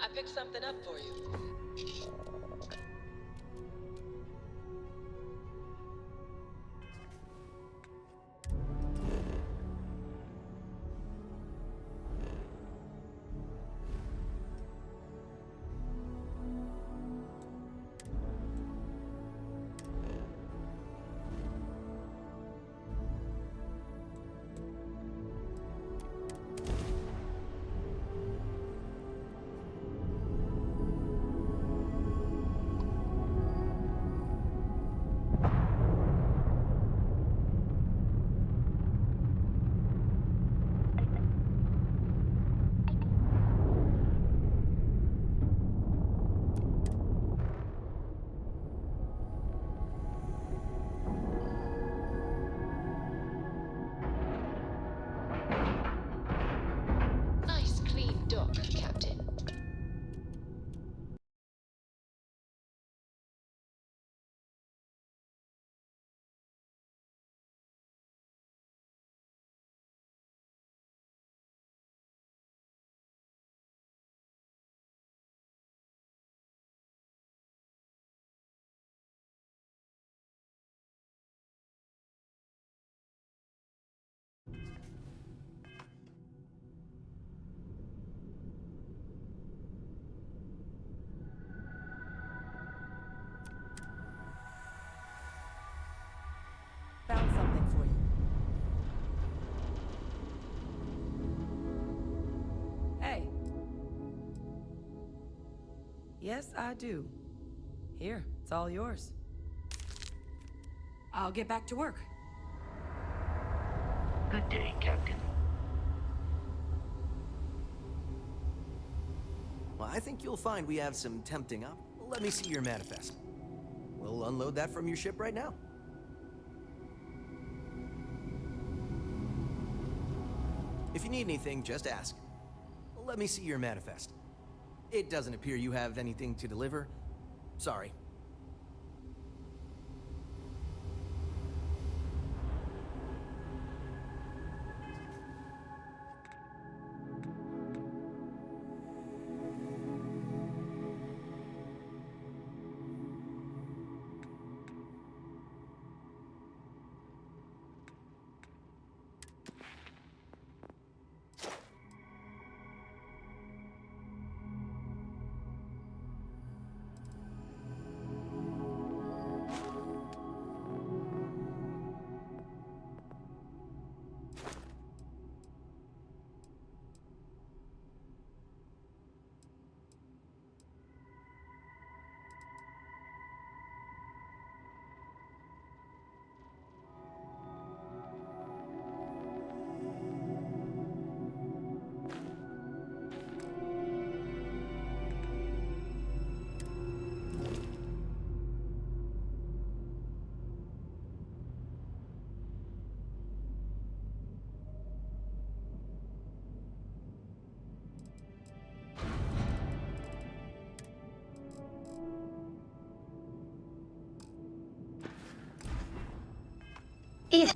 I picked something up for you. Nice clean dock, Captain. Found something for you. Hey. Yes, I do. Here, it's all yours. I'll get back to work. Good day, Captain. Well, I think you'll find we have some tempting up. Let me see your manifest. We'll unload that from your ship right now. If you need anything, just ask. Let me see your manifest. It doesn't appear you have anything to deliver. Sorry. Ew.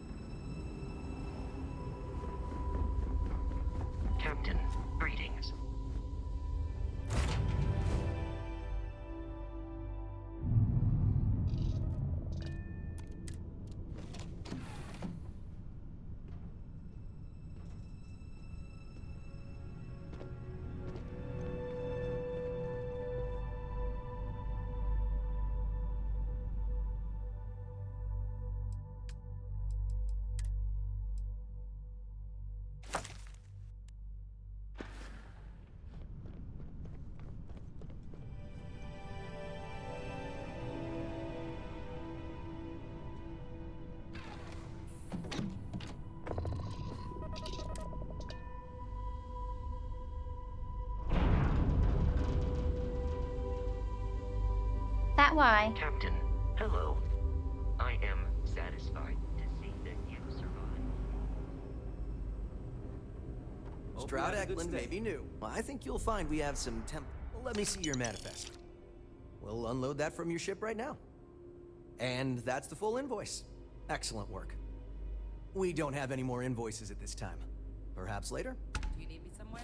Captain, greetings. That why? Captain, hello. I am satisfied to see that you survived. Stroud Eklund may be new. Well, I think you'll find we have some Let me see your manifest. We'll unload that from your ship right now. And that's the full invoice. Excellent work. We don't have any more invoices at this time. Perhaps later? Do you need me somewhere?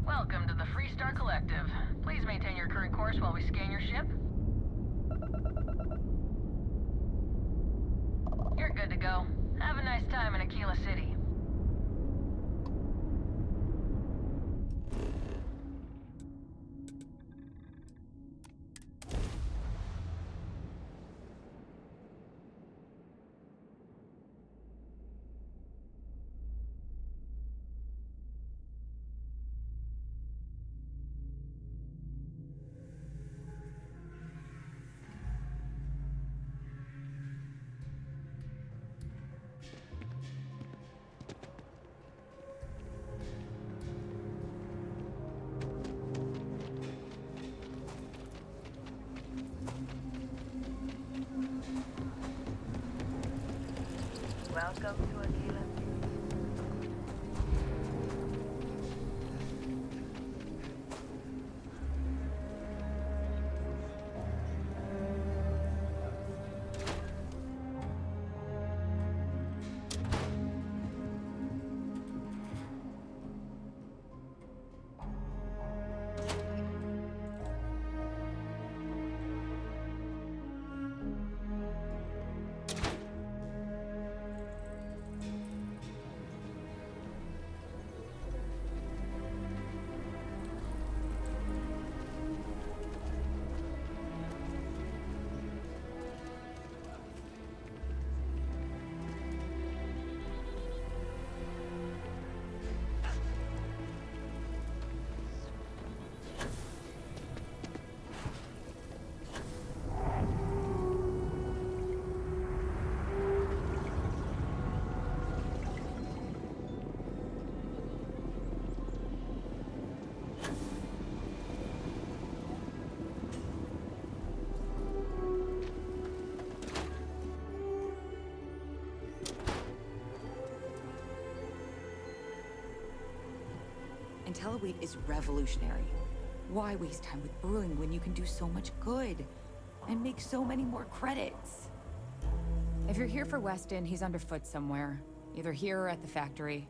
Welcome to the Freestar Collective. Please maintain your current course while we scan your ship. You're good to go. Have a nice time in Aquila City. Welcome to Aquila. Intelloweight is revolutionary. Why waste time with brewing when you can do so much good? And make so many more credits? If you're here for Weston, he's underfoot somewhere. Either here or at the factory.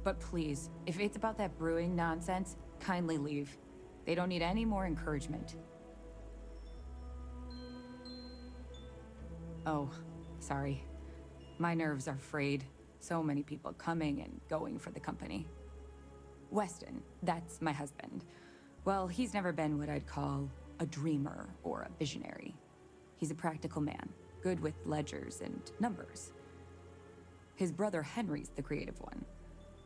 But please, if it's about that brewing nonsense, kindly leave. They don't need any more encouragement. Oh, sorry. My nerves are frayed. So many people coming and going for the company. Weston, that's my husband. Well, he's never been what I'd call a dreamer or a visionary. He's a practical man, good with ledgers and numbers. His brother Henry's the creative one,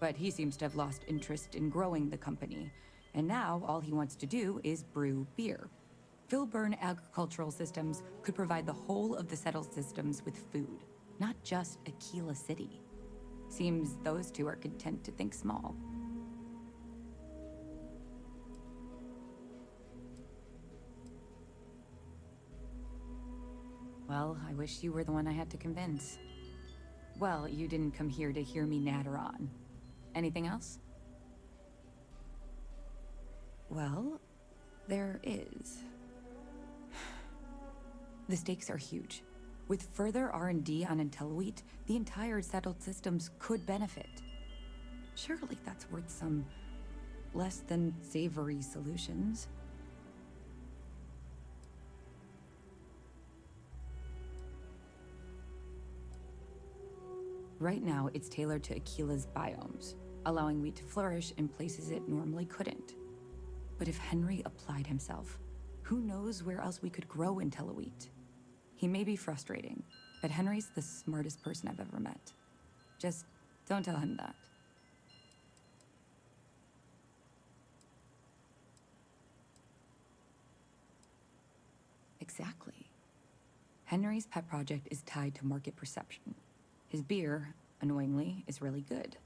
but he seems to have lost interest in growing the company, and now all he wants to do is brew beer. Filburn Agricultural Systems could provide the whole of the settled systems with food, not just Aquila City. Seems those two are content to think small. Well, I wish you were the one I had to convince. Well, you didn't come here to hear me natter on. Anything else? Well, there is. The stakes are huge. With further R&D on IntelliWheat, the entire settled systems could benefit. Surely that's worth some less than savory solutions. Right now, it's tailored to Aquila's biomes, allowing wheat to flourish in places it normally couldn't. But if Henry applied himself, who knows where else we could grow IntelliWheat? He may be frustrating, but Henry's the smartest person I've ever met. Just don't tell him that. Exactly. Henry's pet project is tied to market perception. His beer, annoyingly, is really good.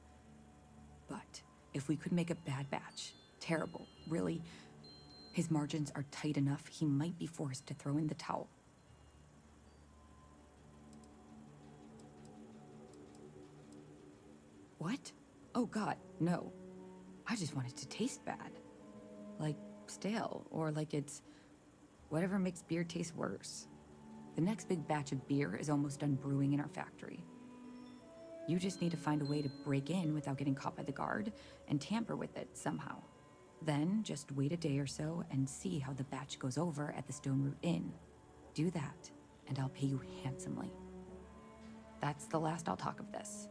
But if we could make a bad batch, terrible, really, his margins are tight enough he might be forced to throw in the towel. What? Oh god, no. I just want it to taste bad. Like stale, or like it's whatever makes beer taste worse. The next big batch of beer is almost done brewing in our factory. You just need to find a way to break in without getting caught by the guard and tamper with it somehow. Then just wait a day or so and see how the batch goes over at the Stone Root Inn. Do that, and I'll pay you handsomely. That's the last I'll talk of this.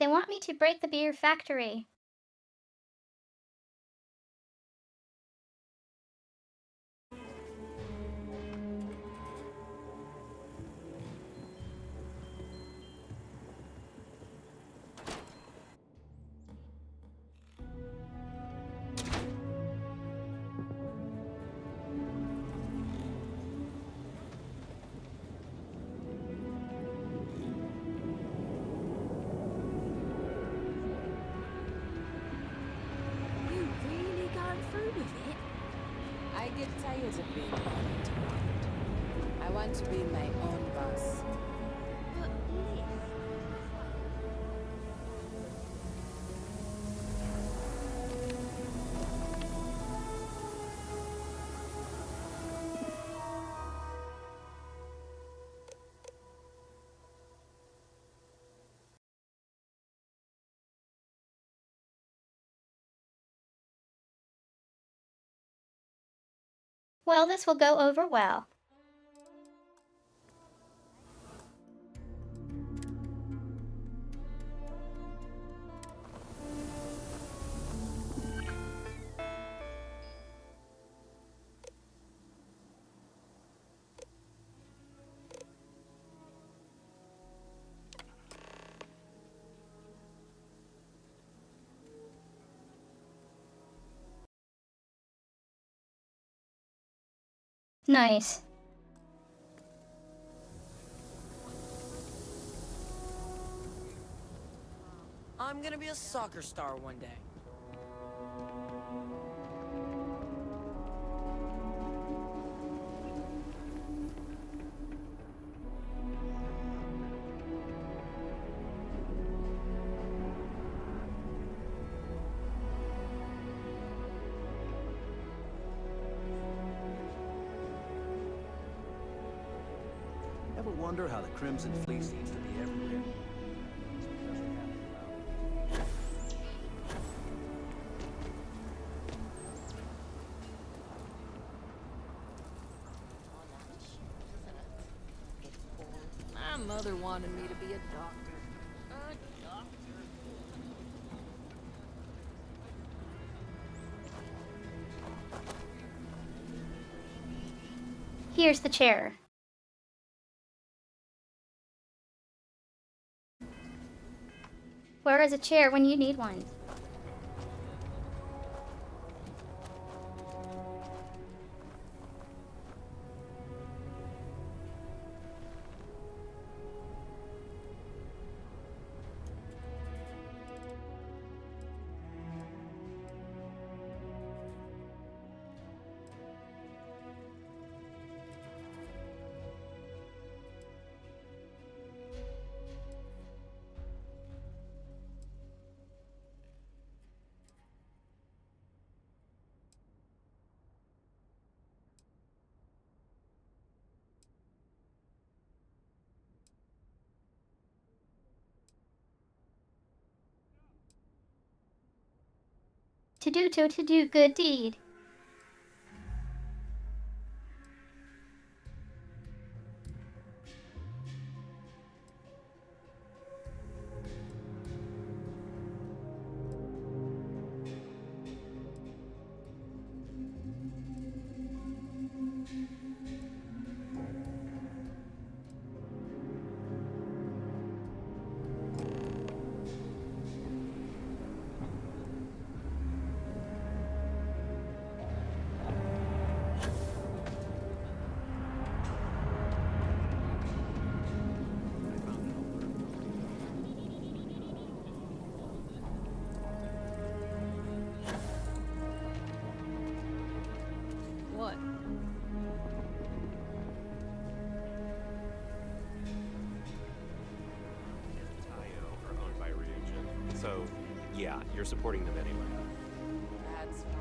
They want me to break the beer factory. You really going through with it? I get tired of being uninterrupted. I want to be my own boss. But Liv... Well, this will go over well. Nice. I'm gonna be a soccer star one day. wonder how the Crimson Fleet seems to be everywhere. My mother wanted me to be a doctor. A doctor. Here's the chair. Where is a chair when you need one? To do good deed. What? Tayo are owned by Ryujin. So, yeah, you're supporting them anyway. That's fine.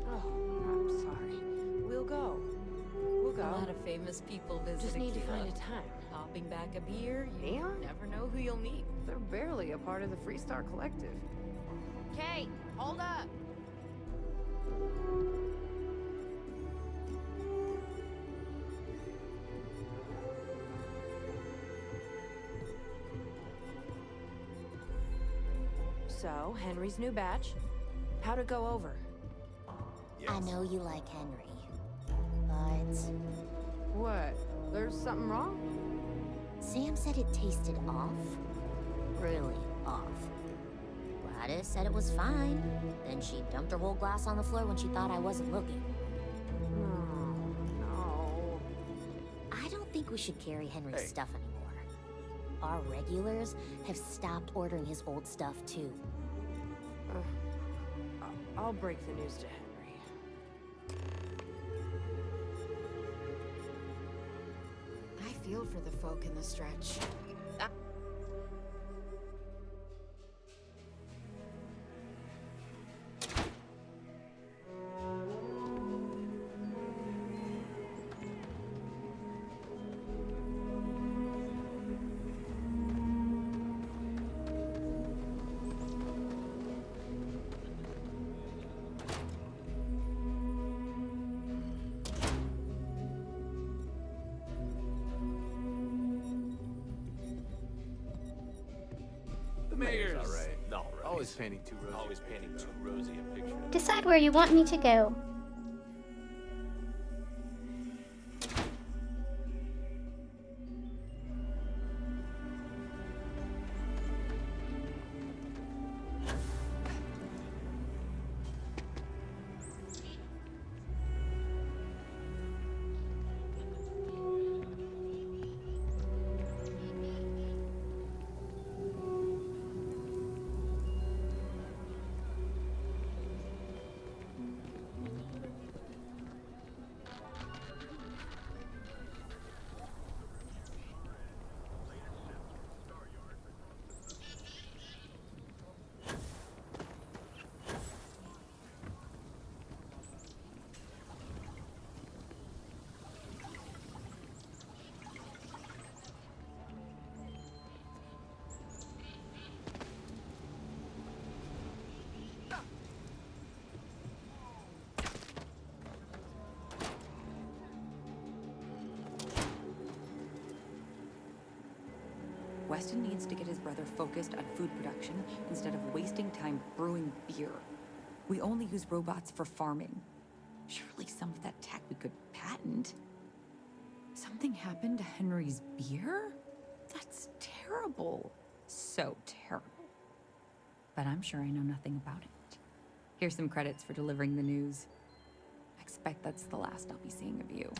Oh, I'm sorry. We'll go. We'll go. A lot of famous people visit. Just need to Aquila. find a time. Popping back a beer, you Neon? never know who you'll meet. They're barely a part of the Freestar Collective. Kate, hold up! So, Henry's new batch. How'd it go over? I know you like Henry, but... What? There's something wrong? Sam said it tasted off. Really off. Gladys said it was fine. Then she dumped her whole glass on the floor when she thought I wasn't looking. No. I don't think we should carry Henry's stuff anymore. Our regulars have stopped ordering his old stuff too. I'll break the news to Henry. I feel for the folk in the stretch. The mayor's all right. Always painting too rosy. Always painting too rosy a picture. Decide where you want me to go. Weston needs to get his brother focused on food production instead of wasting time brewing beer. We only use robots for farming. Surely some of that tech we could patent. Something happened to Henry's beer? That's terrible. So terrible. But I'm sure I know nothing about it. Here's some credits for delivering the news. I expect that's the last I'll be seeing of you.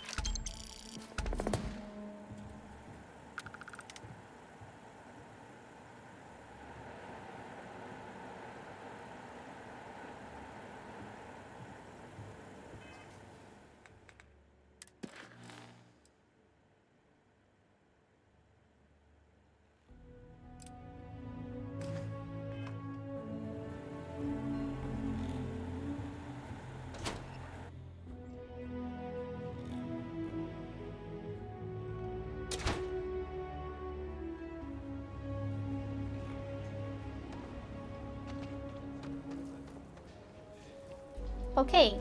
Okay.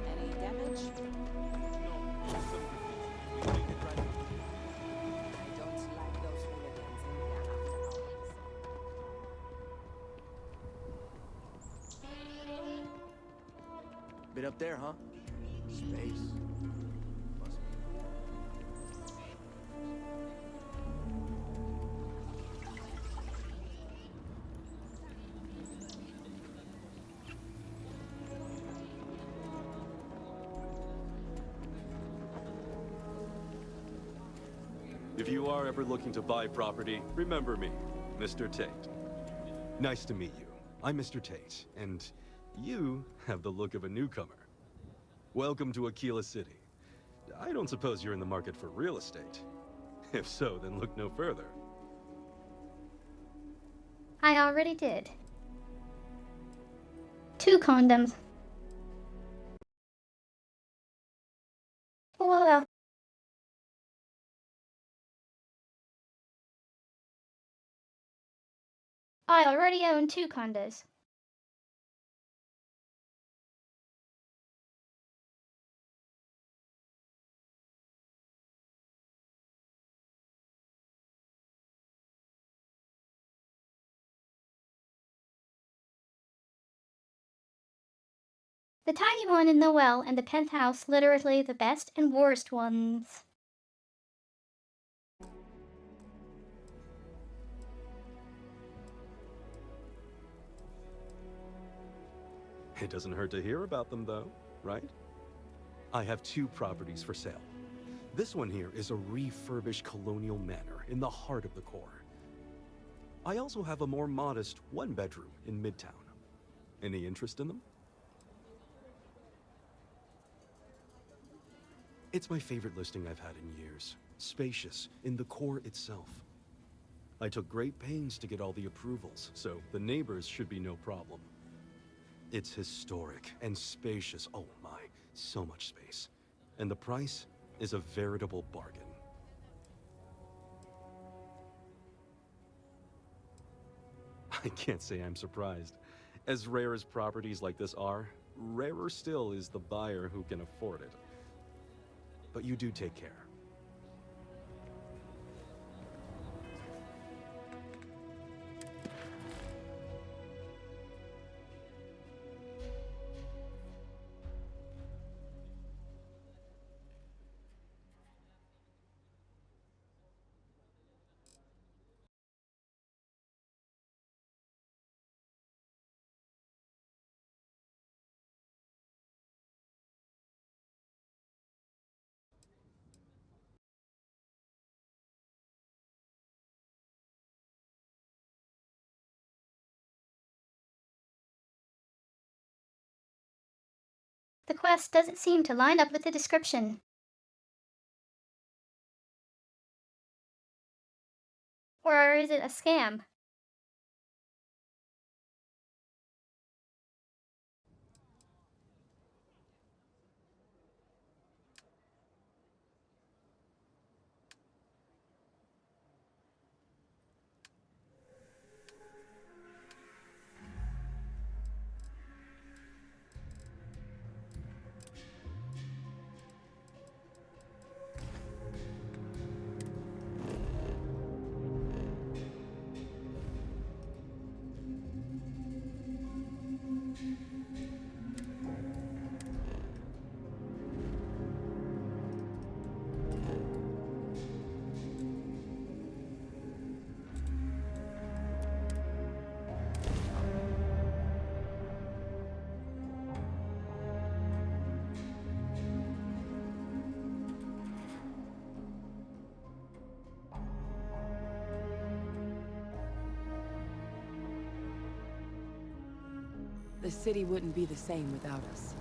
Any damage? I don't like those hooligans in here after hours. Bit up there, huh? Space. Must be. If you are ever looking to buy property, remember me, Mr. Tate. Nice to meet you. I'm Mr. Tate, and you have the look of a newcomer. Welcome to Aquila City. I don't suppose you're in the market for real estate. If so, then look no further. I already did. 2 condoms. Well, I already own 2 condos. The tiny one in the well and the penthouse literally the best and worst ones. It doesn't hurt to hear about them, though, right? I have 2 properties for sale. This one here is a refurbished colonial manor in the heart of the core. I also have a more modest 1-bedroom in Midtown. Any interest in them? It's my favorite listing I've had in years. Spacious, in the core itself. I took great pains to get all the approvals, so the neighbors should be no problem. It's historic and spacious. Oh my, so much space. And the price is a veritable bargain. I can't say I'm surprised. As rare as properties like this are, rarer still is the buyer who can afford it. But you do take care. The quest doesn't seem to line up with the description. Or is it a scam? The city wouldn't be the same without us.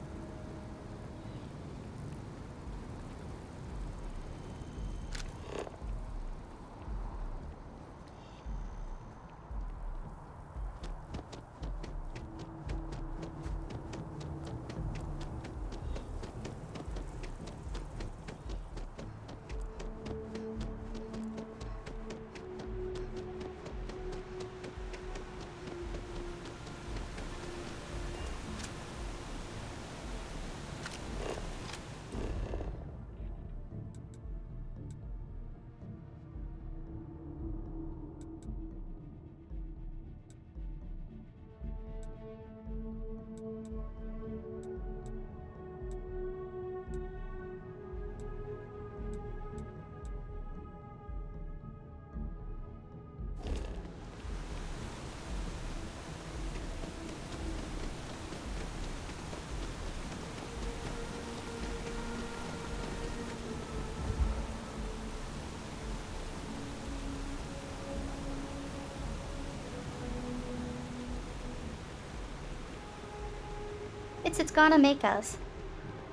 It's gonna make us.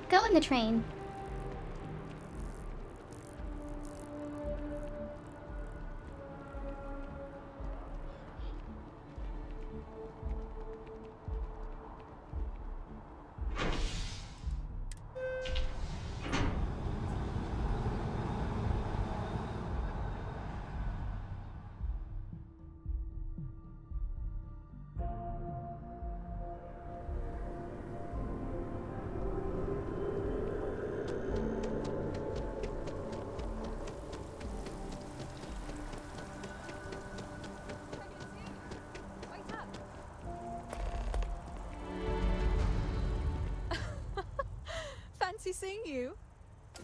Go in the train. Fancy seeing you.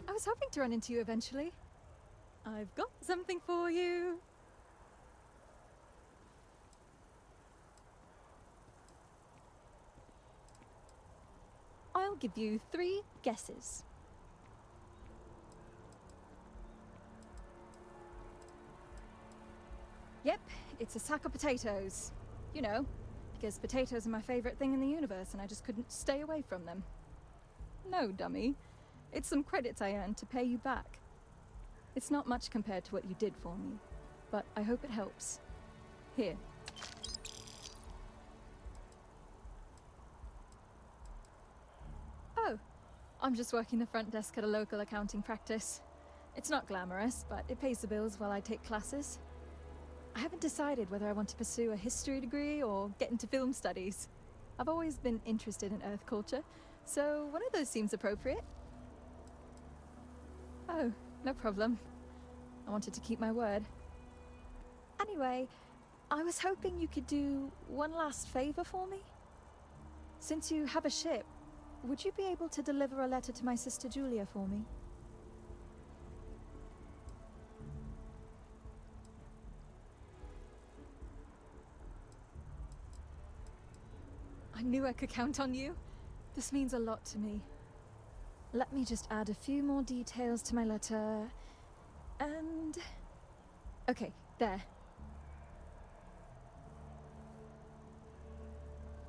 I was hoping to run into you eventually. I've got something for you. I'll give you 3 guesses. Yep, it's a sack of potatoes. You know, because potatoes are my favorite thing in the universe and I just couldn't stay away from them. No, dummy. It's some credits I earned to pay you back. It's not much compared to what you did for me, but I hope it helps. Here. Oh, I'm just working the front desk at a local accounting practice. It's not glamorous, but it pays the bills while I take classes. I haven't decided whether I want to pursue a history degree or get into film studies. I've always been interested in Earth culture, so one of those seems appropriate. Oh, no problem. I wanted to keep my word. Anyway, I was hoping you could do one last favor for me. Since you have a ship, would you be able to deliver a letter to my sister Julia for me? I knew I could count on you. This means a lot to me. Let me just add a few more details to my letter. And... okay, there.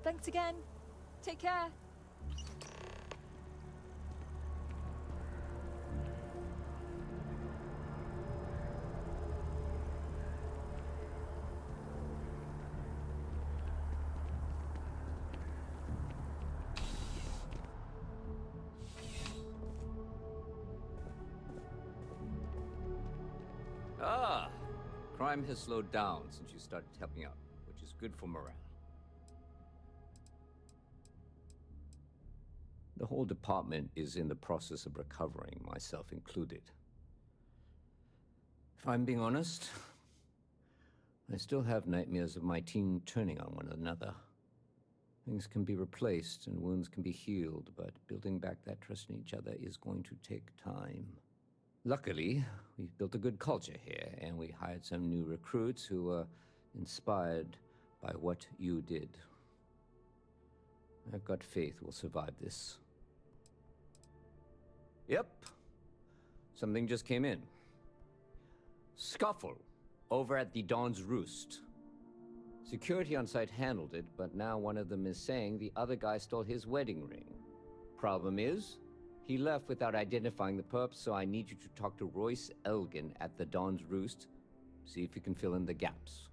Thanks again. Take care. Ah, crime has slowed down since you started helping out, which is good for morale. The whole department is in the process of recovering, myself included. If I'm being honest, I still have nightmares of my team turning on one another. Things can be replaced and wounds can be healed, but building back that trust in each other is going to take time. Luckily, we've built a good culture here, and we hired some new recruits who were inspired by what you did. I've got faith we'll survive this. Yep. Something just came in. Scuffle over at the Dawn's Roost. Security on site handled it, but now one of them is saying the other guy stole his wedding ring. Problem is, he left without identifying the perp, so I need you to talk to Royce Elgin at the Dawn's Roost. See if you can fill in the gaps.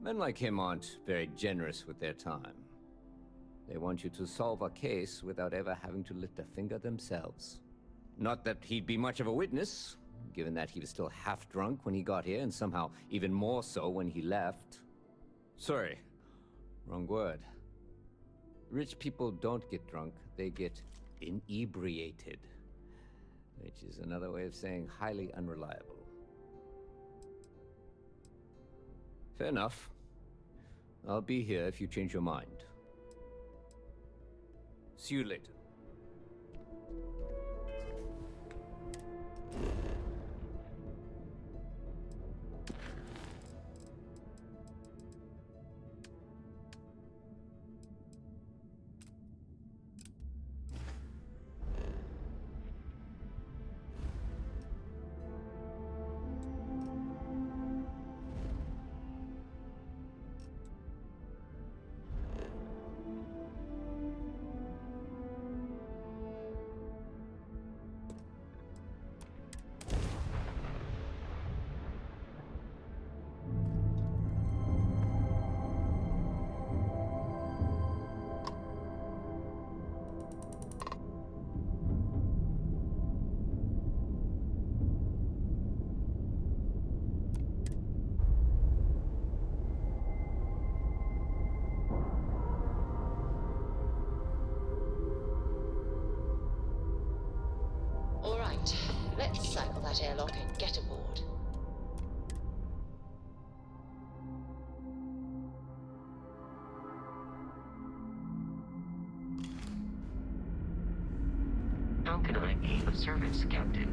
Men like him aren't very generous with their time. They want you to solve a case without ever having to lift a finger themselves. Not that he'd be much of a witness, given that he was still half drunk when he got here, and somehow even more so when he left. Sorry, wrong word. Rich people don't get drunk, they get inebriated. Which is another way of saying highly unreliable. Fair enough. I'll be here if you change your mind. See you later. All right, let's cycle that airlock and get aboard. How can I be of service, Captain?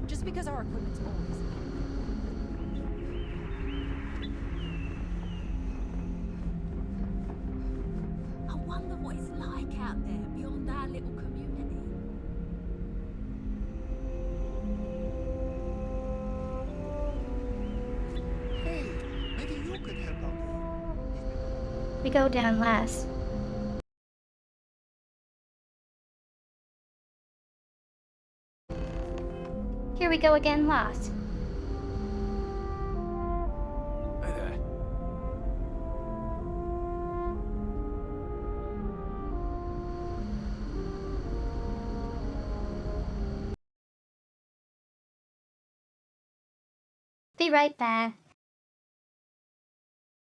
Just because our equipment's always... I wonder what it's like out there beyond our little community. Hey, maybe you could help out. We go down last. Here we go again, lost. Hey there. Be right back.